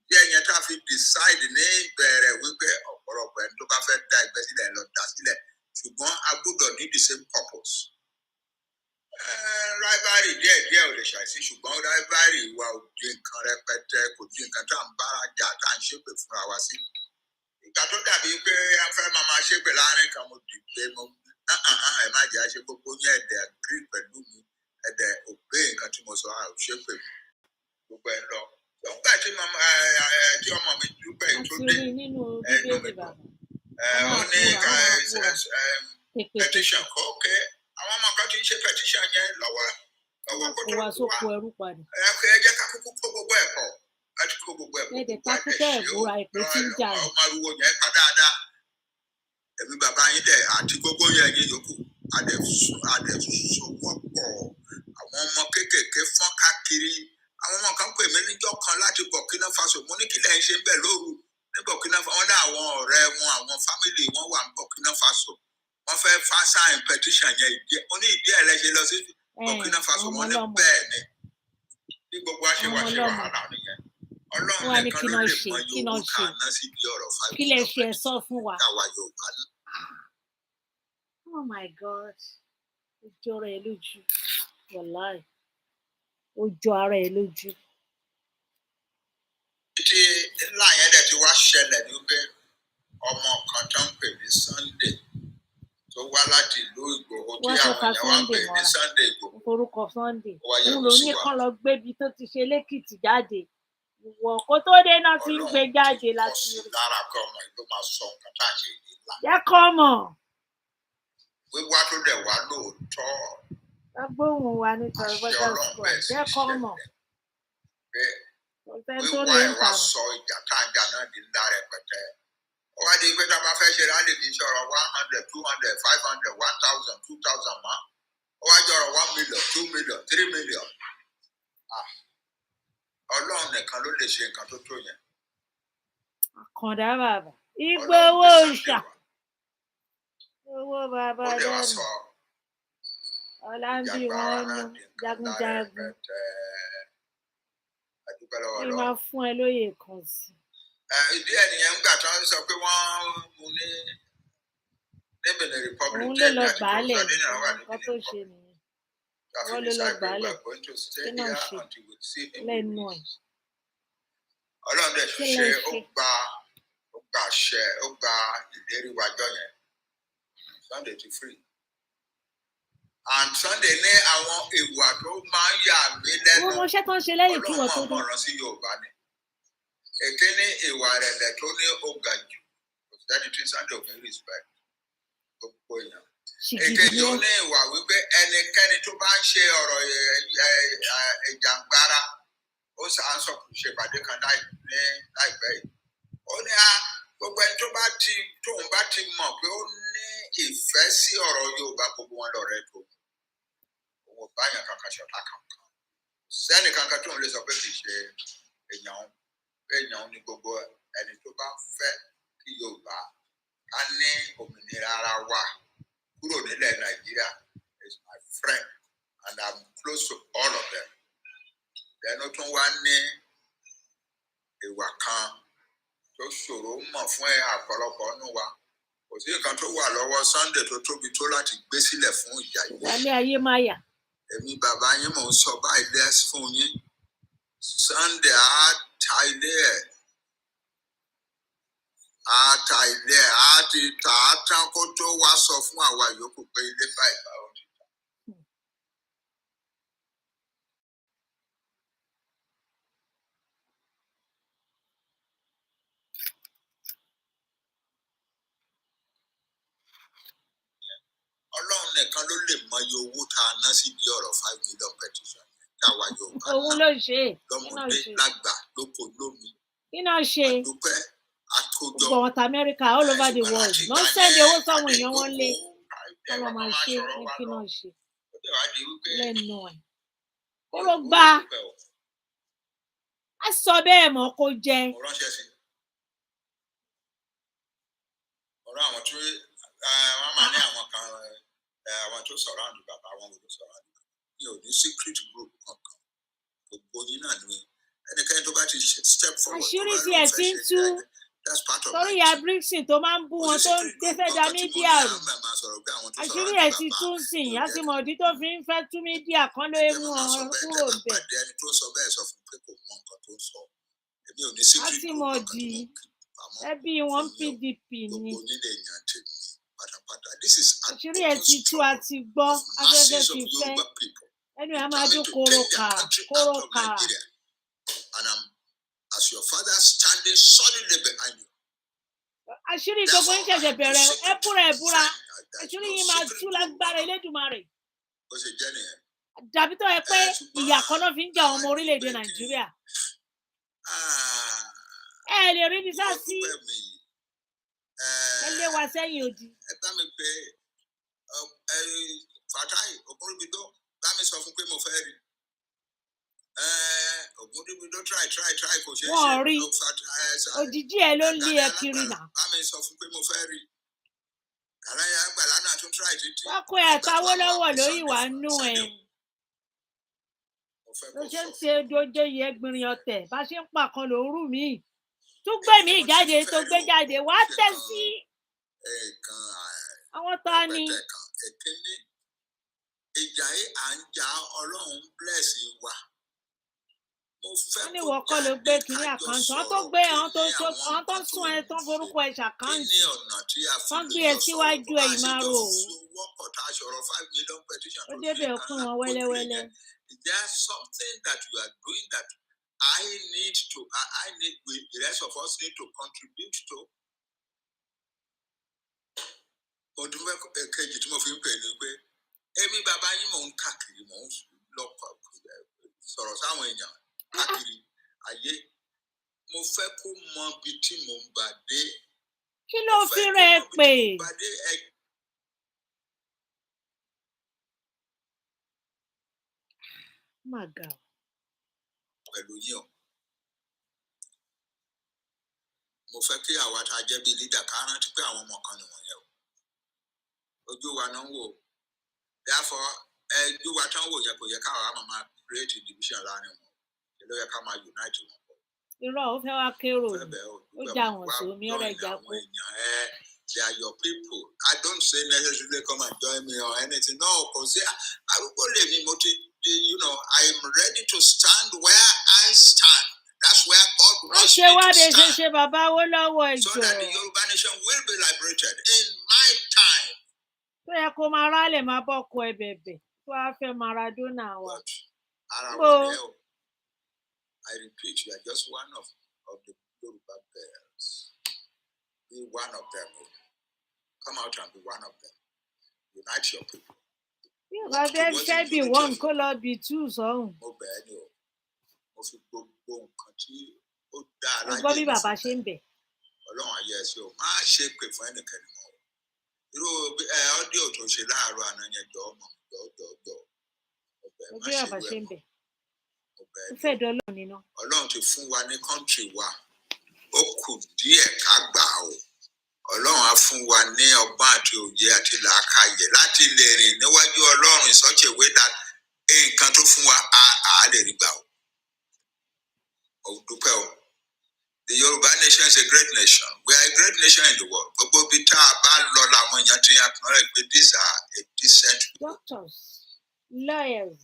Ìdí ẹ̀yẹn tá a fi decide ní ìbẹ̀rẹ̀ wípé ọ̀pọ̀lọpọ̀ ẹni tó bá fẹ́ dá ẹgbẹ́ sílẹ̀ lọ dá sílẹ̀, ṣùgbọ́n a gbọ́dọ̀ ní the same purpose. Rivalry díẹ̀ ò lè ṣàìsí, ṣùgbọ́n rivalry wa ò di nǹkan rẹpẹtẹ, kò di nǹkan tá à ń bára jà tá à ń ṣépè fúnra wa sí. Ìgbà tó dàbí pé a fẹ́ máa ṣépè láàrin kan, mo dìde mo ẹ má jẹ́ àṣẹ gbogbo yẹn ẹ̀dẹ̀ agree pẹ̀lú mi, ẹ̀dẹ̀ obey nǹkan tí mo sọ ṣépè gbogbo ẹ̀ lọ. Nígbà tí ọmọ mi Dúpẹ́ tó dé ẹnu mi dùn, ó ní petition kọ́kẹ́. Àwọn ọmọ kan ti ń ṣe petition yẹn lọ́wọ́ kó tó wá. Ẹ jẹ́ ká kúkú kó gbogbo ẹ̀ pọ̀, láti kó gbogbo ẹ̀ pọ̀. Ọmọ ariwo yẹn pa dáadáa. Ẹ̀mí bàbá yín dẹ̀ àti gbogbo yẹn yòókù, àdẹ̀sọ̀wọ́ pọ̀. Àwọn ọmọ kéékèèké fọ́n káàkiri. Àwọn ọmọ kan pè mí níjọ́ kan láti Burkina Faso. Mo ní kí lẹ́yìn ṣe ń bẹ̀ lóru ní Burkina Faso. Wọ́n ní àwọn ọ̀rẹ́ wọn, àwọn fámìlì wọn wà ní Burkina Faso. Wọ́n fẹ́ sign petition yẹn ó ní ìdí ẹ̀ lẹ́sẹ̀ lọ sí Burkina Faso. Wọ́n ní bẹ́ẹ̀ ni bí gbogbo wa ṣe wàhálà nìyẹn. Ọlọ́run nìkan ló lè mọ Yorùbá kan náà sí ibi ọ̀rọ̀ fáìlì. Kí lẹ ṣe sọ fún wa? Káwa Yorùbá náà. Oh my God. Ó jọ ara ẹ lójú. Wàláì. Ó jọ ara ẹ lójú. Títí ńlá yẹn dẹ̀ ti wá ṣẹlẹ̀ ní pé ọmọ kan tó ń pè ní Sunday tó wá láti ìlú Ìgbòho tí àwọn èèyàn wá ń pè ní Sunday Ìgbòho. Orúkọ Sunday. Òun ló ní kán lọ gbébi tó ti ṣe lẹ́kìtì jáde. Ìwọ kó tó dé náà ti ń gbé jáde láti rí. Lára kọ́ ọmọ ìlú máa sọ nǹkan tá à ń ṣe yìí lá. Jẹ́ kọ́ mọ̀. Wíwá tó dẹ̀ wá lóòótọ́. Agbóhùn wa nítorí bọ́jà sọ jẹ́ kọ́ mọ̀. Wíwá ẹ̀ wá sọ ìjà tá à ń jà náà di ńlá rẹpẹtẹ. wá di pé tá a bá fẹ́ ṣe rálì kì í ṣọ̀rọ̀ 100, 200, 500, 1000, 2000 mọ́. Ó wá jọ̀rọ̀ 1 million, 2 million, 3 million. Ọlọ́run nìkan ló lè ṣe nǹkan tó tó yẹn. Àkàndá bàbá. Igbó owó òòṣà. Owó bàbá dẹ́nu. Ọlá ń bí wọn nú jagunjagun. Ẹ máa fún ẹ lóye kan sí. Ìdí ẹ̀ nìyẹn ń gbà tó ń sọ pé wọ́n mú ní Benin Republic. Òun ló lọ gbàálẹ̀ nǹkan tó ṣe nìyẹn. Wọ́n ló lọ gbàálẹ̀. Kí náà ṣe lẹ́nu ẹ̀. Ọlọ́run dẹ̀ ṣe ó gba àṣẹ ó gba ìlérí wájọ́ yẹn. Sunday ti free. And Sunday ní àwọn ìwà tó máa ń yà mí lẹ́nu. Wọ́n mọṣẹ́ tó ń ṣe lẹ́yìn kí wọ́n tó dé. Ọlọ́run mọ̀ràn sí Yorùbá ni. Èké ní ìwà rẹ̀lẹ̀ tó ní ọ̀gá jù. Kò sí ẹni tí Sunday ò ní respect. Gbogbo èèyàn. Èkejì ó ní ìwà wípé ẹnikẹ́ni tó bá ń ṣe ọ̀rọ̀ ìjàngbara ó sàn sọ kò ṣe ìpàdé kan láìpẹ́ yìí. Ó ní gbogbo ẹni tóun bá ti mọ̀ pé ó ní ìfẹ́ sí ọ̀rọ̀ Yorùbá gbogbo wọn lọ́rẹ́ tó. Òun ò báyàn kankan ṣọ̀tá kankan. Sẹ́ni kankan tóun lè sọ pé kì í ṣe èèyàn ní gbogbo ẹni tó bá fẹ́ kí Yorùbá ká ní òmìnira ara wa kúrò nílẹ̀ Nàìjíríà is my friend and I'm close to all of them. Ẹnu tún wá ní ìwà kan tó ṣòro mọ̀ fún àpọ̀lọpọ̀ nínú wa. Kò sí nǹkan tó wà lọ́wọ́ Sunday tó tóbi tó láti gbé sílẹ̀ fún ìjà yìí. Ìyáálé ayé máa yà. Èmi bàbá yín mò ń sọ báyìí lẹ́sìn fún yín. Sunday á ta ilé ẹ̀. Á ta ilé ẹ̀ á ti tà á tán kó tó wá sọ fún àwa yòókù pé ilé báyìí bá ó ti tà. Ọlọ́run nìkan ló lè mọyì owó tá a ná sí bí ọ̀rọ̀ 5 million petition táwa Yorùbá náà. Òun ló ṣe é. Lọ́mọdé lágbà lóko lómi. Iná ṣe. Àdúpẹ́ àtòjọ. Gbogbo ọ̀tá Amẹ́ríkà all over the world. Lọ sẹ́ndì owó sáwọn èèyàn wọn lé. Kọ́lọ́ máa ṣe ní kí náà ṣe. Lẹ́nu ẹ̀. Kóró gbá. A sọ bẹ́ẹ̀ mọ́ kó jẹ. Mo ránṣẹ́ sí. Ọ̀rọ̀ àwọn tó wọ́n máa ní àwọn kan àwọn tó sọ̀rọ̀ àdúgbò bàbá wọn ló sọ̀rọ̀ àdúgbò. Mi ò ní secret group kankan. Gbogbo yín náà ni ẹnikẹ́ni tó bá ti step forward. Àṣírí tí ẹ̀ ti ń tú. Torí ya Brixton tó máa ń bú wọn tó ń gbé fẹ́ da mídíà rù. Àṣírí ẹ̀ ti tún sìn á sì mọ̀ ọdí tó fi ń fẹ́ tú mídíà kan ló mú ọ̀rọ̀ kúrò bẹ̀. Ẹni tó sọ bẹ́ẹ̀ sọ fún pé kò mọ nǹkan tó sọ. Èmi ò ní Á secret sì group mọ̀ kankan di tó mọ̀ ẹbí wọn PDP ni. gbogbo onílé èèyàn tèmi pátápátá. This is Àṣírí ẹ̀ ti tú àti gbọ́ afẹ́fẹ́ ti fẹ́. Ẹnu ẹ̀ máa dún kórókà kórókà. And as your father standing solidly behind you. Àṣírí gbogbo ń ṣẹ̀ṣẹ̀ bẹ̀rẹ̀ ẹ̀búra. Àṣírí yìí máa tú lágbára Elédùmarè. Ó ṣe jẹ́ nìyẹn. Dàbí tó yẹ pé ìyà kan náà fi ń jà ọmọ orílẹ̀-èdè Nàìjíríà. Ẹ lè rí bí sá sí. Ẹ lé wa sẹ́yìn òdì. Ẹ bá mi pé Fatai Ogunribido bá mi sọ fún pé mo fẹ́ rí. Ogunribido try kò ṣeé ṣe. Wọ́n rí òjijì ẹ ló ń lé ẹ kiri náà. Bá mi sọ fún pé mo fẹ́ rí. Kàláyà àgbàlá náà tún try títí. Wọ́n kó ẹ̀ káwọ́ lọ́wọ́ lórí ìwà nú ẹ̀. Ló ṣe ń ṣe dojo yẹ gbìnrín ọ̀tẹ̀ bá ṣe ń pa kan lòórù mi. Tún gbé mi jáde tó gbé jáde wá tẹ̀ sí. Àwọn tá a ní. Ìjà yìí à ń jà Ọlọ́run bless wa. Wọ́n ní ìwọ kọ́ ló gbé kínní àkáǹtì. Wọ́n tó gbé àwọn tó sún ẹ tó forúkọ ẹ ṣàkáǹtì. Wọ́n gbé ẹ síwájú ẹ ìmárò. Ó débẹ̀ kún wọn wẹ́lẹ́wẹ́lẹ́. There's something that you are doing that I need the rest of us need to contribute to. Ọdún kejì tí mo fi ń pè ní pé èmi bàbá yín mò ń káàkiri mò ń lọ sọ̀rọ̀ sáwọn èèyàn káàkiri ayé. Mo fẹ́ kó mọ ibi tí mò ń gbà dé. Kí ló fi rẹ̀ pè? Má ga o. Pẹ̀lú yín o. Mo fẹ́ kí àwa tá a jẹ́ bí leader ká rántí pé àwọn ọmọ kan nìwọ̀nyẹn o. Ojú wa náà ń wò. Therefore, ojú wa tán wò yẹ kò yẹ káwa máa create division láàrin wọn. Ṣé ló yẹ ká máa unite wọn pọ̀? Irọ́ ó fẹ́ wá kérò Fẹ́ ni. bẹ́ẹ̀ o. Ó já wọn sómi ọ̀rẹ́ ìjà kú. Àwọn èèyàn they are your people. I don't say necessarily come and join me or anything. No, because arúgbó lèmi mo ti, you know, I am ready to stand where I stand. That's where God wants me to stand. Ṣé bàbá wo lọ́wọ́ ìjọ? So that the Yoruba nation will be liberated in my time. Tó yẹ kó máa rálẹ̀ máa bọ́ ọkọ ẹ bẹ̀bẹ̀ tó wá fẹ́ Maradona wa. I repeat, you are just one of the Yoruba girls. Be one of them. Come out and be one of them. Unite your people. Yóò fẹ́ bí one kó lọ bí two sọ́hùn. Mo bẹ̀ ẹ́ ni o. Mo fi gbogbo nǹkan tí ó dáa láyé. Gbọ́ bí bàbá ṣe ń bẹ̀. Ọlọ́run ayé ẹ sí o. Má ṣe pè fún ẹnìkan mọ́ o. Irú ọ́díò tó ṣe láàárọ̀ àná yẹn jọ ọmọ jọ. Ojú bàbá ṣe ń bẹ̀. Ó fẹ́ dọ́lọ́ nínú. Ọlọ́run ti fún wa ní kọ́ńtì wa. Ó kù díẹ̀ ká gbà o. Ọlọ́run á fún wa ní ọgbọ́n àti òye àti làákàyè láti lè rìn níwájú Ọlọ́run in such a way that nǹkan tó fún wa á lè rí gbà o. Ó dúpẹ́ o. The Yoruba nation is a great nation. We are a great nation in the world. Gbogbo bí tá a bá lọ làwọn èèyàn ti acknowledge pé these are a decent people. Doctors, lawyers,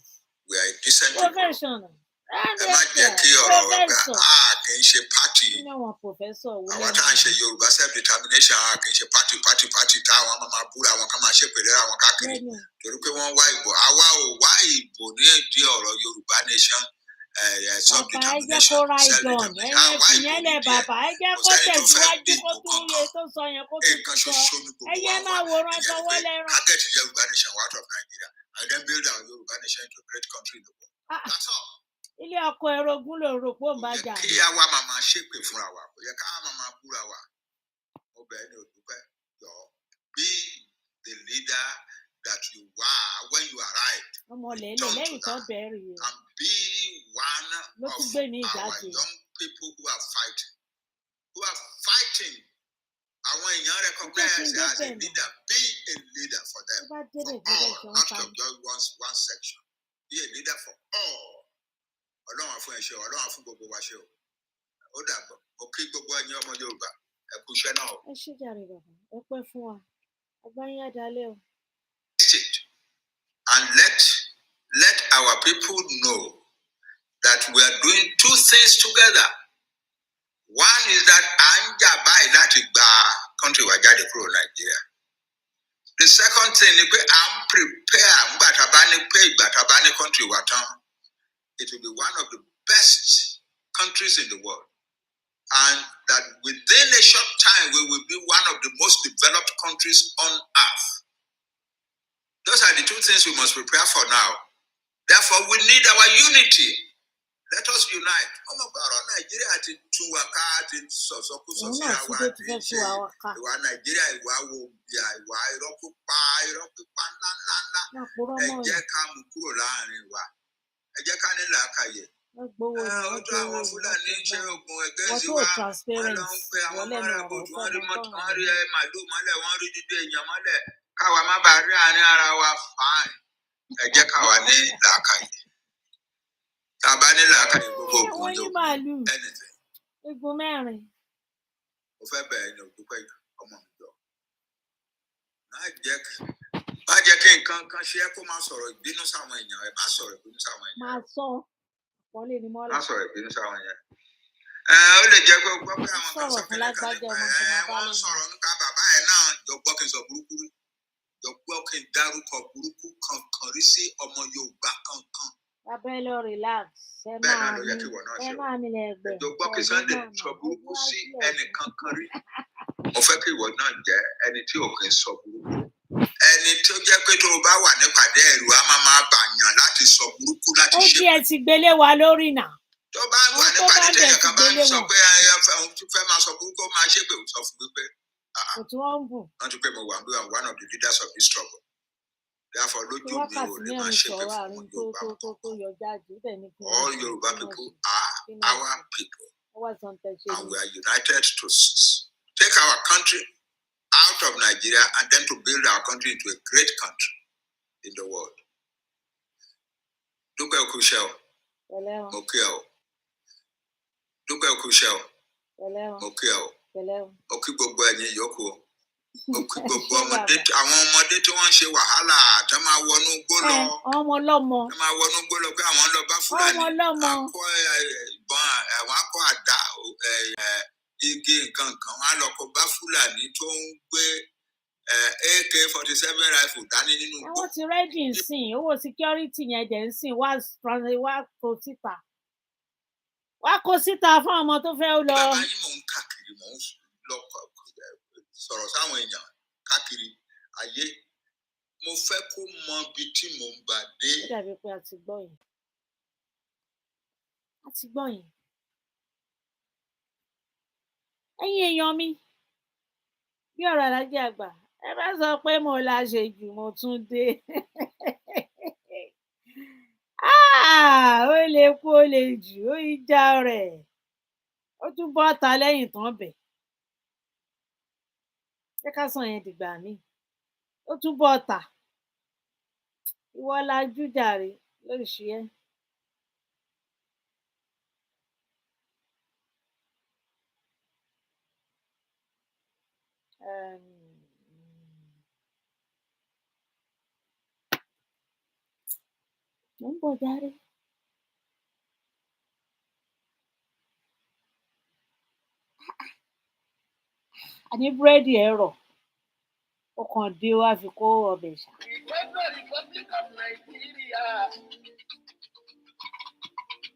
we are a decent people. Professionals. Ẹ má jẹ́ kí ọ̀rọ̀ ọ̀gá kì í ṣe party. Àwọn tá à ń ṣe Yorùbá self-determination kì í ṣe party táwọn máa búra wọn ká máa ṣèpèlè àwọn káàkiri torí pé wọ́n wá ìbò. Àwa ò wá ìbò ní ìdí ọ̀rọ̀ Yorùbá nation self-determination self-determination. Àwa ìbò ní ìdí ẹ̀ kò sẹ́ni tó fẹ́ dìbò kankan. Nǹkan ṣoṣo ni gbogbo wa wà ní target Yorùbá nation out of Nigeria and then build our Yorùbá nation into a great country in the world. That's all. Ilé ọkọ ẹrọgún lòrò pò ń bá jà. Kí àwa máa ṣépè fúnra wa, kò yẹ ká máa búra wa. Mo bẹ̀ ẹ́ ní òdúpẹ́ yọ. Be the leader that you were when you arrived. Ọmọ lẹ́lẹ̀ lẹ́yìn tó bẹ̀rẹ̀ yẹn. And be one of our young people who are fighting. Àwọn èèyàn recognize as a leader. Be a leader for them. For all, not just one section. Be a leader for all. Ọlọ́run fún ẹ̀ṣẹ̀ Ọlọ́run fún gbogbo wa ṣe o. Ó dàgbọ́, ó kí gbogbo ẹ̀yin ọmọ Yorùbá, ẹ kú iṣẹ́ náà o. Ẹ ṣé jàre bàbá, ẹ pẹ́ fún wa, àgbáyé àdálẹ́ o. And let our people know that we are doing two things together. One is that à ń jà báyìí láti gba country wa jáde kúrò Nàìjíríà. The second thing ni pé à ń prepare nígbà tá a bá ní pé ìgbà tá a bá ní country wa tán. It will be one of the best countries in the world. And that within a short time, we will be one of the most developed countries on earth. Those are the two things we must prepare for now. Therefore, we need our unity. Let us unite. Ọmọ bàrọ̀ Nàìjíríà ti tún wa ká ti sọ̀sọ́kúsọ sí àwa àti ṣe ìwà Nàìjíríà ìwà wo bíà ìwà irọ́ pípa ńláńlá. Ẹ jẹ́ ká mú kúrò láàrin wa. Ẹ jẹ́ ká ní làákàyè. Ọjọ́ àwọn Fúlàní ṣe ogun ẹgbẹ́ sí wa. Wọ́n lọ ń pe àwọn ọmọ ẹ̀rọ tí wọ́n rí mọ́tò, wọ́n rí màlúù mọ́lẹ̀, wọ́n rí dídé èèyàn mọ́lẹ̀. Káwa má bàa rí àárín ara wa fine. Ẹ jẹ́ káwa ní làákàyè. Tá a bá ní làákàyè gbogbo ogun ló anything. Egun mẹ́rin. Mo fẹ́ bẹ̀rẹ̀ ní òdúpẹ́ ọmọ mi jọ. Má jẹ́ kí nǹkan kan ṣe é kó máa sọ̀rọ̀ ìbínú sáwọn èèyàn. Ẹ má sọ̀rọ̀ ìbínú sáwọn èèyàn. Máa sọ àpọ́nlé ni mọ́lá. Má sọ̀rọ̀ ìbínú sáwọn èèyàn. Ó lè jẹ́ pé gbọ́ pé àwọn kan sọ pé wọ́n ń sọ̀rọ̀ nípa bàbá ẹ̀ náà jọ gbọ́ kí n sọ burúkú rí. Jọ gbọ́ kí n dárúkọ burúkú kankan rí sí ọmọ Yorùbá kankan. Abẹ́ lọ relax. Bẹ́ẹ̀ náà ló yẹ kí ìwọ náà ṣe. Jọ gbọ́ kí Sunday sọ burúkú sí ẹnì kankan rí. Mo fẹ́ kí ìwọ náà jẹ́ ẹni tí ò kì í sọ burúkú. Ẹni tó jẹ́ pé tó o bá wà nípàdé ẹ̀rù á máa bàyàn láti sọ burúkú láti ṣe. Ó di ẹ ti gbélé wa lórí náà. Tó bá wà nípàdé tẹ̀yẹ̀ kan bá ń sọ pé fẹ́ máa sọ burúkú ó máa ṣépè sọ fún mi pé But humble. Not to pay more one of the leaders of this struggle. Therefore, look you all Yoruba people are our people. And we are united to take our country out of Nigeria and then to build our country into a great country in the world. Dúpẹ́ òkú iṣẹ́ o, mo kí ẹ o. Dúpẹ́ òkú iṣẹ́ o, mo kí ẹ o. Mo kí gbogbo ẹ̀yin yòókù o. Mo kí gbogbo ọmọdé àwọn ọmọdé tí wọ́n ń ṣe wàhálà tí wọ́n máa wọnú igbó lọ. Ọmọ ọlọ́mọ. Wọ́n máa wọnú igbó lọ pé àwọn lọ bá Fúlàní. Akọ ìbọn àwọn akọ àdá igi nǹkan kan wọ́n á lọ kó bá Fúlàní tó ń gbé AK-47 rifle dání nínú igbó. Àwọn ti rẹ́dì ń sìn owó security yẹn dẹ̀ ń sìn wá kó síta. Wá kó síta fún ọmọ tó fẹ́ lọ. Bàbá yín mò ń káàkiri mò ń lọ sọ̀rọ̀ sáwọn èèyàn káàkiri ayé. Mo fẹ́ kó mọ ibi tí mò ń bà dé. Ó dàbí pé a ti gbọ́ yìí. A ti gbọ́ yìí. Ẹ̀yin èèyàn mi, bí ọ̀rọ̀ alájà àgbà, ẹ bá sọ pé mo láṣejù mo tún dé. Ó lè kú ó lè jù ó ìjà rẹ̀. Ó tún bọ́ ta lẹ́yìn tán bẹ̀. Jẹ́ ká sàn yẹn dìgbà mí. Ó tún bọ́ ta. Ìwọ lajú jàre lórí ṣe ẹ́. Mo ń bọ̀ jàre. Àní búrẹ́dì ẹ̀rọ. Ó kàn dé wá fi kó ọbẹ̀ ṣá. Republic of Nigeria.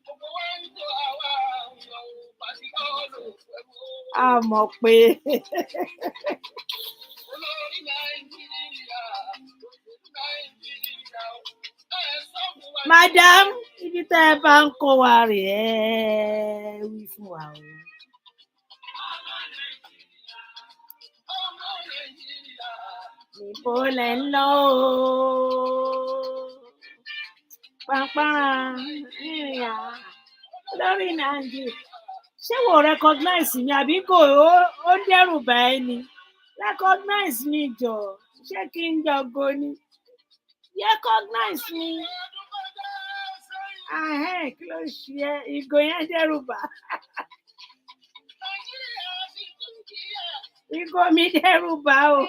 Gbogbo wa ń tó àwa Yorùbá sí bọ́ọ̀lù pẹ̀lú. A mọ̀ pé. Olórí Nàìjíríà. Madam, ibi tẹ́ ẹ bá ń kó wa rè é wí fún wa o. Níbo lẹ ń lọ o? Pàápàá ìrìnà lórí Nàìjíríà. Ṣé wo recognize mi àbí kò ó dẹ́rù bà ẹ́ ni? Recognize mi jọ. Ṣé kí n jọgo ni? Recognize mi. Kí ló ṣe ẹ́? Ìgò yẹn dẹ́rù bà. Ìgò mi dẹ́rù bà o.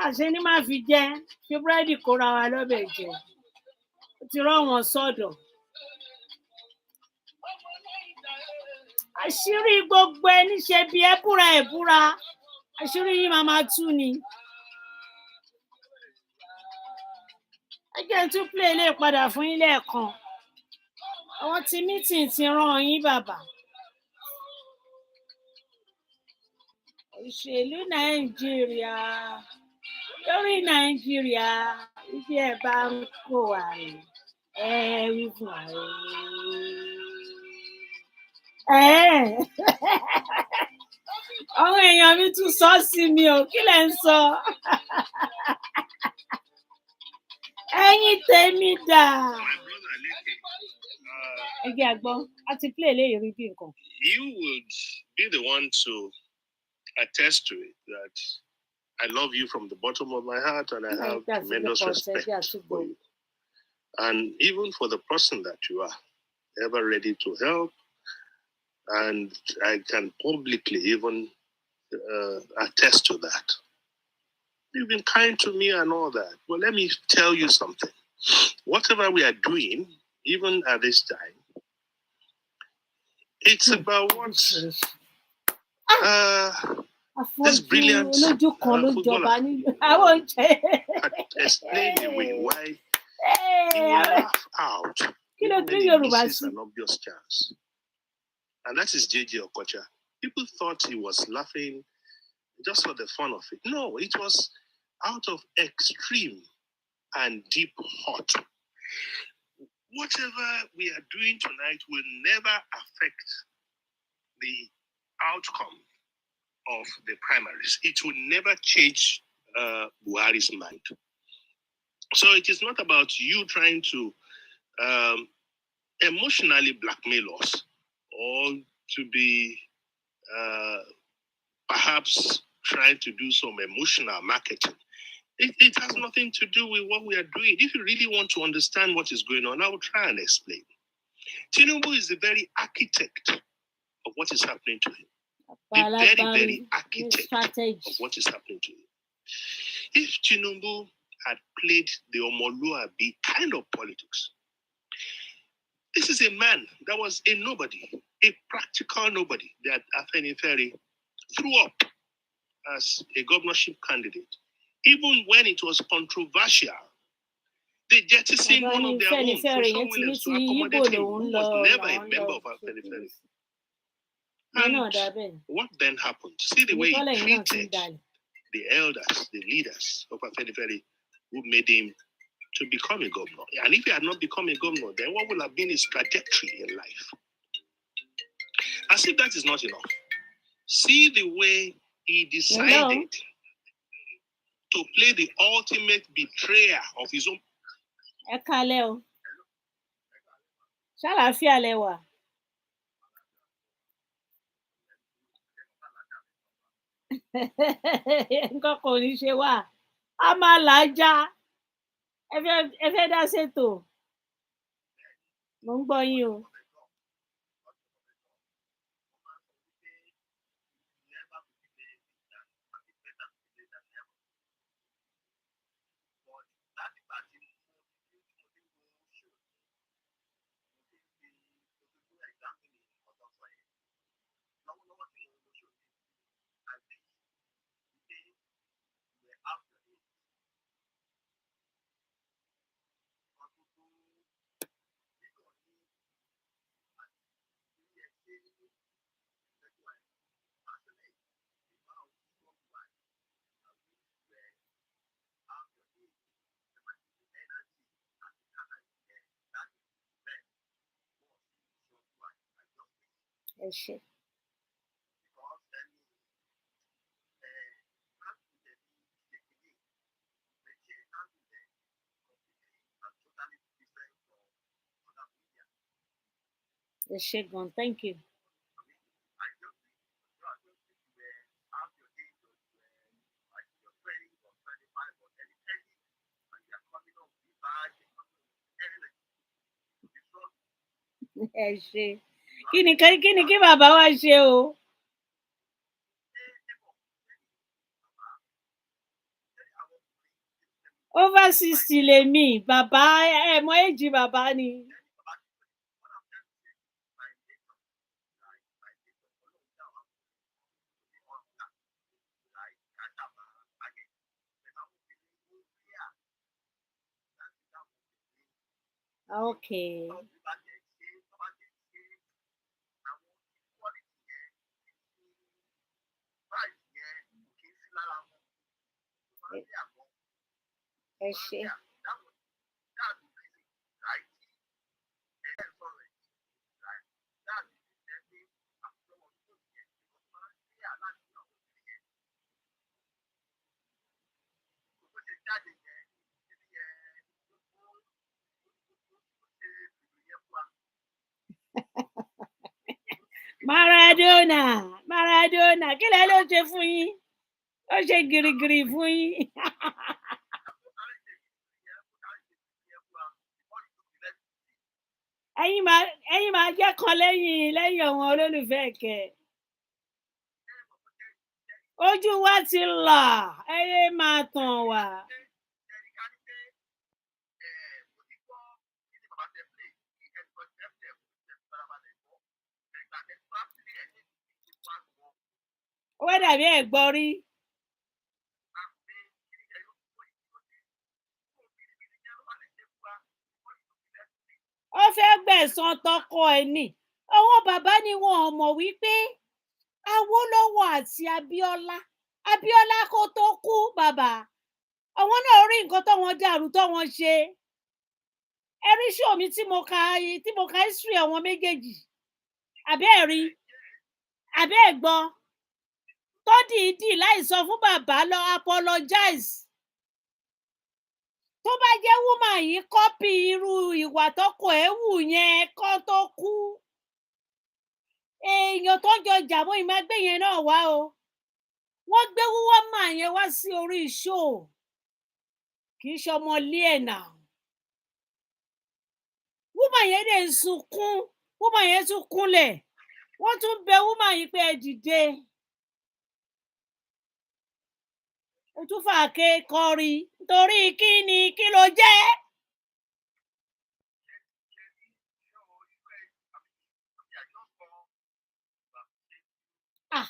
Àṣé ní má fi jẹ fi búrẹ́dì kóra wa lọ́bẹ̀ jẹ. Ó ti rán wọn sọ́dọ̀. Àṣírí gbogbo ẹni ṣe bí ẹbúra. Àṣírí yìí máa tú ni. Ẹ jẹ́ n tún play lè padà fún yín lẹ́ẹ̀kan. Àwọn tí meeting ti rán yín bàbá. Òṣèlú Nàìjíríà lórí Nàìjíríà ibi ẹ bá ń kó wa rè é wí fún wa o. Àwọn èèyàn mi tún sọ sí mi o kí lẹ ń sọ? Ẹ̀yin tèmi dà. Ẹ jẹ́ àgbọ́ àti play eléyìí rí bí nǹkan. You would be the one to attest to it that I love you from the bottom of my heart and I have tremendous respect for you. And even for the person that you are, ever ready to help. And I can publicly even attest to that. You've been kind to me and all that. But let me tell you something. Whatever we are doing, even at this time, it's about what this brilliant footballer explained the way why he will laugh out. This is an obvious chance. And that is JJ Okocha. People thought he was laughing just for the fun of it. No, it was out of extreme and deep hurt. Whatever we are doing tonight will never affect the outcome of the primaries. It will never change Buhari's mind. So it is not about you trying to emotionally blackmail us or to be perhaps trying to do some emotional marketing. It has nothing to do with what we are doing. If you really want to understand what is going on, I will try and explain. Tinubu is the very architect of what is happening to him. The very, very architect of what is happening to him. If Tinubu had played the Omoluabi kind of politics, this is a man that was a nobody, a practical nobody that Afenifere threw up as a governorship candidate. Even when it was controversial, they jettisoned one of their own, Social Williams, to accommodate him, who was never a member of Afenifere. And what then happened? See the way he treated the elders, the leaders of Afenifere, who made him to become a governor. And if he had not become a governor, then what would have been his trajectory in life? As if that is not enough. See the way he decided to play the ultimate betrayer of his own. Nǹkan kò ní ṣe wá, a máa làájá. Ẹ fẹ́ dá ṣètò. Mo ń gbọ́ yín o. Ẹ ṣé. Ẹ ṣé gan, thank you. Ẹ ṣé. Kí ni kí bàbá wa ṣe o? Over 60 lèmi, bàbá ẹ mọ èjì bàbá ni. Okay. Ẹ ṣé. Maradona, kí lẹ ló ṣe fún yín? Ó ṣe gìrìgìrì fún yín. Ẹ̀yin máa jẹ́ kan lẹ́yìn àwọn olólùfẹ́ kẹ̀. Ojú wa ti là, ẹyẹ máa tàn wá. Ó dàbí ẹ̀ gbọ́ rí. Ó fẹ́ gbẹ̀san tọkọ ẹ̀ ni. Àwọn bàbá ni wọn ò mọ̀ wípé Awólọ́wọ̀ àti Abíọ́lá kó tó kú bàbá. Àwọn náà rí nǹkan tó wọn dàrú tó wọn ṣe. Ẹ rí show mi tí mo ka history àwọn méjèèjì. Àbí ẹ rí? àbẹ́ ẹ̀ gbọ́ tó dìídì láì sọ fún bàbá lọ apologize tó bá jẹ́ woman yìí kọ́pì irú ìwà tọkọ ẹ̀ wù yẹn kó tó kú èèyàn tó jọ jàbọ̀ ìmágbé yẹn náà wá o wọ́n gbé woman yẹn wá sí orí show kì í ṣọmọ ilé ẹ̀ náà woman yẹn dẹ̀ ń sunkún woman yẹn tún kúnlẹ̀ wọ́n tún bẹ woman yìí pé ẹ dìde ó tún fàáké kọrí nítorí kí ni kí ló jẹ́. Ah.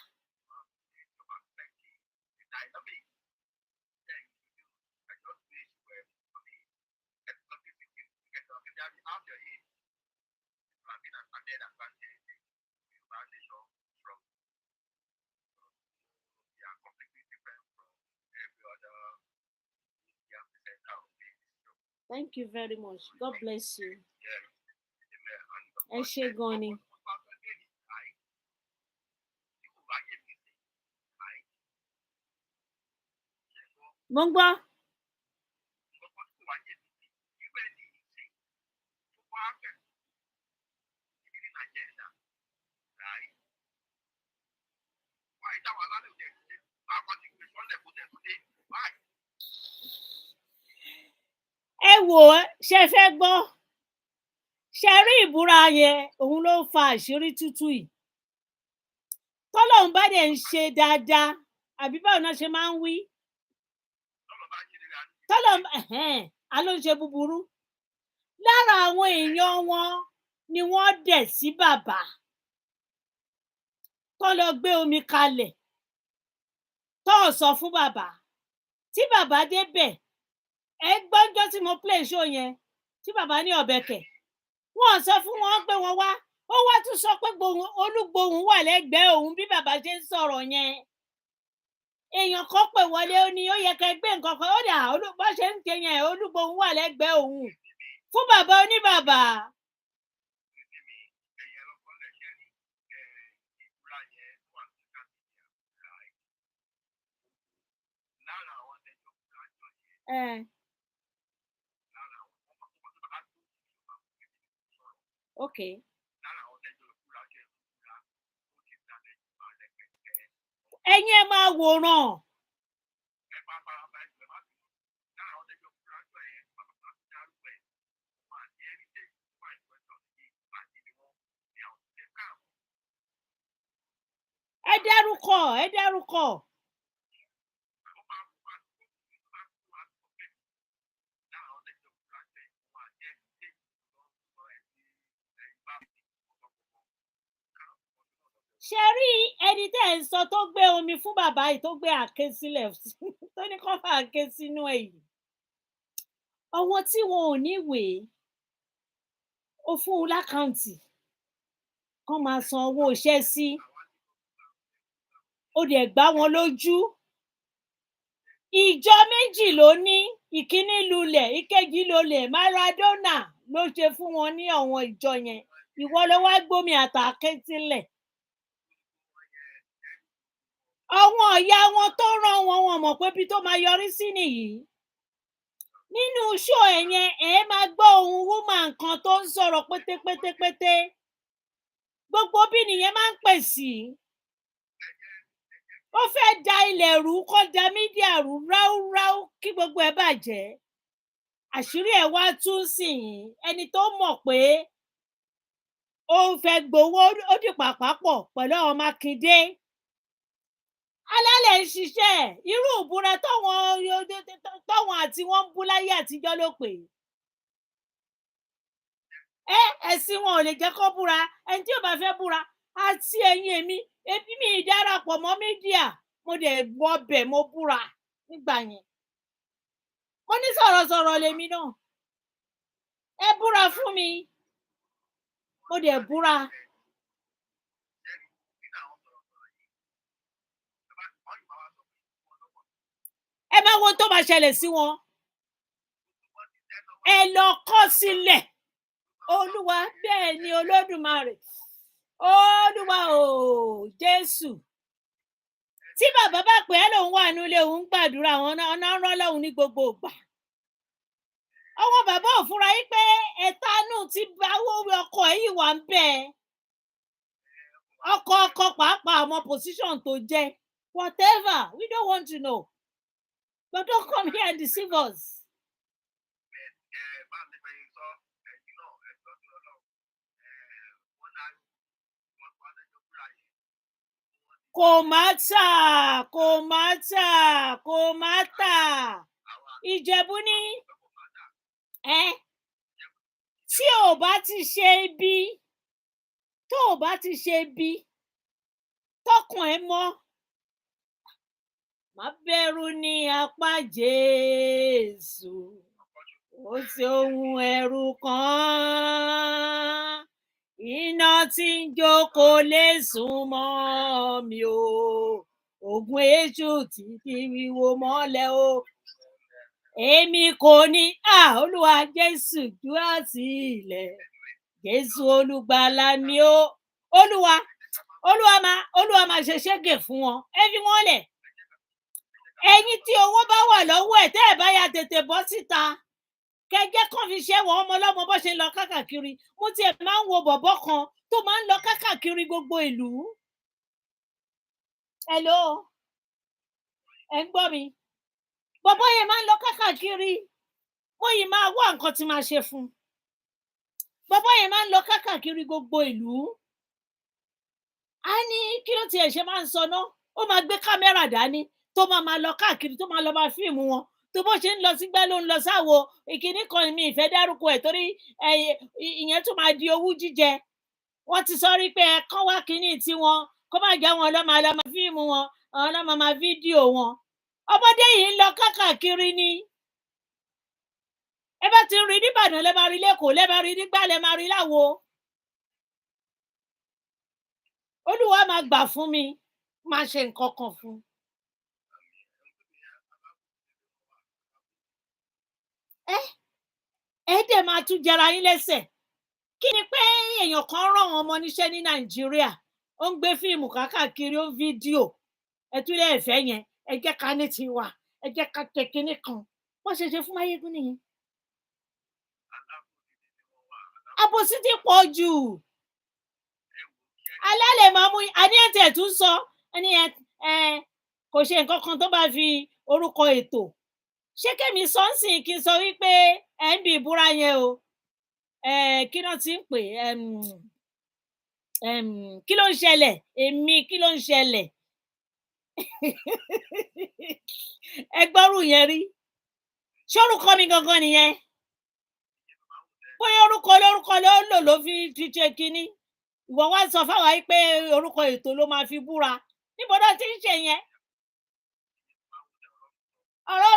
Thank you very much. God bless you. Ẹ ṣé gan ni. Mo ń gbọ́. Ẹ wò ó ṣe fẹ́ gbọ́ ṣe rí ìbúra yẹn òun ló fa àṣírí tútù yìí tọ́lọ́run bá dẹ̀ ń ṣe dáadáa àbí báwo náà ṣe máa ń wí tọ́lọ́run á ló ń ṣe búburú lára àwọn èèyàn wọn ni wọ́n dẹ̀ sí bàbá tó lọ gbé omi kalẹ̀ tó sọ fún bàbá tí bàbá débẹ̀ ẹ gbọ́njọ́ tí mo play show yẹn tí bàbá ní ọ̀bẹ̀kẹ̀ wọ́n sọ fún wọn pé wọ́n wá ó wá tún sọ pé olúgbòhùn wà lẹ́gbẹ̀ẹ́ òun bí bàbá ṣe ń sọ̀rọ̀ yẹn èèyàn kan pè wọlé ó ní ó yẹ ká gbé nǹkan kan ó dà bó ṣe ń ṣe yẹn olúgbòhùn wà lẹ́gbẹ̀ẹ́ òun fún bàbá oníbàbà. Okay. Ẹ̀yin ẹ máa wòran. Ẹ dárúkọ. Ṣe rí ẹni tẹ́ ẹ̀ ń sọ tó gbé omi fún bàbá yìí tó gbé àáké sílẹ̀ tó ní kó fà àáké sínú ẹ̀ yìí àwọn tí wọn ò níwèé ó fún un lákàǹtì kán máa san owó iṣẹ́ sí ó dẹ̀ gbá wọn lójú ìjọ méjì ló ní ìkíní lulẹ̀ ìkejì lulẹ̀ Maradona ló ṣe fún wọn ní àwọn ìjọ yẹn ìwọ ló wá gbómi àtàké sílẹ̀. Àwọn ìyá wọn tó rán wọn mọ̀ pé bí tó máa yọrí sí nìyí nínú ṣó ẹ̀ yẹn ẹ̀ máa gbọ́ ohun woman kan tó ń sọ̀rọ̀ pétépétépété gbogbo bí nìyẹn máa ń pè sí ó fẹ́ da ilẹ̀ rú kó da mídíà rú ráúráú kí gbogbo ẹ̀ bàjẹ́ àṣírí ẹ̀ wá tún sìn ẹni tó mọ̀ pé ó fẹ́ gbowó ó dì pàpàpọ̀ pẹ̀lú àwọn Mákindé alálẹ̀ ń ṣiṣẹ́ irú ìbúra tọ́wọn àti wọn ń bú láyé àtijọ́ ló pè é ẹ̀sìn wọn ò lè jẹ́ kó búra ẹni tí ò bá fẹ́ búra àti ẹ̀yìn èmi mi ìdárapọ̀ mọ́ mídíà mo dẹ̀ wọbẹ̀ mo búra nígbà yẹn mo ní sọ̀rọ̀sọ̀rọ̀ lèmi náà ẹ búra fún mi mo dẹ̀ búra. Ẹ máa wo tó máa ṣẹlẹ̀ sí wọn ẹ lọ kọ sílẹ̀ Olúwa bẹ́ẹ̀ ni Olódùmarè Olúwa o Jésù tí bàbá bá pè é lòun wà nílé òun gbàdúrà àwọn náà rán lọ́hùn ní gbogbo ìgbà ọwọ́ bàbá ò fúnra yí pé ẹ̀tanú ti báwó ọkọ yìí wà ń bẹ̀ ọkọ pàápàá àwọn position tó jẹ́ whatever we don't want to know but don't come here and deceive us. Kò má tà Ìjẹ̀bú ní tí ò bá ti ṣe ibi tó ò bá ti ṣe ibi tọkàn ẹ mọ́ má bẹ̀rù ní apá Jésù ó ti ohun ẹ̀rù kan iná tí ń jó kò lè sún mọ́ mi o ogun èṣù tí kì í wíwo mọ́lẹ̀ o èmi kò ní Olúwa Jésù dúró sílẹ̀ Jésù olùgbàlà mi o Olúwa máa ṣe ṣégè fún wọn ẹ fi wọn lẹ̀ ẹ̀yin tí owó bá wà lọ́wọ́ ẹ̀ tẹ́ ẹ̀ bá ya tètè bọ́ síta kẹjẹ kan fi ṣe wọn ọmọ ọlọ́mọ bó ṣe ń lọ káàkiri mo tiẹ̀ máa ń wo bọ̀bọ́ kan tó máa ń lọ káàkiri gbogbo ìlú hello ẹ ń gbọ́ mi bọ̀bọ́ yẹn máa ń lọ káàkiri mo yìí máa wá nǹkan tí máa ṣe fún bọ̀bọ́ yẹn máa ń lọ káàkiri gbogbo ìlú a ní kí ló tiẹ̀ ṣe máa ń sọ ná ó máa gbé kámẹ́rà dání tó máa lọ káàkiri tó máa lọ máa fíìmù wọn tó bó ṣe ń lọ sígbà ló ń lọ sáwo ìkíní kan mi ìfẹ́ dárúkọ ẹ̀ torí ìyẹn tó máa di owú jíjẹ wọ́n ti sọ rí pé ẹ̀kan wá kíní tí wọn kó má jẹ́ wọn lọ́mọ fíìmù wọn àwọn lọ́mọ máa fídíò wọn ọmọdé yìí ń lọ káàkiri ni ẹ bá ti rí nìbàdàn lẹ́ máa rí lẹ́kọ̀ọ́ lẹ́ máa rí nígbà lẹ́ máa rí láwo Olúwa máa gbà fún mi máa ṣe nǹkan kan fún ẹ dẹ̀ máa tún jẹra yín lẹ́sẹ̀ kí ni pé èèyàn kan rán àwọn ọmọ níṣẹ́ ní Nàìjíríà ó ń gbé fíìmù káàkiri ó ń fídíò ẹ tún lè fẹ́ yẹn ẹ jẹ́ ká ní tiwa ẹ jẹ́ ká tẹ kinní kan wọ́n ṣe fún Máyégún nìyẹn àbòsí ti pọ̀ jù alálẹ̀ máa mú àní ẹ̀ tẹ̀ tún sọ ẹni kò ṣe nǹkan kan tó bá fi orúkọ ètò ṣé kẹ́mi sọ́nsìn kí n sọ wípé ẹ̀ ń bí ìbúra yẹn o kí ló ti ń pè kí ló ń ṣẹlẹ̀ èmi kí ló ń ṣẹlẹ̀ ẹ gbọ́rù yẹn rí ṣórúkọ mi gangan nìyẹn bóyá orúkọ ló lò ló fi ṣe kínní ìwọ wá sọ fáwa yìí pé orúkọ ètò ló máa fi búra níbo ló ti ń ṣe yẹn ọ̀rọ̀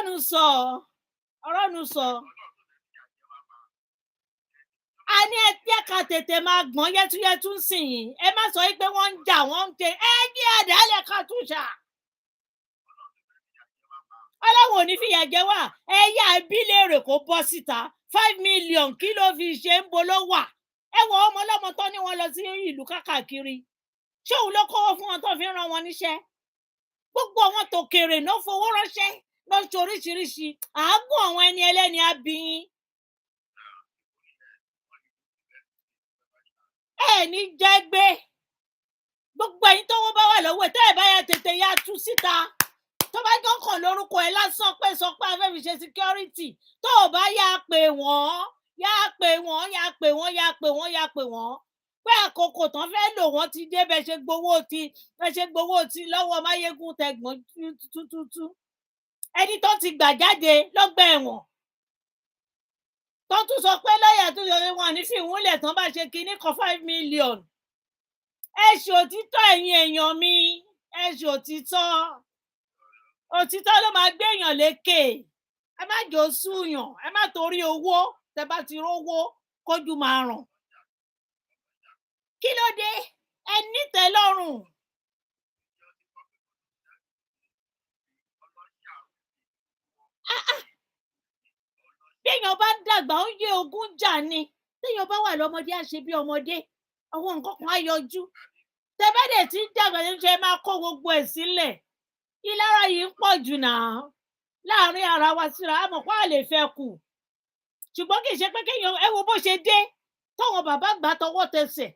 nu sọ a ní ẹ jẹ́ ká tètè máa gbọ́n yẹ́túyẹ́tú sìn yín ẹ má sọ pé wọ́n ń jà wọ́n ń tẹ ẹ ní àdálẹ̀ ká tún ṣà Ọlọ́run ò ní fìyà jẹ wá ẹ yá bílẹ̀rẹ̀ kó bọ́ síta 5 million kí ló fi ṣe ń bo ló wà ẹ wọ ọmọ ọlọ́mọ tó ní wọn lọ sí ìlú káàkiri ṣé òun ló kọ́wọ́ fún wọn tó fi ń rán wọn níṣẹ́ gbogbo àwọn tòkèrè náà fowó ránṣẹ́ lọ́sọ oríṣiríṣi àágùn àwọn ẹni ẹlẹ́ni abìyín ẹ ní jẹ́gbé gbogbo ẹ̀yin tó wọ́n bá wà lọ́wọ́ ẹ̀ tẹ́ ẹ̀ bá yà tètè yà tú síta tó bá gọ́kàn lórúkọ ẹ̀ lásán pé sọ pé afẹ́ fi ṣe security tó o bá yà pé wọ́n pé àkókò tán fẹ́ lò wọ́n ti dé bẹ́ẹ̀ ṣe gbowó ti lọ́wọ́ Máyégún tẹ̀gbọ́n tútútú ẹni tó ti gbà jáde lọ́gbà ẹ̀wọ̀n tó tún sọ pé lọ́ọ̀yà tó yọ wọn ní fìwúnlẹ̀ tán bá ṣe kinní kan 5 million ẹ ṣe òtítọ́ ẹ̀yin èèyàn mi ẹ ṣe òtítọ́ ló máa gbé èèyàn lékè ẹ má jò súyàn ẹ má torí owó tẹ bá ti rówó kójú máa ràn kí ló dé ẹ nítẹ́lọ́rùn béèyàn bá dàgbà ó yé ogún jà ni téèyàn bá wà lọ́mọdé á ṣe bí ọmọdé àwọn nǹkan kan á yọjú tẹ́ bá dẹ̀ ti ń dàgbà ṣe máa kó gbogbo ẹ̀ sílẹ̀ ìlara yìí ń pọ̀ jù náà láàrin ara wa síra a mọ̀ pé a lè fẹ́ kù ṣùgbọ́n kì í ṣe pé kéèyàn ẹ wo bó ṣe dé tọ́wọn bàbá gbà tọwọ́ tẹsẹ̀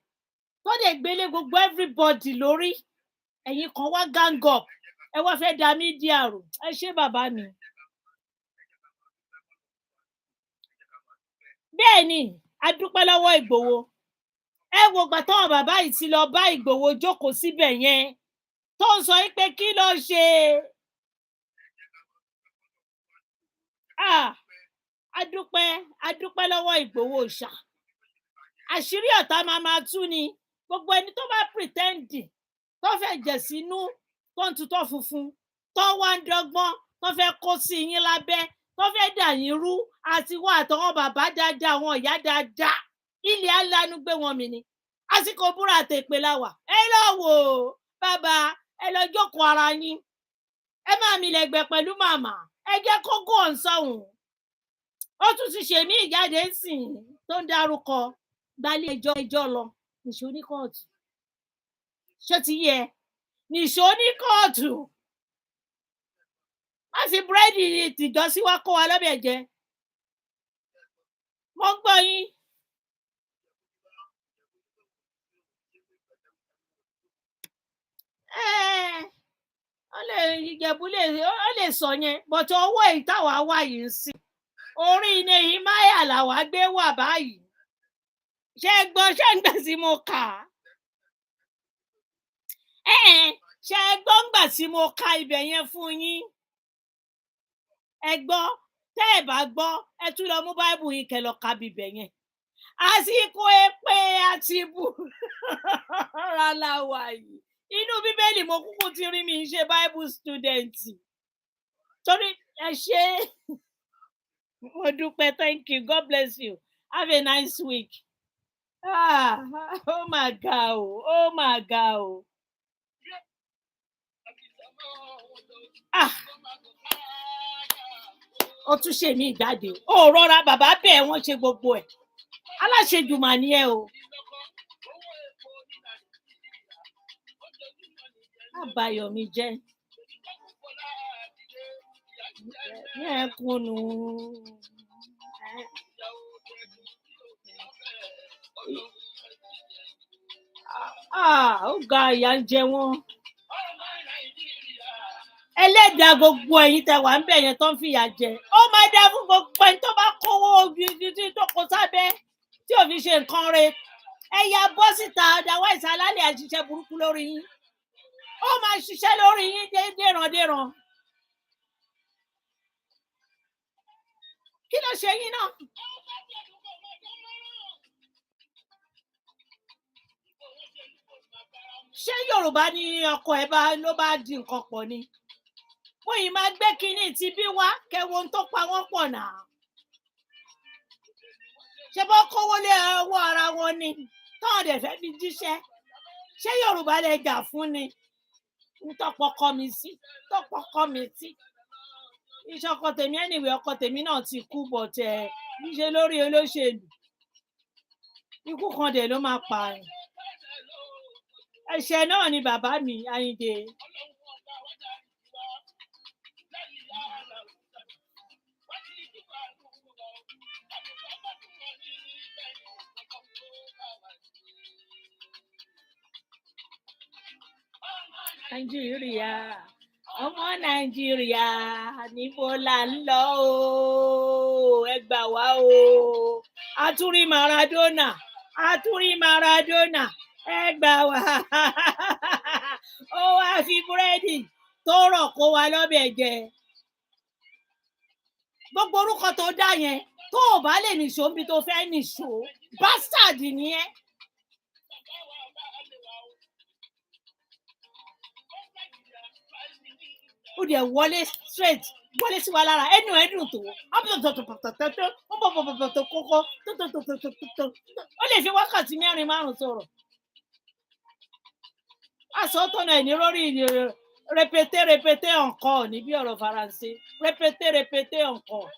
tó dẹ̀ gbélé gbogbo everybody lórí ẹ̀yin kan wá gang up ẹ wá fẹ́ da mídíà rò ẹ ṣé bàbá mi. bẹ́ẹ̀ ni a dúpẹ́ lọ́wọ́ Ìgbòho ẹ wo gbà tọ́wọn bàbá yìí ti lọ bá Ìgbòho jókòó síbẹ̀ yẹn tó ń sọ pé kí ló ṣe a dúpẹ́ lọ́wọ́ Ìgbòho ṣá àṣírí ọ̀tá máa tú ni gbogbo ẹni tó bá pretend tó fẹ́ jẹ̀ sínú tó ń tutọ́ funfun tó wá ń dọ́gbọ́n tó fẹ́ kó sí yín lábẹ́ tó fẹ́ dà yín rú àti wá àtọwọ́ bàbá dáadáa àwọn ìyá dáadáa ilẹ̀ alánú gbé wọn mì ni àsìkò búra àtẹ̀pẹ́ láwà ẹ lọ wò ó bàbá ẹ lọ jókòó ara yín ẹ máa mi lẹ̀gbẹ̀ pẹ̀lú màmá ẹ jẹ́ kó gò ń sọ̀hún ó tún ti ṣe mí ìjáde sìn tó ń dárúkọ gbálé ẹjọ́ lọ nìṣó ní kóòtù ṣé ti yẹ nìṣó ní kóòtù má fi búrẹ́dì tìjọ́ sí wá kó wa lọ́bẹ̀ jẹ mo ń gbọ́ yín. ó lè sọ yẹn bọ̀tọ̀ owó ìtawà wà yìí sí orí iná yìí máyà làwà gbé wà báyìí ṣé gbọ́ ṣé ń gbà sí mo kà á ṣé gbọ́ ń gbà sí mo ka ibẹ̀ yẹn fún yín ẹ gbọ́ tẹ́ ẹ bá gbọ́ ẹ tún lọ mú báìbù yín kẹ́ lọ ka bíbẹ̀ yẹn àsìkò èpè àti bù rárá wà yìí inú bíbélì mo kúkú ti rí mi ṣe bible student torí ẹ ṣé mo dúpẹ́ thank you god bless you have a nice week oh my god oh my god ó tún ṣe mí ìjáde ó rọra bàbá bẹ́ẹ̀ wọ́n ṣe gbogbo ẹ̀ aláṣejù mà ní ẹ o àbáyọmí jẹ́ ní ẹkùnù ó ga ìyà ń jẹ wọ́n ẹlẹ́dàá gbogbo ẹ̀yin tẹ́ wà ń bẹ̀ yẹn tó ń fìyà jẹ ó máa dá fún gbogbo ẹni tó bá kówó ojú tó kó sábẹ́ tí ò fi ṣe nǹkan re ẹ̀yà bọ́ síta otherwise alálẹ̀ àṣìṣe burúkú lórí yín ó máa ṣiṣẹ́ lórí yín déran kí ló ṣe yín náà. ṣé Yorùbá ni ọkọ ẹ ló bá di nǹkan pọ̀ ni wọ́n yìí máa gbé kínní tí bí wá kẹwo tó pa wọ́n pọ̀ náà ṣé bọ́ kówó lé ọwọ́ ara wọn ni táwọn dẹ̀ fẹ́ fi jíṣẹ́ ṣé Yorùbá lè jà fún ni tọpọ kọ mi sí iṣẹ́ ọkọ tèmi anyway ọkọ tèmi náà ti kú bọ̀tẹ̀ níṣe lórí olóṣèlú ikú kan dẹ̀ ló máa pààyàn ẹ̀ṣẹ̀ náà ni bàbá mi Àyìndé. Nàìjíríà ọmọ Nàìjíríà níbo là ń lọ o ẹ gbà wá o àtúrí Maradona ẹ gbà wá ó wá fi búrẹ́dì tó rọ̀ kó wa lọ́bẹ̀ jẹ gbogbo orúkọ tó dá yẹn tó o bá lè nìṣó níbi tó fẹ́ nìṣó bastard ni ẹ́. ó dẹ̀ wọlé straight wọlé sí wa lára ẹnu ẹdùn tó ó lè fi wákàtí 4-5 sọ̀rọ̀ àsọtọ̀nà ẹ̀ ní lórí répété encore níbi ọ̀rọ̀ faransé répété encore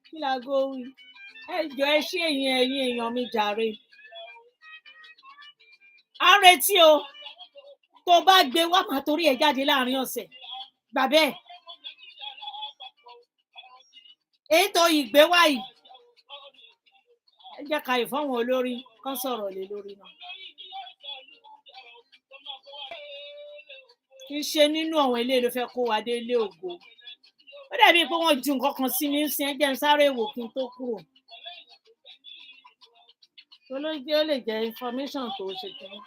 kí láago wí ẹ jọ̀ọ́ ẹ ṣé ẹ̀yin èèyàn mi jàre À ń retí o. Tó bá gbé wá máa torí ẹ̀ jáde láàrin ọ̀sẹ̀. Gbà bẹ́ẹ̀. Èyí tó ìgbé wá yìí. Ẹ jẹ́ ká ìfọ́wọn olórí kán sọ̀rọ̀ lé lórí náà. Kì í ṣe nínú àwọn ilé ló fẹ́ kó wa dé ilé ògo. Ó dàbí pé wọ́n ju nǹkan kan sí mi ń sin ẹjẹ́ ń sáré wò kí n tó kúrò. Olóyè ó lè jẹ́ information tó ṣe kìíní.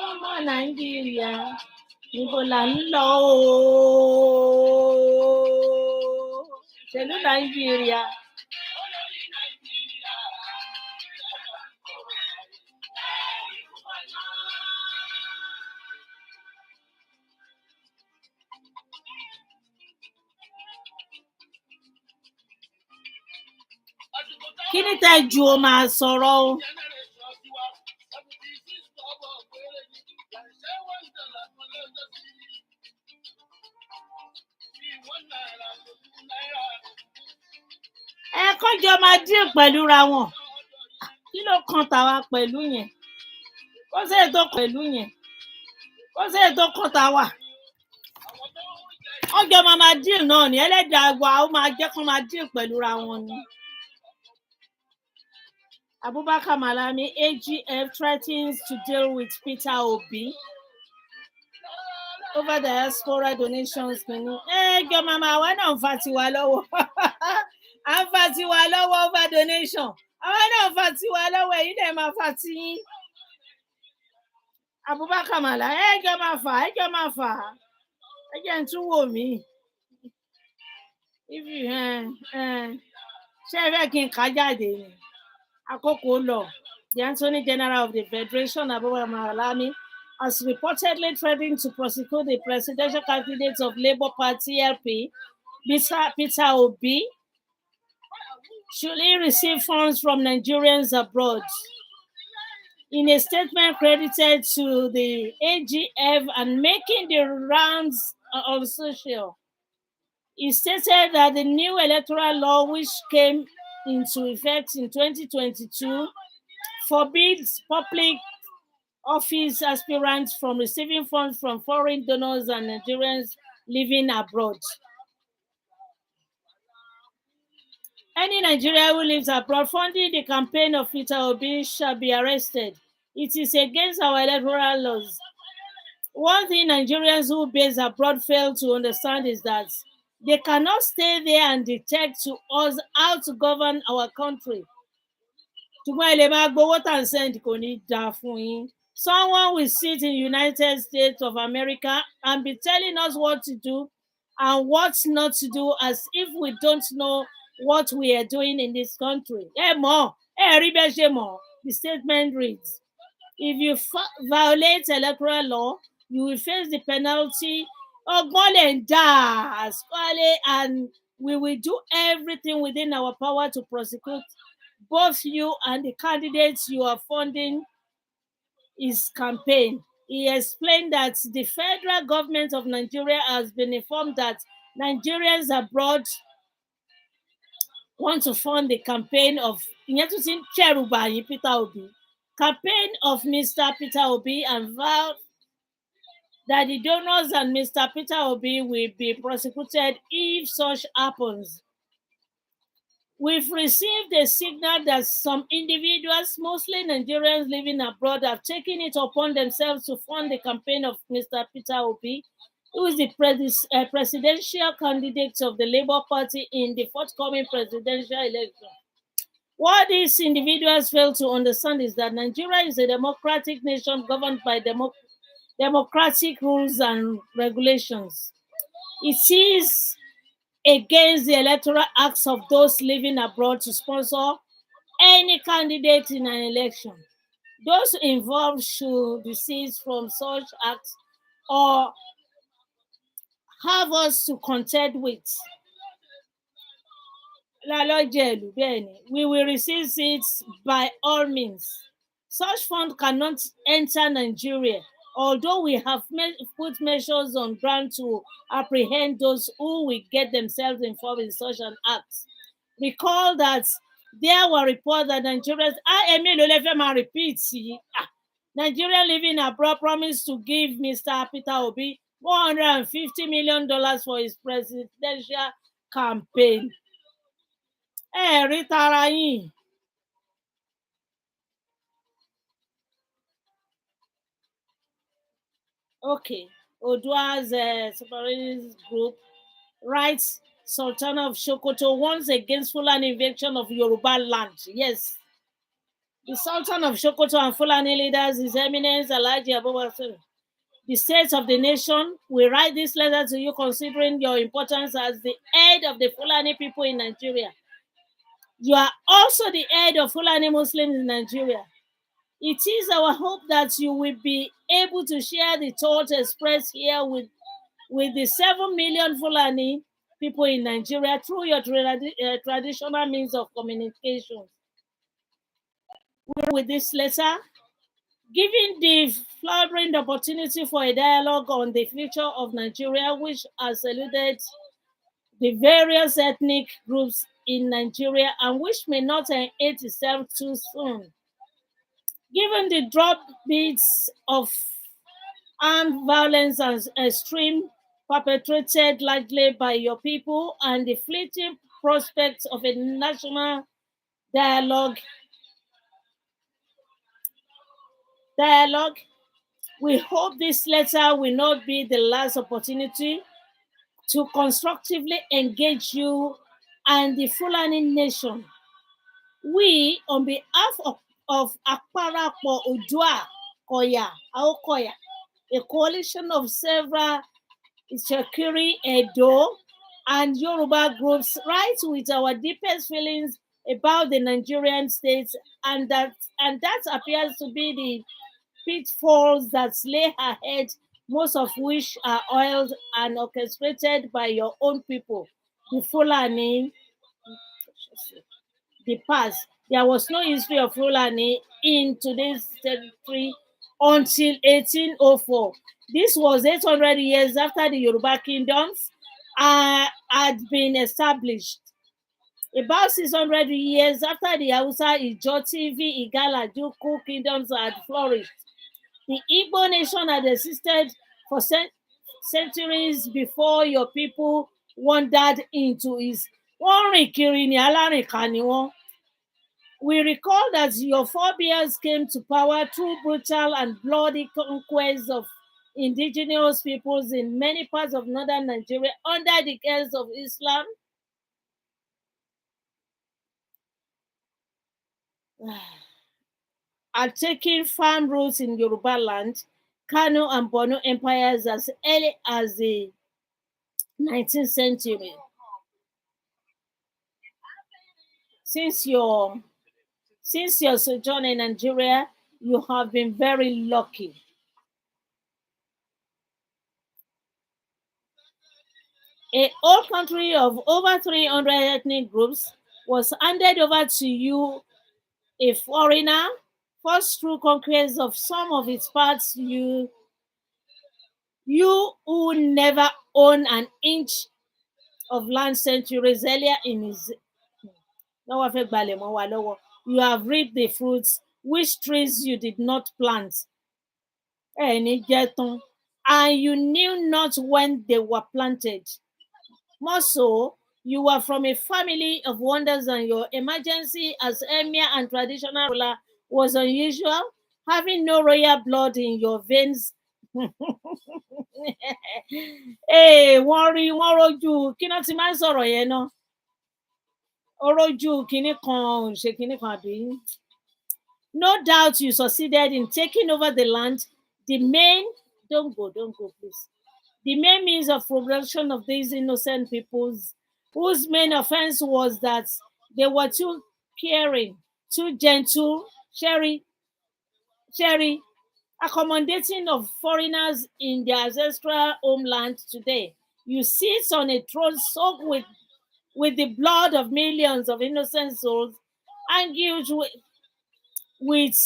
Ọmọ Nàìjíríà, níbo là ń lọ o? Ṣèlú Nàìjíríà. Kí ni tẹ́ ju o máa sọ̀rọ̀ o? Ẹ kọ́jọ máa dín pẹ̀lú ra wọn. Kí ló kan tàwa pẹ̀lú yẹn? Kó sí ètò pẹ̀lú yẹn. Kó sí ètò kan tàwa. Ọjọ́ máa dín náà ni ẹlẹ́dàá wa ó máa jẹ́ kó máa dín pẹ̀lú ra wọn ni. Abubakar Malami, AGF threatens to deal with Peter Obi over the diaspora donations. Ẹjọ́ màmá wa náà ń fa tiwa lọ́wọ́. À ń fa tiwa lọ́wọ́ over donation. Àwa náà ń fa tiwa lọ́wọ́ èyí dẹ̀ máa fa tiyín. Abubakar Malami, ẹjọ́ máa fà. Ẹjẹ́ ń tún wò mí. Ṣé ẹ fẹ́ kí n kà jáde ni? Àkókò lọ. The Attorney General of the Federation, Abubakar Malami, has reportedly threatened to prosecute the presidential candidate of Labour Party LP, Mr. Peter Obi, should he receive funds from Nigerians abroad. In a statement credited to the AGF and making the rounds of social, he stated that the new electoral law, which came into effect in 2022, forbids public office aspirants from receiving funds from foreign donors and Nigerians living abroad. Any Nigerian who lives abroad funding the campaign of Peter Obi shall be arrested. It is against our electoral laws. One thing Nigerians who base abroad fail to understand is that they cannot stay there and dictate to us how to govern our country. Someone will sit in the United States of America and be telling us what to do and what not to do as if we don't know what we are doing in this country. The statement reads, if you violate electoral law, you will face the penalty of and we will do everything within our power to prosecute both you and the candidates you are funding his campaign. He explained that the federal government of Nigeria has been informed that Nigerians abroad want to fund the campaign of Peter Obi, campaign of Mr. Peter Obi, and vowed that the donors and Mr. Peter Obi will be prosecuted if such happens. We've received a signal that some individuals, mostly Nigerians living abroad, have taken it upon themselves to fund the campaign of Mr. Peter Obi, who is the presidential candidate of the Labour Party in the forthcoming presidential election. What these individuals fail to understand is that Nigeria is a democratic nation governed by democratic rules and regulations. It is against the electoral acts of those living abroad to sponsor any candidate in an election. Those involved should desist from such acts or have us to contend with. We will receive seats by all means. Such fund cannot enter Nigeria, although we have put measures on ground to apprehend those who will get themselves involved in such an act. Recall that there were reports that Nigerians, repeat, Nigeria living abroad promised to give Mr. Peter Obi $150 million for his presidential campaign. Okay, Odua's separatist group writes Sultan of Sokoto warns against Fulani invasion of Yoruba land. Yes. The Sultan of Sokoto and Fulani leaders, His Eminence Alhaji Abubakar, the states of the nation, we write this letter to you considering your importance as the head of the Fulani people in Nigeria. You are also the head of Fulani Muslims in Nigeria. It is our hope that you will be able to share the thoughts expressed here with the 7 million Fulani people in Nigeria through your traditional means of communication. With this letter, giving the flourishing opportunity for a dialogue on the future of Nigeria, which has eluded the various ethnic groups in Nigeria and which may not end itself too soon. Given the drop beats of armed violence and extreme perpetrated largely by your people and the fleeting prospects of a national dialogue, we hope this letter will not be the last opportunity to constructively engage you and the Fulani nation. We, on behalf of Akparapo Odua Koya, Aokoya, a coalition of several Shekiri, Edo, and Yoruba groups, write with our deepest feelings about the Nigerian state, and that appears to be the pitfalls that lay ahead, most of which are oiled and orchestrated by your own people, the Fulani. The past. There was no history of Fulani in today's territory until 1804. This was 800 years after the Yoruba kingdoms had been established. About 600 years after the Hausa, Ijo, TV, Igala, Juku kingdoms had flourished. The Igbo nation had existed for centuries before your people wandered into its. We recall that your forebears came to power through brutal and bloody conquests of indigenous peoples in many parts of northern Nigeria under the guise of Islam. Are taking firm roots in Yoruba land, Kano and Borno empires as early as the 19th century. Since your sojourn in Nigeria, you have been very lucky. A whole country of over 300 ethnic groups was handed over to you, a foreigner, first through conquest of some of its parts. You who never owned an inch of land centuries earlier in his. You have reaped the fruits which trees you did not plant. And you knew not when they were planted. More so, you were from a family of wonders, and your emergency as emir and traditional ruler was unusual, having no royal blood in your veins. Hey, wọ́n rojú kí náà ti máa ń sọ̀rọ̀ yẹn náà. Ó rojú kinní kan ṣe kinní kan àbí. No doubt you succeeded in taking over the land. The main, don't go, please. The main means of progression of these innocent peoples, whose main offense was that they were too caring, too gentle, sharing, accommodating of foreigners in their ancestral homeland today. You sit on a throne soaked with the blood of millions of innocent souls, argued with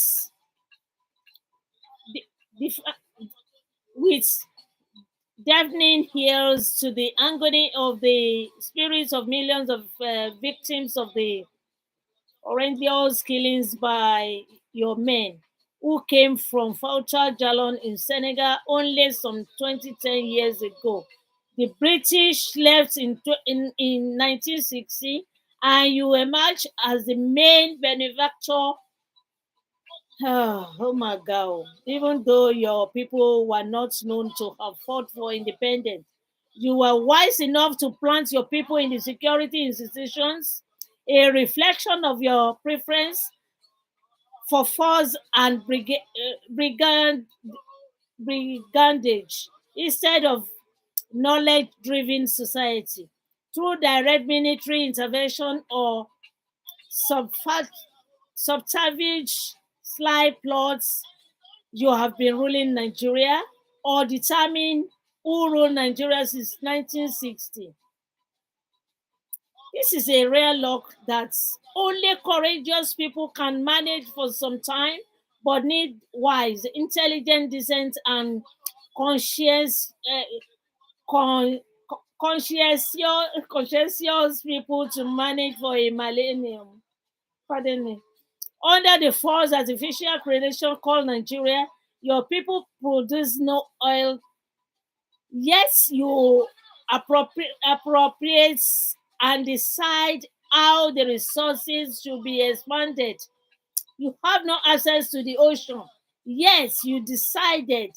the, the, with deafening ears to the agony of the spirits of millions of victims of the horrendous killings by your men who came from Fouta Jalon in Senegal only some 10 years ago. The British left in 1960 and you emerged as the main benefactor. Oh my God. Even though your people were not known to have fought for independence, you were wise enough to plant your people in the security institutions, a reflection of your preference for force and brigandage instead of knowledge-driven society. Through direct military intervention or subterfuge, sly plots, you have been ruling Nigeria or determine who ruled Nigeria since 1960. This is a rare luck that only courageous people can manage for some time, but need wise, intelligent, decent, and con- conscientious people to manage for a millennium. Pardon me. Under the false artificial creation called Nigeria, your people produce no oil, yet you appropriate and decide how the resources should be expanded. You have no access to the ocean, yet you decided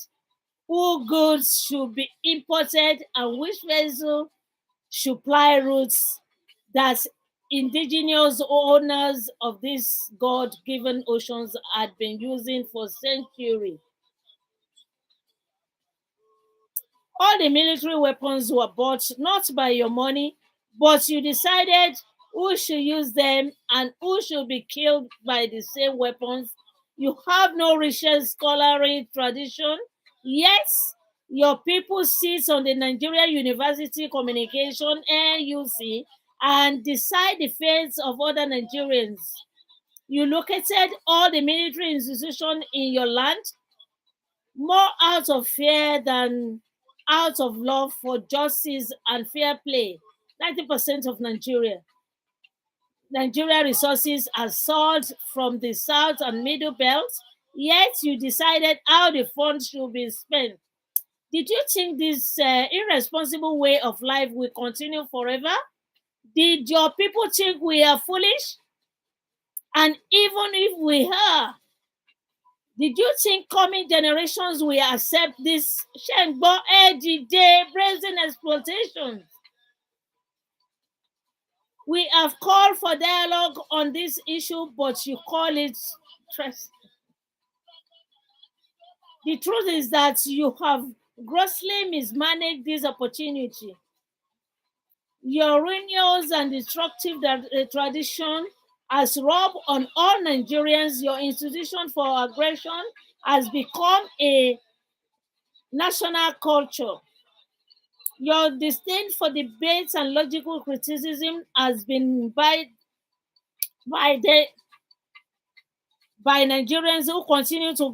who goods should be imported and which vessel should ply routes that indigenous owners of these God-given oceans had been using for centuries. All the military weapons were bought not by your money, but you decided who should use them and who should be killed by the same weapons. You have no richest scholarly tradition, yet your people sit on the Nigeria University Communication NUC and decide the fates of other Nigerians. You located all the military institutions in your land more out of fear than out of love for justice and fair play. 90% of Nigeria resources are sold from the south and middle belt, yet you decided how the funds should be spent. Did you think this irresponsible way of life will continue forever? Did your people think we are foolish? And even if we are, did you think coming generations will accept this Shengbo Ejide brazen exploitation? We have called for dialogue on this issue, but you call it stress. The truth is that you have grossly mismanaged this opportunity. Your ruinous and destructive tradition has rubbed on all Nigerians. Your institution for aggression has become a national culture. Your disdain for debates and logical criticism has been by Nigerians who continue to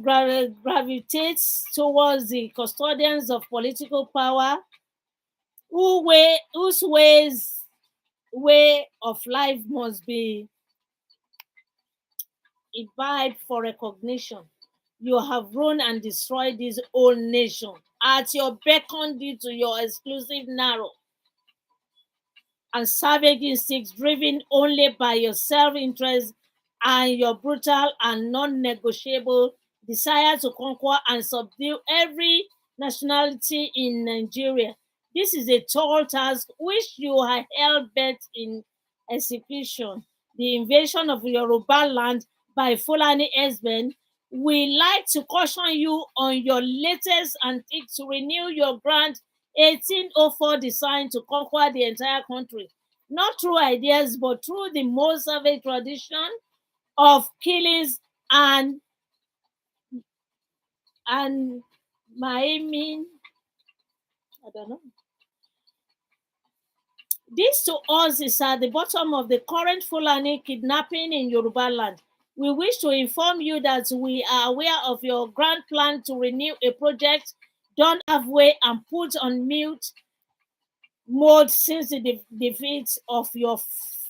gravitate towards the custodians of political power, whose way of life must be imbibed for recognition. You have ruined and destroyed this whole nation at your beck and due to your exclusive narrow and savage instincts driven only by your self-interest and your brutal and non-negotiable desire to conquer and subdue every nationality in Nigeria. This is a tall task which you are hell-bent in execution. The invasion of Yoruba land by Fulani herdsmen. We like to caution you on your latest antique to renew your grand 1804 design to conquer the entire country, not through ideas, but through the most savage tradition of killings and maiming. I don't know. This to us is at the bottom of the current Fulani kidnapping in Yoruba land. We wish to inform you that we are aware of your grand plan to renew a project done halfway and put on mute mode since the defeat of your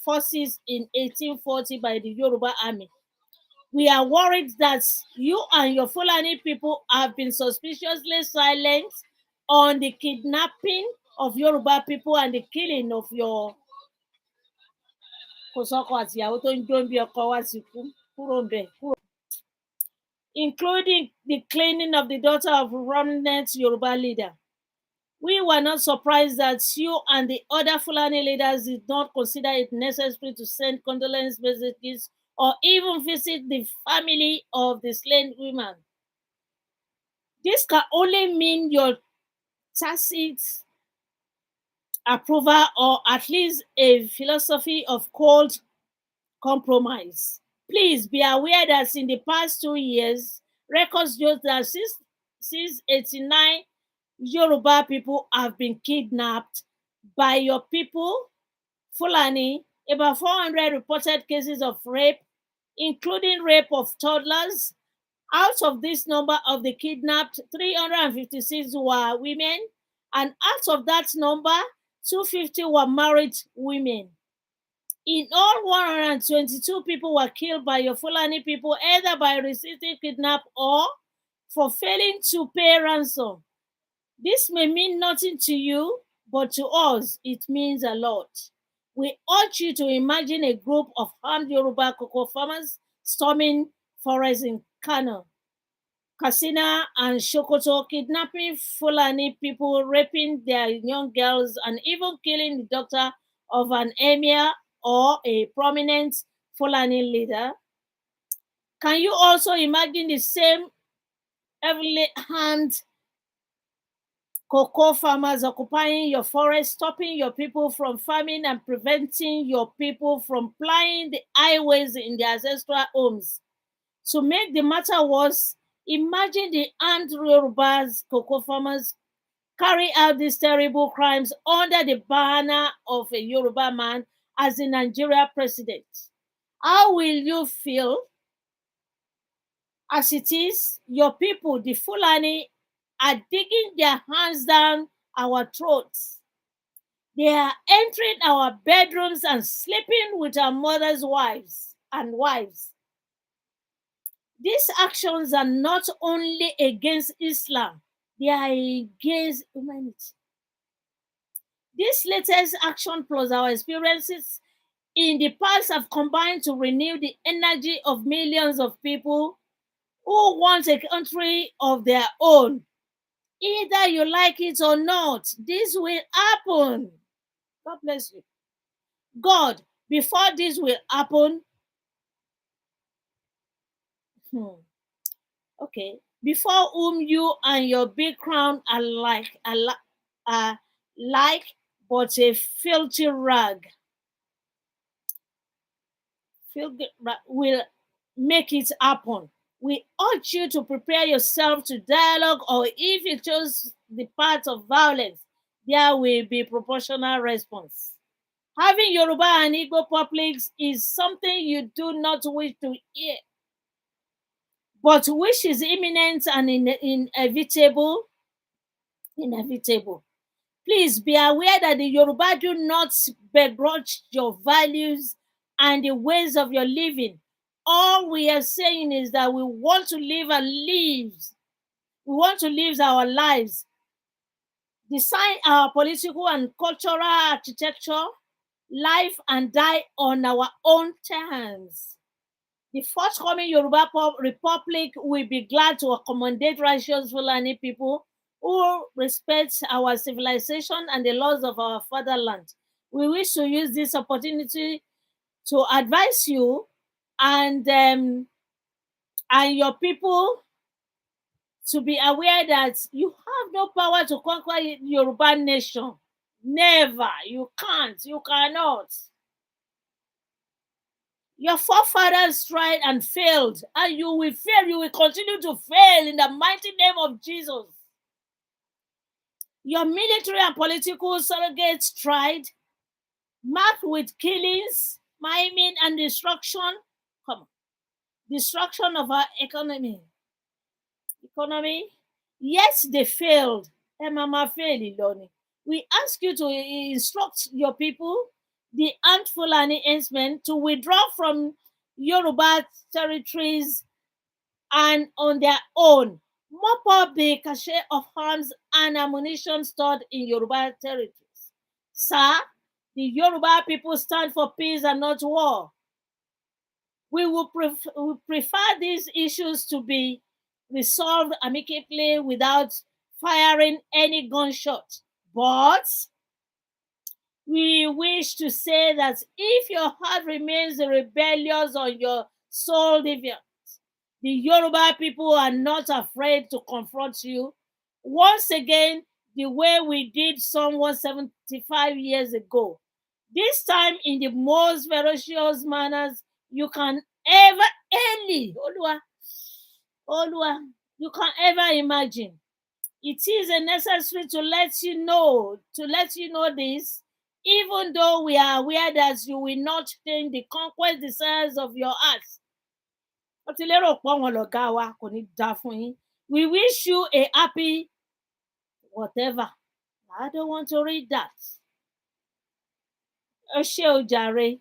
forces in 1840 by the Yoruba army. We are worried that you and your Fulani people have been suspiciously silent on the kidnapping of Yoruba people and the killing of your including the cleaning of the daughter of prominent Yoruba leader. We were not surprised that you and the other Fulani leaders did not consider it necessary to send condolence messages or even visit the family of the slain women. This can only mean your tacit approval or at least a philosophy of cold compromise. Please be aware that in the past 2 years, records show that since 89 Yoruba people have been kidnapped by your people, Fulani, about 400 reported cases of rape, including rape of toddlers. Out of this number of the kidnapped, 356 were women, and out of that number, 250 were married women. In all, 122 people were killed by your Fulani people, either by receiving kidnap or for failing to pay ransom. This may mean nothing to you, but to us, it means a lot. We urge you to imagine a group of armed Yoruba cocoa farmers storming forests in Kano, Katsina, and Sokoto, kidnapping Fulani people, raping their young girls, and even killing the daughter of an emir or a prominent Fulani leader. Can you also imagine the same heavily armed cocoa farmers occupying your forest, stopping your people from farming and preventing your people from plying the highways in their ancestral homes? To make the matter worse, imagine the armed Yorubas cocoa farmers carry out these terrible crimes under the banner of a Yoruba man as the Nigeria president. How will you feel? As it is, your people, the Fulani, are digging their hands down our throats. They are entering our bedrooms and sleeping with our mothers' wives and wives. These actions are not only against Islam, they are against humanity. This latest action plus our experiences in the past have combined to renew the energy of millions of people who want a country of their own. Either you like it or not, this will happen. God bless you. God, before this will happen, okay, before whom you and your big crown are like but a filthy rag, will make it happen. We urge you to prepare yourself to dialogue, or if you chose the path of violence, there will be proportional response. Having Yoruba and Igbo publics is something you do not wish to hear, but which is imminent and inevitable. Please be aware that the Yoruba do not begrudge your values and the ways of your living. All we are saying is that we want to live our lives, design our political and cultural architecture, live and die on our own terms. The forthcoming Yoruba Republic will be glad to accommodate righteous Fulani people who respect our civilization and the laws of our fatherland. We wish to use this opportunity to advise you and your people to be aware that you have no power to conquer Yoruba nation. Never. You can't. You cannot. Your forefathers tried and failed, and you will fail. You will continue to fail in the mighty name of Jesus. Your military and political surrogates tried, marked with killings, maiming, and destruction. Come on. Destruction of our economy. Yes, they failed. We ask you to instruct your people, the Ant Fulani herdsmen, to withdraw from Yoruba territories and on their own mop up the cache of arms and ammunition stored in Yoruba territories. Sir, the Yoruba people stand for peace and not war. We will prefer these issues to be resolved amicably without firing any gunshot. But we wish to say that if your heart remains rebellious on your soul deviant, the Yoruba people are not afraid to confront you once again the way we did some 175 years ago. This time in the most ferocious manners you can ever you can ever imagine. It is necessary to let you know this, even though we are aware that you will not change the conquest desires of your hearts. We wish you a happy whatever. I don't want to read that. Jare.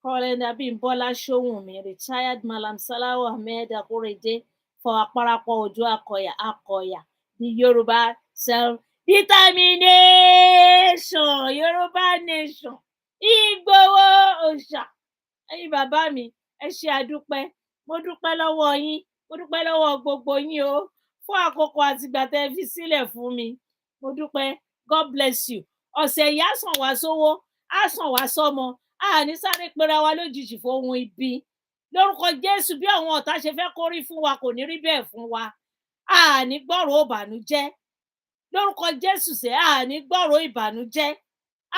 Colin Abimbola Showunmi, retired Malam Salawu Ahmed Akorede for Aparapo Ojo Akoya, the Yoruba self-determination, Yoruba nation, Igboho Òòṣà. Ẹ̀yin bàbá mi, ẹ ṣé àdúpẹ́, mo dúpẹ́ lọ́wọ́ yín, mo dúpẹ́ lọ́wọ́ gbogbo yín o, fún àkókò àtìgbà tẹ́ fi sílẹ̀ fún mi, mo dúpẹ́, God bless you. Ọ̀sẹ̀ yìí á sàn wá sówó, á sàn wá sọ́mọ, àní sáré pera wa lójijì fóhun ibi. Lórúkọ Jésù, bí àwọn ọ̀tá ṣe fẹ́ kó rí fún wa kò ní rí bẹ́ẹ̀ fún wa. Àní gbọ́rọ̀ ìbànújẹ́. Lórúkọ Jésù sẹ́, àní gbọ́rọ̀ ìbànújẹ́.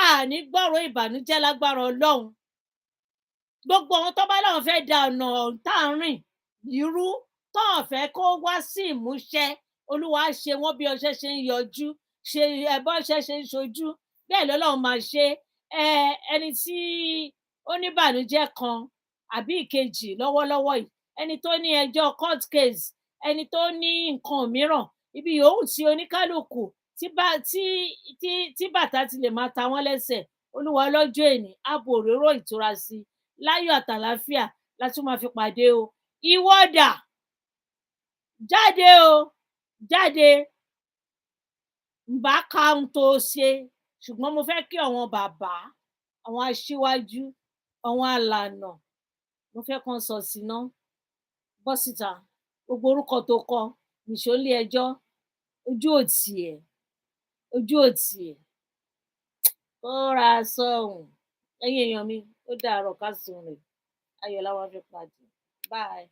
Àní gbọ́rọ̀ ìbànújẹ́ lágbára Ọlọ́run. Gbogbo àwọn tó bá láwọn fẹ́ da ọ̀nà tá à ń rìn irú tó hàn fẹ́ kó wá sí ìmúṣẹ, Olúwa ṣe wọ́n bí ọṣẹ ṣe ń yọjú, ṣe ẹbọṣẹ ṣe ń ṣojú, bẹ́ẹ̀ lọ́lọ́run máa ṣe. Ẹni tí ó ní ìbànújẹ́ kan àbí ìkejì lọ́wọ́lọ́wọ́ yìí, ẹni tó ní ẹjọ́ court case, ẹni tó ní nǹkan mìíràn, ibi yòówù tí oníkálùkù tí bàtà ti lè máa ta wọ́n lẹ́sẹ̀, Olúwa ọlọ́jọ́ èní á bu òróró ìtura sí i. Láyọ̀ àtàlàáfíà la tún máa fi pàdé o. Ìwọ dà, jáde o, jáde. Ǹbá ka ohun tó ṣe, ṣùgbọ́n mo fẹ́ kí àwọn bàbá, àwọn aṣíwájú, àwọn alànà, mo fẹ́ kàn sọ síná, bọ́ síta, gbogbo orúkọ tó kọ, nìṣó lé ẹjọ́, ojú òtì ẹ̀, ó ra sọ̀hún. Ẹ̀yin èèyàn mi, ó dàárọ̀ ká sùn rè, ayọ̀ la wá fi pàdé. Bye.